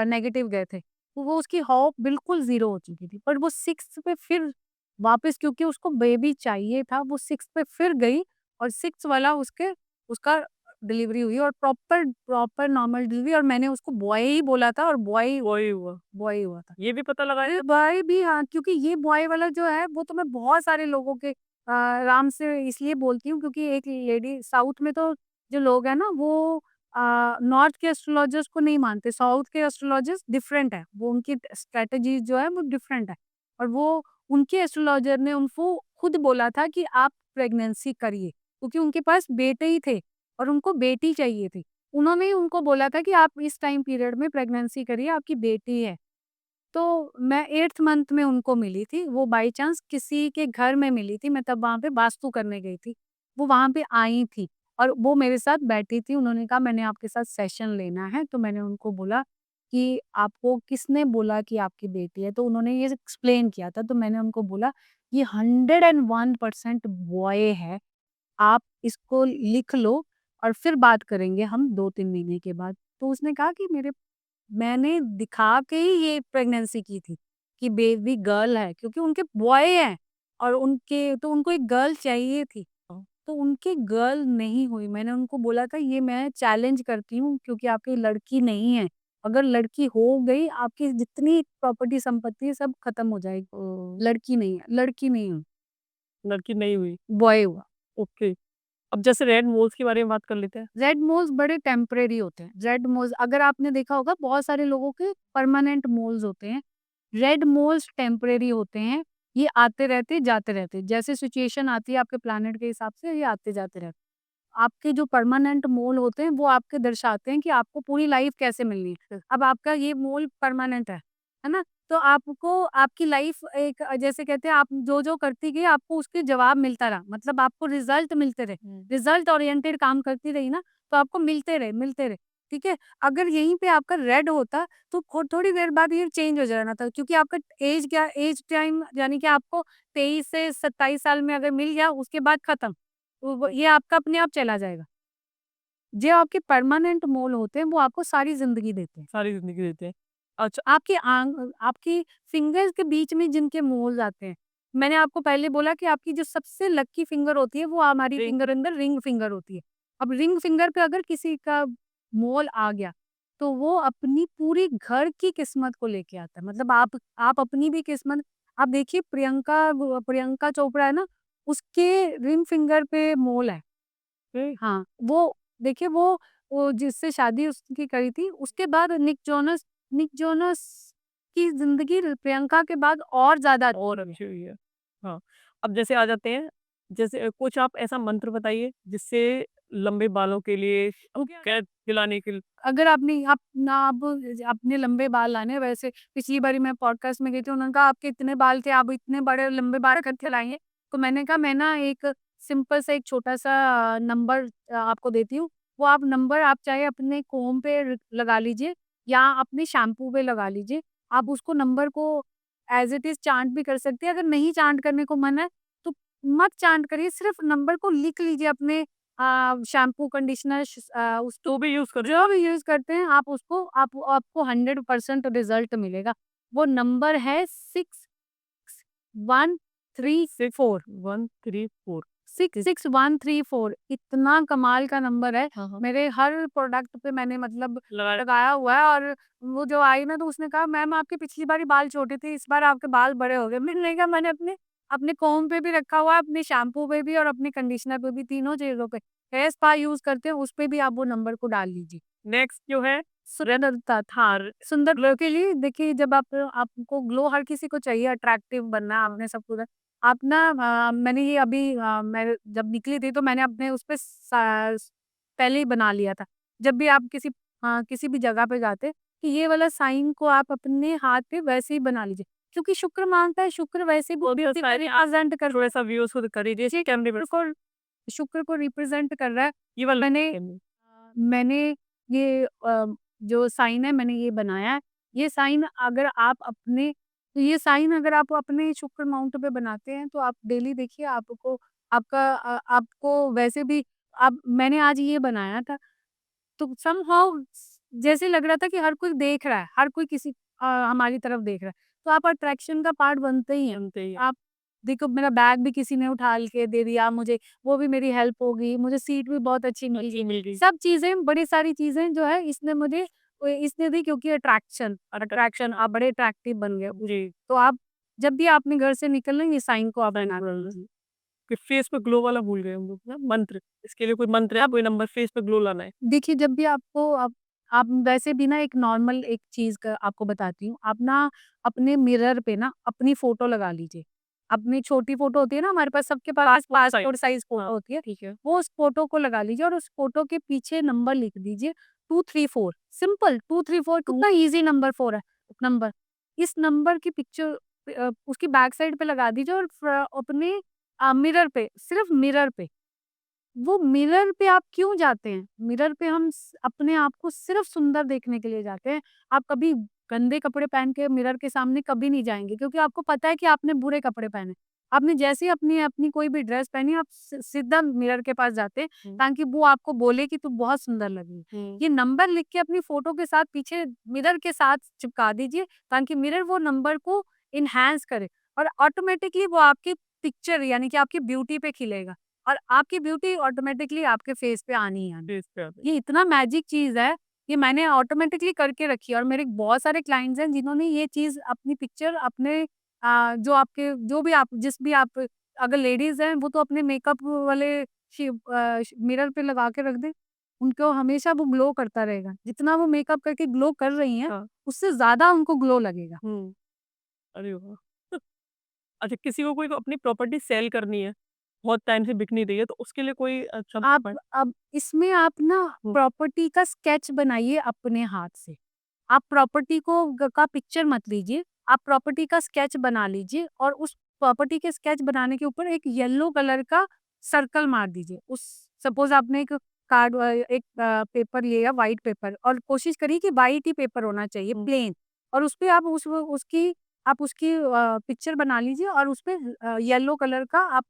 नेगेटिव गए थे। तो वो उसकी होप बिल्कुल ज़ीरो हो चुकी थी। पर वो 6th पे फिर वापस क्योंकि उसको बेबी चाहिए था, वो 6th पे फिर गई और 6th वाला उसका डिलीवरी हुई और प्रॉपर प्रॉपर नॉर्मल डिलीवरी और मैंने उसको बॉय ही बोला था और वही हुआ। बॉय हुआ था। ये भी पता लगाया? ये बॉय भी हाँ, क्योंकि ये बॉय वाला जो है वो तो मैं बहुत सारे लोगों के नाम से इसलिए बोलती हूँ क्योंकि एक लेडी साउथ में तो जो लोग हैं ना वो नॉर्थ के एस्ट्रोलॉजर्स को नहीं मानते, साउथ के एस्ट्रोलॉजर्स डिफरेंट है, वो उनकी स्ट्रैटेजी जो है वो डिफरेंट है और वो उनके एस्ट्रोलॉजर ने उनको खुद बोला था कि आप प्रेगनेंसी करिए क्योंकि उनके पास बेटे ही थे और उनको बेटी चाहिए थी। उन्होंने ही उनको बोला था कि आप इस टाइम पीरियड में प्रेगनेंसी करिए, आपकी बेटी है। तो मैं 8th मंथ में उनको मिली थी, वो बाय चांस किसी के घर में मिली थी, मैं तब वहाँ पे वास्तु करने गई थी। वो वहाँ पे आई थी और वो मेरे साथ बैठी थी, उन्होंने कहा मैंने आपके साथ सेशन लेना है, तो मैंने उनको बोला कि आपको किसने बोला कि आपकी बेटी है? तो उन्होंने ये एक्सप्लेन किया था, तो मैंने उनको बोला ये 101% बॉय है, आप इसको लिख लो और फिर बात करेंगे हम 2-3 महीने के बाद। तो उसने कहा कि मैंने दिखा के ही ये प्रेगनेंसी की थी कि बेबी गर्ल है क्योंकि उनके बॉय हैं और उनको एक गर्ल चाहिए थी। तो उनकी गर्ल नहीं हुई। मैंने उनको बोला था ये मैं चैलेंज करती हूँ क्योंकि आपकी लड़की नहीं है। अगर लड़की हो गई आपकी जितनी प्रॉपर्टी संपत्ति है सब खत्म हो जाएगी। लड़की नहीं हुई, लड़की नहीं हुई। बॉय हुआ। ओके। अब जैसे रेड मोल्स के बारे में बात कर लेते हैं। रेड मोल्स बड़े टेम्परेरी होते हैं। रेड मोल्स अगर आपने देखा होगा बहुत सारे लोगों के परमानेंट मोल्स होते हैं। रेड मोल्स टेम्परेरी होते हैं। ये आते रहते, जाते रहते। जैसे सिचुएशन आती है आपके प्लैनेट के हिसाब से ये आते जाते रहते। आपके जो परमानेंट मोल होते हैं वो आपके दर्शाते हैं कि आपको पूरी लाइफ कैसे मिलनी है। अब आपका ये मोल परमानेंट है ना? तो आपको आपकी लाइफ एक जैसे कहते हैं आप जो-जो करती गई आपको उसके जवाब मिलता रहा। मतलब आपको रिज़ल्ट मिलते रहे। रिज़ल्ट ओरिएंटेड काम करती रही ना तो आपको मिलते रहे, ठीक है? अगर यहीं पे आपका रेड होता तो थोड़ी देर बाद ये चेंज हो जाना था क्योंकि आपका एज टाइम यानी कि आपको 23 से 27 साल में अगर मिल गया उसके बाद खत्म। वो ये आपका अपने आप चला जाएगा। जो आपके परमानेंट मोल होते हैं, वो आपको सारी ज़िंदगी देते हैं। सारी ज़िंदगी देते हैं। अच्छा, आपकी फिंगर्स के बीच में जिनके मोल्स आते हैं, मैंने आपको पहले बोला कि आपकी जो सबसे लकी फिंगर होती है, वो हमारी रिंग फिंगर अंदर रिंग फिंगर होती है। अब रिंग फिंगर पे अगर किसी का मोल आ गया, तो वो अपनी पूरी घर की किस्मत को लेके आता है। मतलब आप अपनी भी किस्मत आप देखिए प्रियंका चोपड़ा है ना, उसके रिंग फिंगर पे मोल है। पे हाँ, वो देखिए वो जिससे शादी उसकी करी थी, उसके बाद निक जोनस की ज़िंदगी प्रियंका के बाद और ज़्यादा और अच्छी है। अच्छी हुई है। हाँ, अब जैसे आ जाते हैं, जैसे कुछ आप ऐसा मंत्र बताइए जिससे लंबे बालों के लिए कैद दिलाने के लिए। अगर आपने आप ना आप अपने लंबे बाल लाने हैं, वैसे पिछली बारी मैं पॉडकास्ट में गई थी, उन्होंने कहा आपके इतने बाल थे, आप इतने बड़े लंबे बाल करके लाएँगे। तो मैंने कहा मैं ना एक सिंपल सा एक छोटा-सा नंबर आपको देती हूँ। वो आप नंबर आप चाहे अपने कोम पे लगा लीजिए या अपने शैम्पू पे लगा लीजिए। आप उसको नंबर को एज़ इट इज़ चांट भी कर सकते हैं। अगर नहीं चांट करने को मन है, तो मत चांट करिए, सिर्फ़ नंबर को लिख लीजिए अपने शैम्पू, कंडीशनर उस तो भी यूज़ करें। जो भी यूज़ करते हैं आप उसको आपको 100% रिज़ल्ट मिलेगा। वो नंबर है 66134 6134। 66134 इतना कमाल का नंबर है। हाँ, हाँ। मेरे हर प्रोडक्ट पे मैंने मतलब लगाया। लगाया हुआ है और वो जो आई ना तो उसने कहा मैम आपके पिछली बारी बाल छोटे थे, इस बार आपके बाल बड़े हो गए। मैंने कहा मैंने अपने अपने कोम्ब पे भी रखा हुआ है, अपने शैम्पू पे भी और अपने कंडीशनर पे भी, तीनों चीज़ों पे। हेयर स्पा यूज़ करते हैं, उस पे भी आप वो नंबर को डाल लीजिए। नेक्स्ट जो है सुंदरता था सुंदर ग्लो के लिए देखिए जब आपको ग्लो हर किसी को चाहिए, अट्रैक्टिव बनना आपने सब कुछ आप ना मैंने ये अभी मैं जब निकली थी तो मैंने अपने उस पे पहले ही बना लिया था। जब भी आप किसी भी जगह पे जाते कि ये वाला साइन को आप अपने हाथ पे वैसे ही बना लीजिए। क्योंकि शुक्र मांगता है, शुक्र वैसे भी वो भी किसी को सारे आप रिप्रेजेंट कर थोड़ा-सा व्यूज़ खुद कर लीजिए जी, कैमरे में। शुक्र को रिप्रेजेंट कर रहा है। ये वाला मैंने मैंने ये जो साइन है मैंने ये बनाया है। ये साइन अगर आप अपने शुक्र माउंट पे बनाते हैं तो आप डेली देखिए आपको आपको वैसे भी अब मैंने आज ये बनाया था, तो समहाउ जैसे लग रहा था कि हर कोई देख रहा है, हर कोई हमारी तरफ देख रहा है। तो आप अट्रैक्शन का पार्ट बनते ही हैं। बनते ही हैं। आप देखो, मेरा बैग भी किसी ने उठा के दे दिया मुझे, वो भी मेरी हेल्प हो गई, मुझे सीट भी बहुत अच्छी मिल अच्छी गई। मिल गई। सब चीज़ें, बड़ी सारी चीज़ें जो है इसने दी, क्योंकि अट्रैक्शन आप बड़े अट्रैक्टिव बन गए। जी। तो आप जब भी अपने घर से निकल रहे हैं, ये साइन को आप बना के लीजिए। कि फेस पे ग्लो वाला भूल गए हम लोग ना मंत्र। इसके लिए कोई मंत्र है, कोई नंबर फेस पे ग्लो लाना है। देखिए, जब भी आपको आप वैसे भी ना, एक नॉर्मल एक चीज़ का आपको बताती हूँ। आप ना अपने मिरर पे ना अपनी फ़ोटो लगा लीजिए। अपनी छोटी फ़ोटो होती है ना, हमारे पास सबके पास पासपोर्ट साइज़ फ़ोटो हाँ, होती है। ठीक है। वो उस फ़ोटो को लगा लीजिए और उस फ़ोटो के पीछे नंबर लिख दीजिए 234, सिंपल 234, टू कितना ईज़ी नंबर 4 है नंबर। इस नंबर की पिक्चर उसकी बैक साइड पे लगा दीजिए और अपने मिरर पे, सिर्फ़ मिरर पे। वो मिरर पे आप क्यों जाते हैं? मिरर पे हम अपने आप को सिर्फ सुंदर देखने के लिए जाते हैं। आप कभी गंदे कपड़े पहन के मिरर के सामने कभी नहीं जाएँगे, क्योंकि आपको पता है कि आपने बुरे कपड़े पहने। आपने जैसे ही अपनी अपनी कोई भी ड्रेस पहनी, आप सीधा मिरर के पास जाते हैं, हुँ, ताकि वो आपको बोले कि तू बहुत सुंदर लग रही है। हुँ। ये नंबर लिख के अपनी फ़ोटो के साथ पीछे मिरर के साथ चिपका दीजिए, ताकि मिरर वो नंबर को एनहांस करे और ऑटोमैटिकली वो आपकी पिक्चर, यानी कि आपकी ब्यूटी पे खिलेगा। और आपकी ब्यूटी ऑटोमेटिकली आपके फेस पे आनी ही आनी। फेस पे आ गई। ये इतना मैजिक चीज़ है, ये मैंने ऑटोमेटिकली करके रखी है और मेरे बहुत सारे क्लाइंट्स हैं जिन्होंने ये चीज़ अपनी पिक्चर अपने जो आपके जो भी आप जिस भी आप अगर लेडीज़ हैं, वो तो अपने मेकअप वाले मिरर पे लगा के रख दें। उनको हमेशा वो ग्लो करता रहेगा। जितना वो मेकअप करके ग्लो कर रही हैं, हाँ। उससे ज़्यादा उनको ग्लो लगेगा। हुँ। अरे वाह! अच्छा किसी को कोई अपनी प्रॉपर्टी सेल करनी है, बहुत टाइम से बिक नहीं रही है, तो उसके लिए कोई अच्छा आप पॉइंट अब इसमें आप ना हुँ, प्रॉपर्टी का स्केच बनाइए अपने हाथ से। आप प्रॉपर्टी को का पिक्चर मत लीजिए, आप प्रॉपर्टी का स्केच बना लीजिए और उस प्रॉपर्टी के स्केच बनाने के ऊपर एक येलो कलर का सर्कल मार दीजिए। उस सपोज़ आपने एक पेपर लिया, व्हाइट पेपर, और कोशिश करिए कि व्हाइट ही पेपर होना चाहिए, हुँ। प्लेन, और उसपे आप उसकी पिक्चर बना लीजिए और उसपे येलो कलर का आप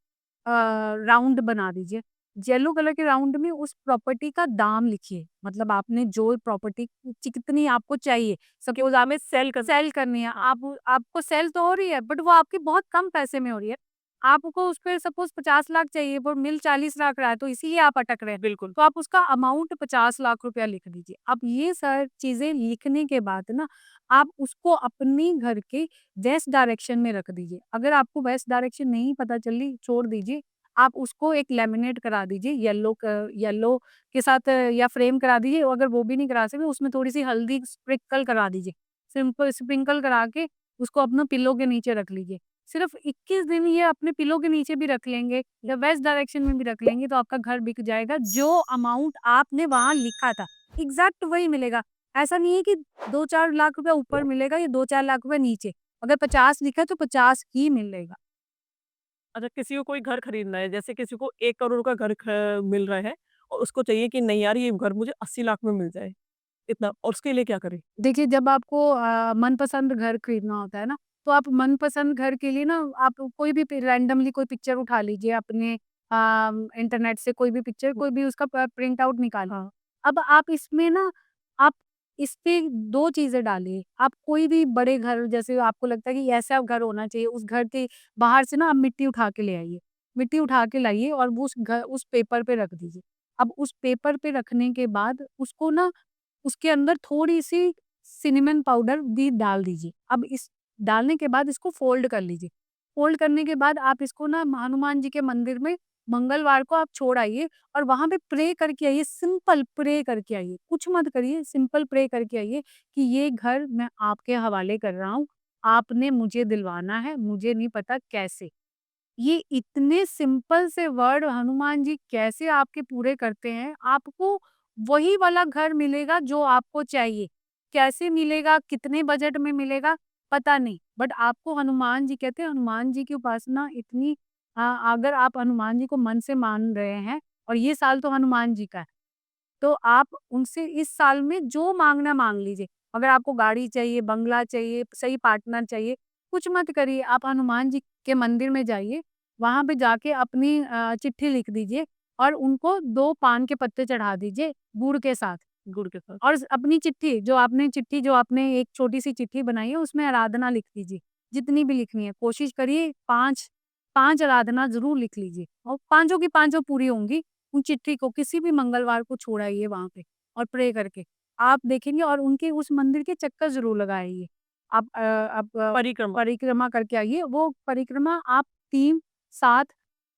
राउंड बना दीजिए। येलो कलर के राउंड में उस प्रॉपर्टी का दाम लिखिए। मतलब आपने जो प्रॉपर्टी कितनी आपको चाहिए, कि सपोज़ वो आप हमें सेल कर सेल करनी है, हाँ, आपको सेल तो हो रही है, बट वो आपके बहुत कम पैसे में हो रही है। आपको उस पे सपोज़ 50 लाख चाहिए, वो मिल 40 लाख रहा है, तो इसीलिए आप अटक रहे हैं। बिल्कुल। तो आप उसका अमाउंट 50 लाख रुपया लिख दीजिए। अब ये सारी चीज़ें लिखने के बाद ना, आप उसको अपने घर के वेस्ट डायरेक्शन में रख दीजिए। अगर आपको वेस्ट डायरेक्शन नहीं पता चली, छोड़ दीजिए। आप उसको एक लैमिनेट करा दीजिए, येलो के साथ, या फ्रेम करा दीजिए। अगर वो भी नहीं करा सकते, उसमें थोड़ी-सी हल्दी स्प्रिंकल करा दीजिए। सिंपल स्प्रिंकल करा के उसको अपना पिलो के नीचे रख लीजिए। सिर्फ़ 21 दिन ये अपने पिलो के नीचे भी रख लेंगे या वेस्ट डायरेक्शन में भी रख लेंगे, तो आपका घर बिक जाएगा। जो अमाउंट आपने वहाँ लिखा था, एग्ज़ैक्ट वही मिलेगा। ऐसा नहीं है कि 2-4 लाख रुपया ऊपर मिलेगा या 2-4 लाख रुपया नीचे। अगर 50 लिखा है तो 50 ही मिलेगा। अच्छा किसी को कोई घर खरीदना है, जैसे किसी को 1 करोड़ का घर मिल रहा है और उसको चाहिए कि नहीं यार ये घर मुझे 80 लाख में मिल जाए, इतना और उसके लिए क्या करें? देखिए, जब आपको मनपसंद घर खरीदना होता है ना, तो आप मनपसंद घर के लिए ना, आप कोई भी रैंडमली कोई पिक्चर उठा लीजिए अपने इंटरनेट से, कोई भी पिक्चर, कोई भी उसका प्रिंट आउट निकालिए। हाँ, अब आप इसमें ना, आप इस पे 2 चीज़ें डालिए। आप कोई भी बड़े घर, जैसे आपको लगता है कि ऐसा घर होना चाहिए, उस घर के बाहर से ना आप मिट्टी उठा के ले आइए। मिट्टी उठा के लाइए और वो उस पेपर पे रख दीजिए। अब उस पेपर पे रखने के बाद उसको ना, उसके अंदर थोड़ी-सी सिनेमन पाउडर भी डाल दीजिए। अब इस डालने के बाद इसको फ़ोल्ड कर लीजिए। फ़ोल्ड करने के बाद आप इसको ना हनुमान जी के मंदिर में मंगलवार को आप छोड़ आइए और वहाँ पे प्रे करके आइए, सिंपल प्रे करके आइए। कुछ मत करिए, सिंपल प्रे करके आइए कि ये घर मैं आपके हवाले कर रहा हूँ। आपने मुझे दिलवाना है, मुझे नहीं पता कैसे। ये इतने सिंपल से वर्ड हनुमान जी कैसे आपके पूरे करते हैं, आपको वही वाला घर मिलेगा जो आपको चाहिए। कैसे मिलेगा, कितने बजट में मिलेगा, पता नहीं। बट आपको हनुमान जी कहते हैं, हनुमान जी की उपासना इतनी अगर आप हनुमान जी को मन से मान रहे हैं और ये साल तो हनुमान जी का है, तो आप उनसे इस साल में जो माँगना माँग लीजिए। अगर आपको गाड़ी चाहिए, बंगला चाहिए, सही पार्टनर चाहिए, कुछ मत करिए, आप हनुमान जी के मंदिर में जाइए, वहाँ पे जाके अपनी चिट्ठी लिख दीजिए और उनको 2 पान के पत्ते चढ़ा दीजिए गुड़ के साथ। गुड़ के साथ। और अपनी चिट्ठी जो आपने एक छोटी-सी चिट्ठी बनाई है उसमें आराधना लिख दीजिए, जितनी भी लिखनी है। कोशिश करिए 5 आराधना ज़रूर लिख लीजिए और पाँचों की पाँचों पूरी होंगी। उन चिट्ठी को किसी भी मंगलवार को छोड़ाइए वहाँ पे और प्रे करके। आप देखेंगे और उनके उस मंदिर के चक्कर ज़रूर लगाइए। आप परिक्रमा। परिक्रमा करके आइए, वो परिक्रमा आप 3, 7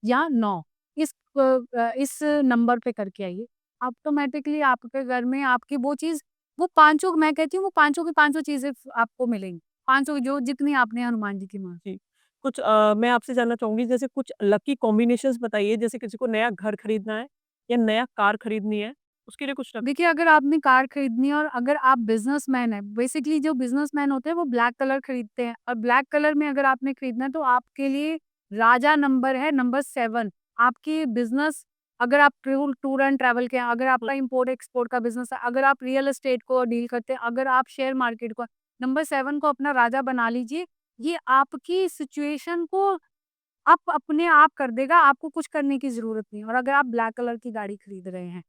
या 9 इस नंबर पे करके आइए। ऑटोमैटिकली आपके घर में आपकी वो चीज़ वो पाँचों मैं कहती हूँ वो पाँचों की पाँचों चीज़ें आपको मिलेंगी। पाँचों जो जितनी आपने हनुमान जी की माँगी। जी। कुछ मैं आपसे जानना चाहूँगी जैसे कुछ लकी कॉम्बिनेशंस बताइए जैसे किसी को नया घर खरीदना है या नया कार खरीदनी है, उसके लिए कुछ देखिए, अगर आपने कार खरीदनी है और अगर आप बिज़नेसमैन हैं, बेसिकली जो बिज़नेसमैन होते हैं वो ब्लैक कलर खरीदते हैं और ब्लैक कलर में अगर आपने खरीदना है तो आपके लिए राजा नंबर है नंबर 7। आपकी बिज़नेस अगर आप टूर एंड ट्रैवल के हैं, अगर आपका इम्पोर्ट एक्सपोर्ट का बिज़नेस है, अगर आप रियल एस्टेट को डील करते हैं, अगर आप शेयर मार्केट को नंबर 7 को अपना राजा बना लीजिए। ये आपकी सिचुएशन को आप अपने आप कर देगा, आपको कुछ करने की ज़रूरत नहीं है और अगर आप ब्लैक कलर की गाड़ी खरीद रहे हैं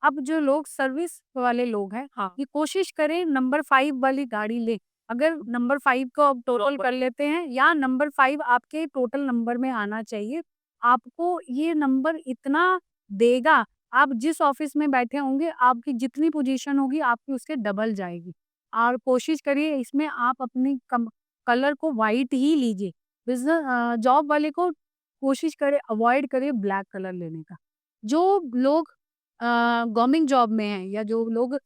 अब जो लोग सर्विस वाले लोग हैं, हाँ। ये कोशिश करें नंबर 5 वाली गाड़ी लें। अगर नंबर 5 को आप टोटल प्रॉपर कर लेते हैं या नंबर 5 आपके टोटल नंबर में आना चाहिए। आपको ये नंबर इतना देगा, आप जिस ऑफ़िस में बैठे होंगे, आपकी जितनी पोज़ीशन होगी, आपकी उसके डबल जाएगी। और कोशिश करिए इसमें आप अपनी कलर को व्हाइट ही लीजिए। जॉब वाले को कोशिश करें अवॉइड करिए ब्लैक कलर लेने का। जो लोग गवर्नमेंट जॉब में हैं या जो लोग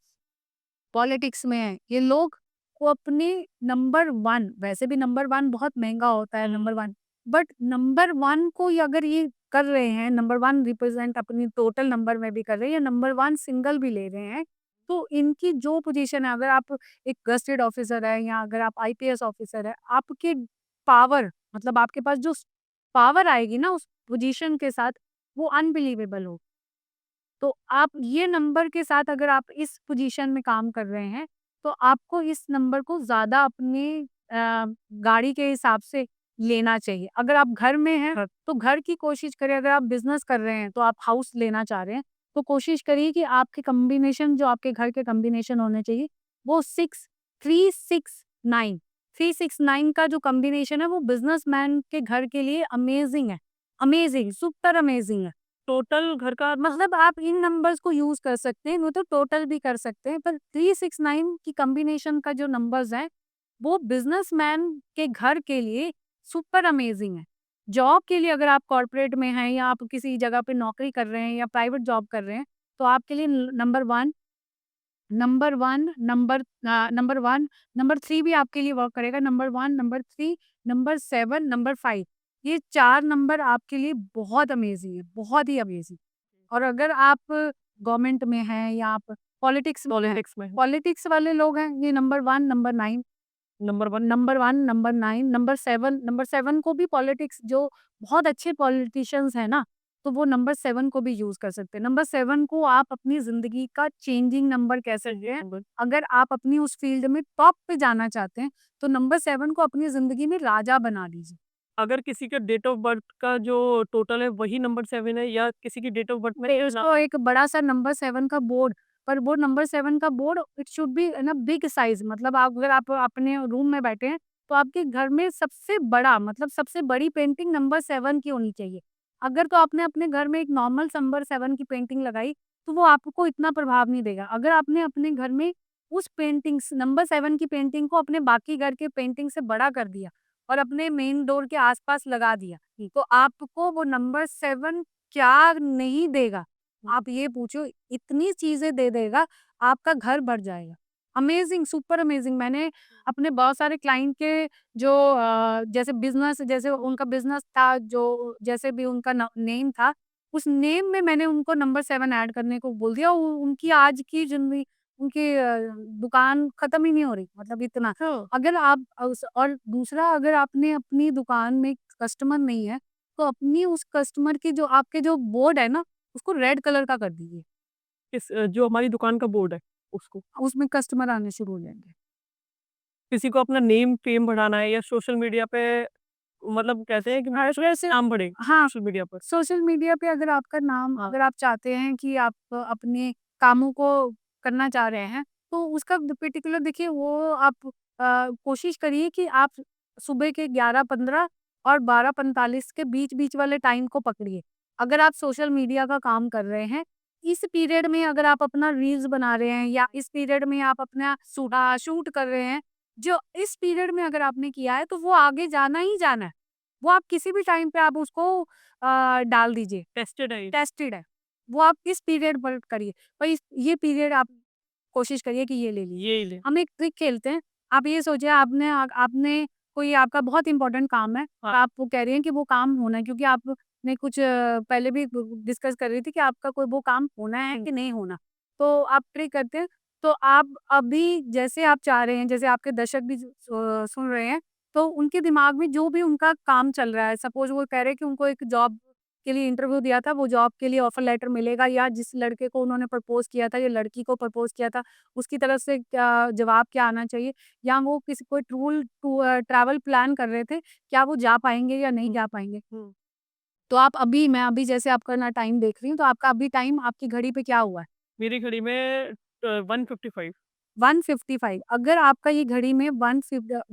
पॉलिटिक्स में हैं, ये लोग को अपने नंबर 1 वैसे भी नंबर 1 बहुत महँगा होता है नंबर 1 बट नंबर 1 को ये अगर ये कर रहे हैं, नंबर 1 रिप्रेज़ेंट अपनी टोटल नंबर में भी कर रहे हैं या नंबर 1 सिंगल भी ले रहे हैं, तो इनकी जो पोज़ीशन है अगर आप एक गज़टेड ऑफ़िसर हैं या अगर आप आईपीएस ऑफ़िसर हैं, आपके पावर मतलब आपके पास जो पावर आएगी ना उस पोज़ीशन के साथ, वो अनबिलीवेबल हो। तो आप ये नंबर के साथ अगर आप इस पोजीशन में काम कर रहे हैं, तो आपको इस नंबर को ज़्यादा अपनी गाड़ी के हिसाब से लेना चाहिए। अगर आप घर में हैं, हाँ। तो घर की कोशिश करें अगर आप बिज़नेस कर रहे हैं, तो आप हाउस लेना चाह रहे हैं, तो कोशिश करिए कि आपके कॉम्बिनेशन जो आपके घर के कॉम्बिनेशन होने चाहिए, वो 6 369 369 का जो कॉम्बिनेशन है, वो बिज़नेसमैन के घर के लिए अमेज़िंग है। अमेज़िंग, सुपर अमेज़िंग है। टोटल घर का मतलब आप इन नंबर्स को यूज़ कर सकते हैं, वो तो टोटल भी कर सकते हैं, पर 369 की कॉम्बिनेशन का जो नंबर्स हैं, वो बिज़नेसमैन के घर के लिए सुपर अमेज़िंग है। जॉब के लिए अगर आप कॉर्पोरेट में हैं या आप किसी जगह पे नौकरी कर रहे हैं या प्राइवेट जॉब कर रहे हैं, तो आपके लिए नंबर 1, नंबर 3 भी आपके लिए वर्क करेगा। नंबर 1, नंबर 3, नंबर 7, नंबर 5 ये 4 नंबर आपके लिए बहुत अमेज़िंग है, बहुत ही अमेज़िंग। और अगर आप गवर्नमेंट में हैं या आप पॉलिटिक्स में हैं, पॉलिटिक्स में है। पॉलिटिक्स वाले लोग हैं, ये number 1, number 9 number 1 number 1, number 9, number 7 को भी पॉलिटिक्स जो बहुत अच्छे पॉलिटिशियंस हैं ना, तो वो नंबर 7 को भी यूज़ कर सकते हैं। नंबर 7 को आप अपनी ज़िंदगी का चेंजिंग नंबर कह सकते हैं। नंबर अगर आप अपनी उस फ़ील्ड में टॉप पे जाना चाहते हैं, तो नंबर 7 को अपनी ज़िंदगी में राजा बना लीजिए। अगर किसी का डेट ऑफ बर्थ का जो टोटल है वही नंबर 7 है या किसी की डेट ऑफ बर्थ में फिर ना उसको एक बड़ा-सा नंबर 7 का बोर्ड पर वो नंबर 7 का board it should be in a big size मतलब आप अगर आप अपने रूम में बैठे हैं, तो आपके घर में सबसे बड़ा मतलब सबसे बड़ी पेंटिंग नंबर 7 की होनी चाहिए। अगर तो आपने अपने घर में एक नॉर्मल नंबर 7 की पेंटिंग लगाई, तो वो आपको इतना प्रभाव नहीं देगा। अगर आपने अपने घर में उस पेंटिंग्स नंबर 7 की पेंटिंग को अपने बाकी घर के पेंटिंग से बड़ा कर दिया और अपने मेन डोर के आस-पास लगा दिया, तो आपको वो नंबर 7 क्या नहीं देगा? आप ये पूछो इतनी चीज़ें दे देगा, आपका घर भर जाएगा। अमेज़िंग, सुपर अमेज़िंग मैंने अपने बहुत सारे क्लाइंट के जो जैसे उनका बिज़नेस था, जो जैसे भी उनका न नेम था, उस नेम में मैंने उनको नंबर 7 ऐड करने को बोल दिया। उनकी आज की ज़िंदगी उनकी दुकान खत्म ही नहीं हो रही, मतलब इतना। हाँ। अगर आप उस और दूसरा अगर आपने अपनी दुकान में कस्टमर नहीं है, तो अपनी उस कस्टमर की जो आपके जो बोर्ड है ना उसको रेड कलर का कर दीजिए, जो हमारी दुकान का बोर्ड है उसको। उसमें कस्टमर आने शुरू हो जाएँगे। किसी को अपना नेम फेम बढ़ाना है या सोशल मीडिया पे मतलब कहते हैं कि वैसे नाम बढ़े हाँ, सोशल मीडिया पर। सोशल मीडिया पे अगर आपका नाम हाँ। अगर आप चाहते हैं कि आप अपने कामों को करना चाह रहे हैं, तो उसका पर्टिकुलर देखिए वो आप कोशिश करिए कि आप सुबह के 11:15 और 12:45 के बीच-बीच वाले टाइम को पकड़िए। अगर आप सोशल मीडिया का काम कर रहे हैं, इस पीरियड में अगर आप अपना रील्स बना रहे हैं या इस पीरियड में आप अपना शूट कर रहे हैं, जो इस पीरियड में अगर आपने किया है, तो वो आगे जाना ही जाना है। वो आप किसी भी टाइम पे आप उसको डाल दीजिए, टेस्टेड है ये। टेस्टेड है। वो आप इस पीरियड पर करिए। और इस ये पीरियड आप कोशिश करिए कि ये ले लीजिए। ये ले। हम एक ट्रिक खेलते हैं। आप ये सोचिए आपने कोई आपका बहुत इम्पोर्टेंट काम है, हाँ। आप वो कह रही हैं कि वो काम होना है क्योंकि आपने कुछ पहले भी डिस्कस कर रही थी कि आपका कोई वो काम होना है कि नहीं होना। तो आप ट्रिक करते हैं, तो आप अभी जैसे आप चाह रहे हैं, जैसे आपके दर्शक भी सुन रहे हैं, तो उनके दिमाग में जो भी उनका काम चल रहा है, सपोज़ वो कह रहे हैं कि उनको एक जॉब के लिए इंटरव्यू दिया था, वो जॉब के लिए ऑफर लेटर मिलेगा या जिस लड़के को उन्होंने प्रपोज़ किया था या लड़की को प्रपोज़ किया था, उसकी तरफ से क्या जवाब क्या आना चाहिए? या वो किसी कोई ट्रैवल प्लान कर रहे थे, क्या वो जा पाएँगे या नहीं जा पाएँगे? हुँ। तो मैं अभी जैसे आपका ना टाइम देख रही हूँ, तो आपका अभी टाइम आपकी घड़ी पे क्या हुआ है? मेरी घड़ी में 1:55। 155 अगर आपका ये घड़ी में 1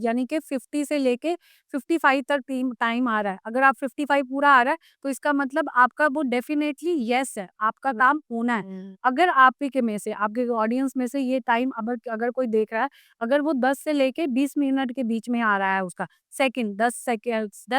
यानी कि 50 से लेके 55 तक टाइम आ रहा है। अगर आप 55 पूरा आ रहा है, तो इसका मतलब आपका वो डेफ़िनेटली येस है, आपका काम होना है। हुँ। अगर आप ही के में से, आपके ऑडियंस में से ये टाइम अगर कोई देख रहा है, अगर वो 10 से लेके 20 मिनट के बीच में आ रहा है उसका, सेकंड 10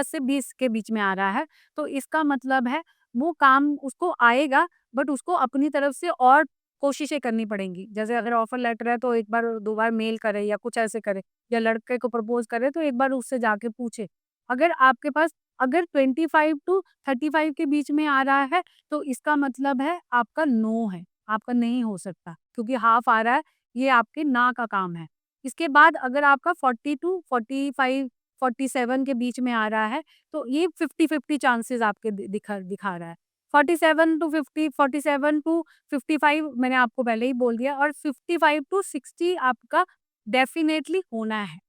से 20 के बीच में आ रहा है, तो इसका मतलब है वो काम उसको आएगा, बट उसको अपनी तरफ से और कोशिशें करनी पड़ेंगी। जैसे अगर ऑफर लेटर है तो 1 बार 2 बार मेल करे या कुछ ऐसे करे या लड़के को प्रपोज़ करे तो एक बार उससे जाके पूछे। अगर आपके पास अगर 25 टू 35 के बीच में आ रहा है तो इसका मतलब है आपका नो है, आपका नहीं हो सकता क्योंकि हाफ आ रहा है, ये आपके ना का काम है। इसके बाद अगर आपका 40 टू 45 47 के बीच में आ रहा है तो ये 50-50 चांसेस आपके दिखा दिखा रहा है। 47 टू 50 47 टू 55 मैंने आपको पहले ही बोल दिया और 55 टू 60 आपका डेफ़िनेटली होना है।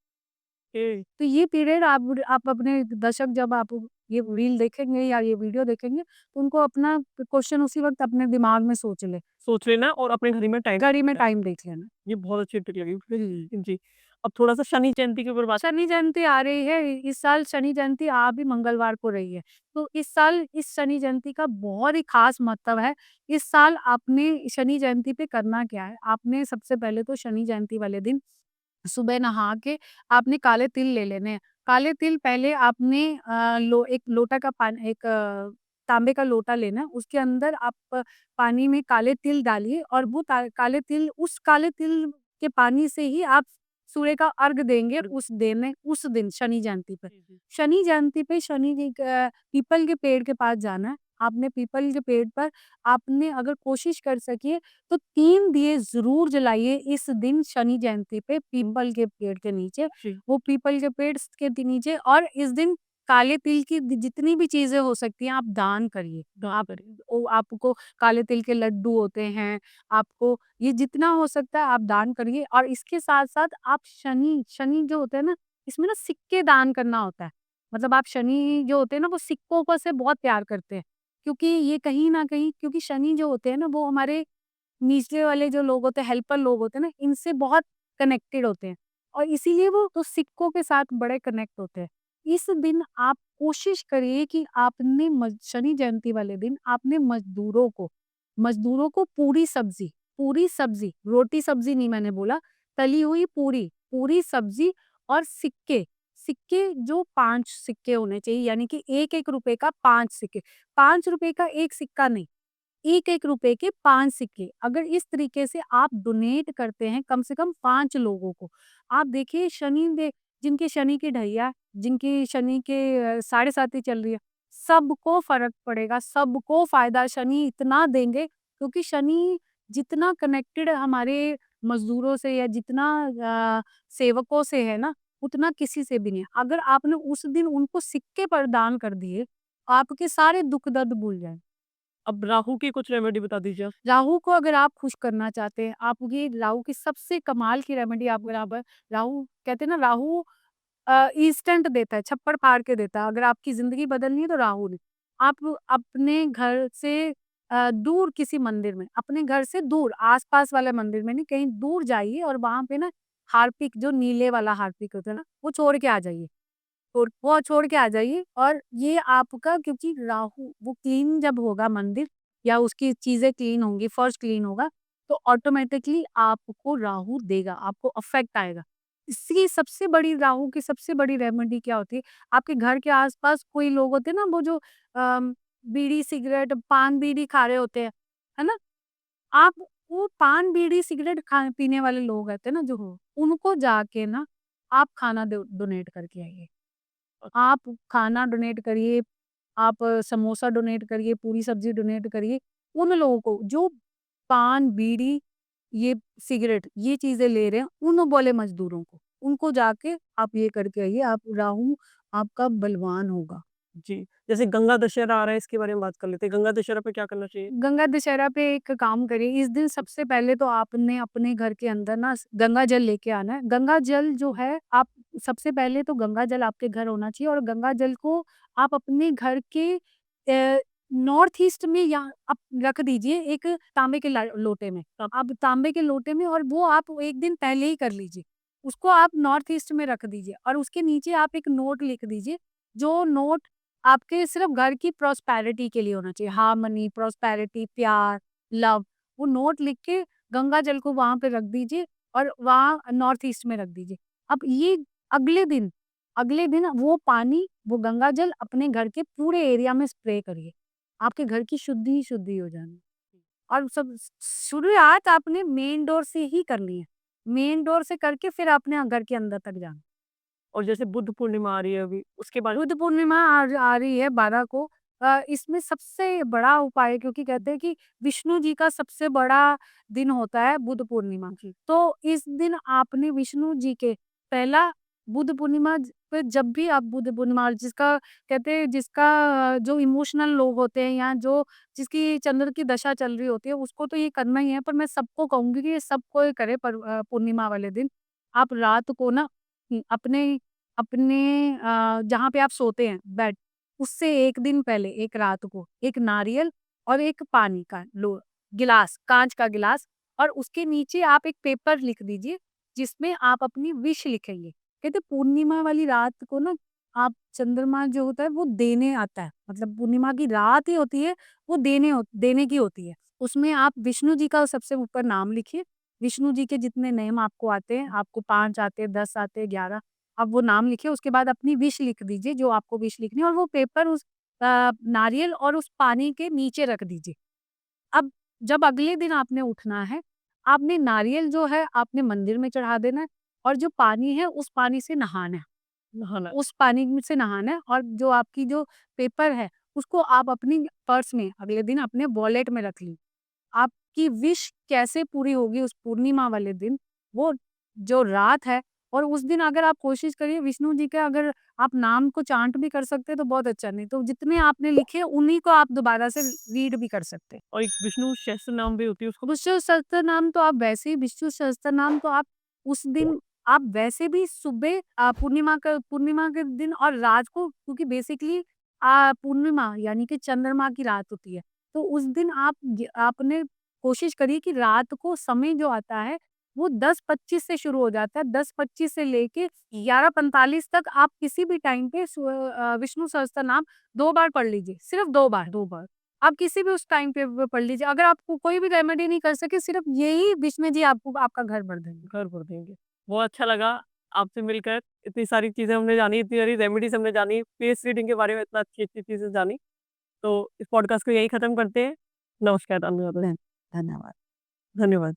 ए तो ये पीरियड आप अपने दर्शक जब आप ये रील देखेंगे या ये वीडियो देखेंगे, तो उनको अपना क्वेश्चन उसी वक़्त अपने दिमाग में सोच लें। सोच लेना और अपने घड़ी में टाइम घड़ी में है। टाइम देख लेना। ये बहुत अच्छी ट्रिक लगी। जी। अब थोड़ा-सा शनि जयंती के ऊपर बात। शनि जयंती आ रही है, इस साल शनि जयंती आ भी मंगलवार को रही है। तो इस साल इस शनि जयंती का बहुत ही ख़ास महत्व है। इस साल आपने शनि जयंती पे करना क्या है? आपने सबसे पहले तो शनि जयंती वाले दिन सुबह नहा के आपने काले तिल ले लेने हैं। काले तिल पहले आपने एक लोटा का एक तांबे का लोटा लेना है, उसके अंदर आप पानी में काले तिल डालिए और वो काले तिल के पानी से ही आप सूर्य का अर्घ देंगे उस दिन शनि जयंती पे। जी, जी। शनि जयंती पे शनि जी का पीपल के पेड़ के पास जाना है। आपने पीपल के पेड़ पर आपने अगर कोशिश कर सकिए तो 3 दिए ज़रूर जलाइए इस दिन शनि जयंती पे पीपल के पेड़ के नीचे। जी। वो पीपल के पेड़ के नीचे और इस दिन काले तिल की जितनी भी चीज़ें हो सकती हैं आप दान करिए। दान करें। आपको काले तिल के लड्डू होते हैं, आपको ये जितना हो सकता है आप दान करिए और इसके साथ-साथ आप शनि जो होते हैं ना, इसमें ना सिक्के दान करना होता है। मतलब आप शनि जो होते हैं ना वो सिक्कों को से बहुत प्यार करते हैं। क्योंकि ये कहीं न कहीं क्योंकि शनि जो होते हैं ना वो हमारे निचले वाले जो लोग होते हैं, हेल्पर लोग होते हैं ना, इनसे बहुत कनेक्टेड होते हैं और इसीलिए वो तो सिक्कों के साथ बड़े कनेक्ट होते हैं। इस दिन आप कोशिश करिए कि आपने शनि जयंती वाले दिन आपने मज़दूरों को पूरी सब्ज़ी, रोटी-सब्ज़ी नहीं मैंने बोला, तली हुई पूरी सब्ज़ी और सिक्के जो 5 सिक्के होने चाहिए यानी कि 1-1 रुपए का 5 सिक्के। ₹5 का 1 सिक्का नहीं, 1-1 रुपए के 5 सिक्के। अगर इस तरीके से आप डोनेट करते हैं कम से कम 5 लोगों को, आप देखिए जिनके शनि की ढैया, जिनकी शनि के साढ़े साती चल रही है, सबको फ़र्क पड़ेगा, सबको फ़ायदा शनि इतना देंगे क्योंकि शनि जितना कनेक्टेड हमारे मज़दूरों से या जितना सेवकों से है ना, उतना किसी से भी नहीं है। अगर आपने उस दिन उनको सिक्के प्रदान कर दिए, आपके सारे दुःख दर्द भूल जाएँ। अब राहु की कुछ रेमेडी बता दीजिए आप। राहु को अगर आप खुश करना चाहते हैं, आप ये राहु की सबसे कमाल की रेमेडी आप राहु कहते हैं ना राहु इंस्टेंट देता है, छप्पड़ फाड़ के देता है। अगर आपकी ज़िंदगी बदलनी है तो राहु ने। आप अपने घर से दूर किसी मंदिर में, अपने घर से दूर आस-पास वाले मंदिर में नहीं, कहीं दूर जाइए और वहाँ पे ना हार्पिक, जो नीले वाला हार्पिक होता है ना, वो छोड़ के आ जाइए। वो छोड़ के आ जाइए, और ये आपका, क्योंकि राहु वो क्लीन जब होगा मंदिर या उसकी चीज़ें क्लीन होंगी, फर्श क्लीन होगा, तो ऑटोमैटिकली आपको राहु देगा, आपको अफ़ेक्ट आएगा। इसकी सबसे बड़ी, राहु की सबसे बड़ी रेमेडी क्या होती है? आपके घर के आस-पास कोई लोग होते हैं ना, वो जो बीड़ी, सिगरेट, पान, बीड़ी खा रहे होते हैं, है ना? आप वो पान, बीड़ी, सिगरेट खा पीने वाले लोग रहते हैं ना जो, उनको जाके ना आप खाना डोनेट करके आइए। आप खाना डोनेट करिए, आप समोसा डोनेट करिए, पूरी सब्ज़ी डोनेट करिए, उन लोगों को जो पान, बीड़ी, ये सिगरेट, ये चीज़ें ले रहे हैं, उन वाले मज़दूरों को। उनको जाके आप ये करके आइए, आप राहु आपका बलवान होगा। जी, जैसे गंगा दशहरा आ रहा है, इसके बारे में बात कर लेते हैं। गंगा दशहरा पे क्या करना चाहिए? गंगा दशहरा पे एक काम करिए, इस दिन सबसे पहले तो आपने अपने घर के अंदर ना गंगा जल लेके आना है। गंगा जल जो है, आप सबसे पहले तो गंगा जल आपके घर होना चाहिए, और गंगा जल को आप अपने घर के नॉर्थ ईस्ट में या आप रख दीजिए, एक तांबे के लोटे में। आप तांबे के लोटे में, और वो आप एक दिन पहले ही कर लीजिए। उसको आप नॉर्थ ईस्ट में रख दीजिए, और उसके नीचे आप एक नोट लिख दीजिए, जो नोट आपके सिर्फ घर की प्रॉस्पेरिटी के लिए होना चाहिए, हार्मनी, प्रॉस्पेरिटी, प्यार, लव। वो नोट लिख के गंगा जल को वहाँ पे रख दीजिए, और वहाँ नॉर्थ ईस्ट में रख दीजिए। अब ये अगले दिन अगले दिन वो पानी, वो गंगा जल अपने घर के पूरे एरिया में स्प्रे करिए। आपके घर की शुद्धि ही शुद्धि हो जानी। और सब शुरुआत आपने मेन डोर से ही करनी है। मेन डोर से करके फिर अपने घर के अंदर तक जाना। और जैसे बुद्ध पूर्णिमा आ रही है अभी, उसके बारे में बुद्ध पूर्णिमा आ रही है 12 को। इसमें सबसे बड़ा उपाय, क्योंकि कहते हैं कि विष्णु जी का सबसे बड़ा दिन होता है बुद्ध पूर्णिमा। जी, तो इस दिन आपने विष्णु जी के पहला बुद्ध पूर्णिमा पे, जब भी आप बुद्ध पूर्णिमा, जिसका कहते हैं, जिसका जो इमोशनल लोग होते हैं, या जो जिसकी चंद्र की दशा चल रही होती है, उसको तो ये करना ही है, पर मैं सबको कहूँगी कि ये सबको ये करे, पर पूर्णिमा वाले दिन आप रात को ना अपने अपने जहाँ पे आप सोते हैं बेड, उससे 1 दिन पहले, एक रात को, एक नारियल और एक पानी का गिलास, काँच का गिलास, और उसके नीचे आप एक पेपर लिख दीजिए, जिसमें आप अपनी विश लिखेंगे। कहते हैं पूर्णिमा वाली रात को ना, आप चंद्रमा जो होता है वो देने आता है, मतलब पूर्णिमा की रात ही होती है, वो देने की होती है। उसमें आप विष्णु जी का सबसे ऊपर नाम लिखिए, विष्णु जी के जितने नेम आपको आते हैं, आपको 5 आते हैं, 10 आते हैं, 11, आप वो नाम लिखिए, उसके बाद अपनी विश लिख दीजिए, जो आपको विश लिखनी है, और वो पेपर उस नारियल और उस पानी के नीचे रख दीजिए। अब जब अगले दिन आपने उठना है, आपने नारियल जो है आपने मंदिर में चढ़ा देना है, और जो पानी है उस पानी से नहाना है। नहाना। उस पानी में से नहाना है, और जो आपकी जो पेपर है, उसको आप अपनी पर्स में अगले दिन अपने वॉलेट में रख लीजिए। आपकी विश कैसे पूरी होगी उस पूर्णिमा वाले दिन, वो जो रात है, और उस दिन अगर आप कोशिश करिए विष्णु जी का, अगर आप नाम को चांट भी कर सकते हैं तो बहुत अच्छा, नहीं तो जितने आपने लिखे उन्हीं को आप दोबारा से रीड भी कर सकते हैं। और एक विष्णु सहस्त्र नाम भी होती है उसको। विष्णु सहस्त्रनाम तो आप वैसे ही, विष्णु सहस्त्रनाम तो आप उस दिन, आप वैसे भी सुबह पूर्णिमा के दिन और रात को, क्योंकि बेसिकली पूर्णिमा यानी कि चंद्रमा की रात होती है। तो उस दिन आपने कोशिश करिए कि रात को समय जो आता है वो 10:25 से शुरू हो जाता है। 10:25 से लेके 11:45 तक आप किसी भी टाइम पे विष्णु सहस्त्रनाम 2 बार पढ़ लीजिए, सिर्फ 2 बार। 2 बार। आप किसी भी उस टाइम पे पढ़ लीजिए। अगर आपको कोई भी रेमेडी नहीं कर सके, सिर्फ यही विस्मय जी आपको आपका घर भर देंगे। घर भर देंगे। बहुत अच्छा लगा आपसे मिलकर, इतनी सारी चीज़ें हमने जानी, इतनी सारी रेमेडीज़ हमने जानी, फेस रीडिंग के बारे में इतना अच्छी-अच्छी चीज़ें जानी। तो इस पॉडकास्ट को यहीं खत्म करते हैं। नमस्कार, अनुराधा। धन्यवाद। धन्यवाद।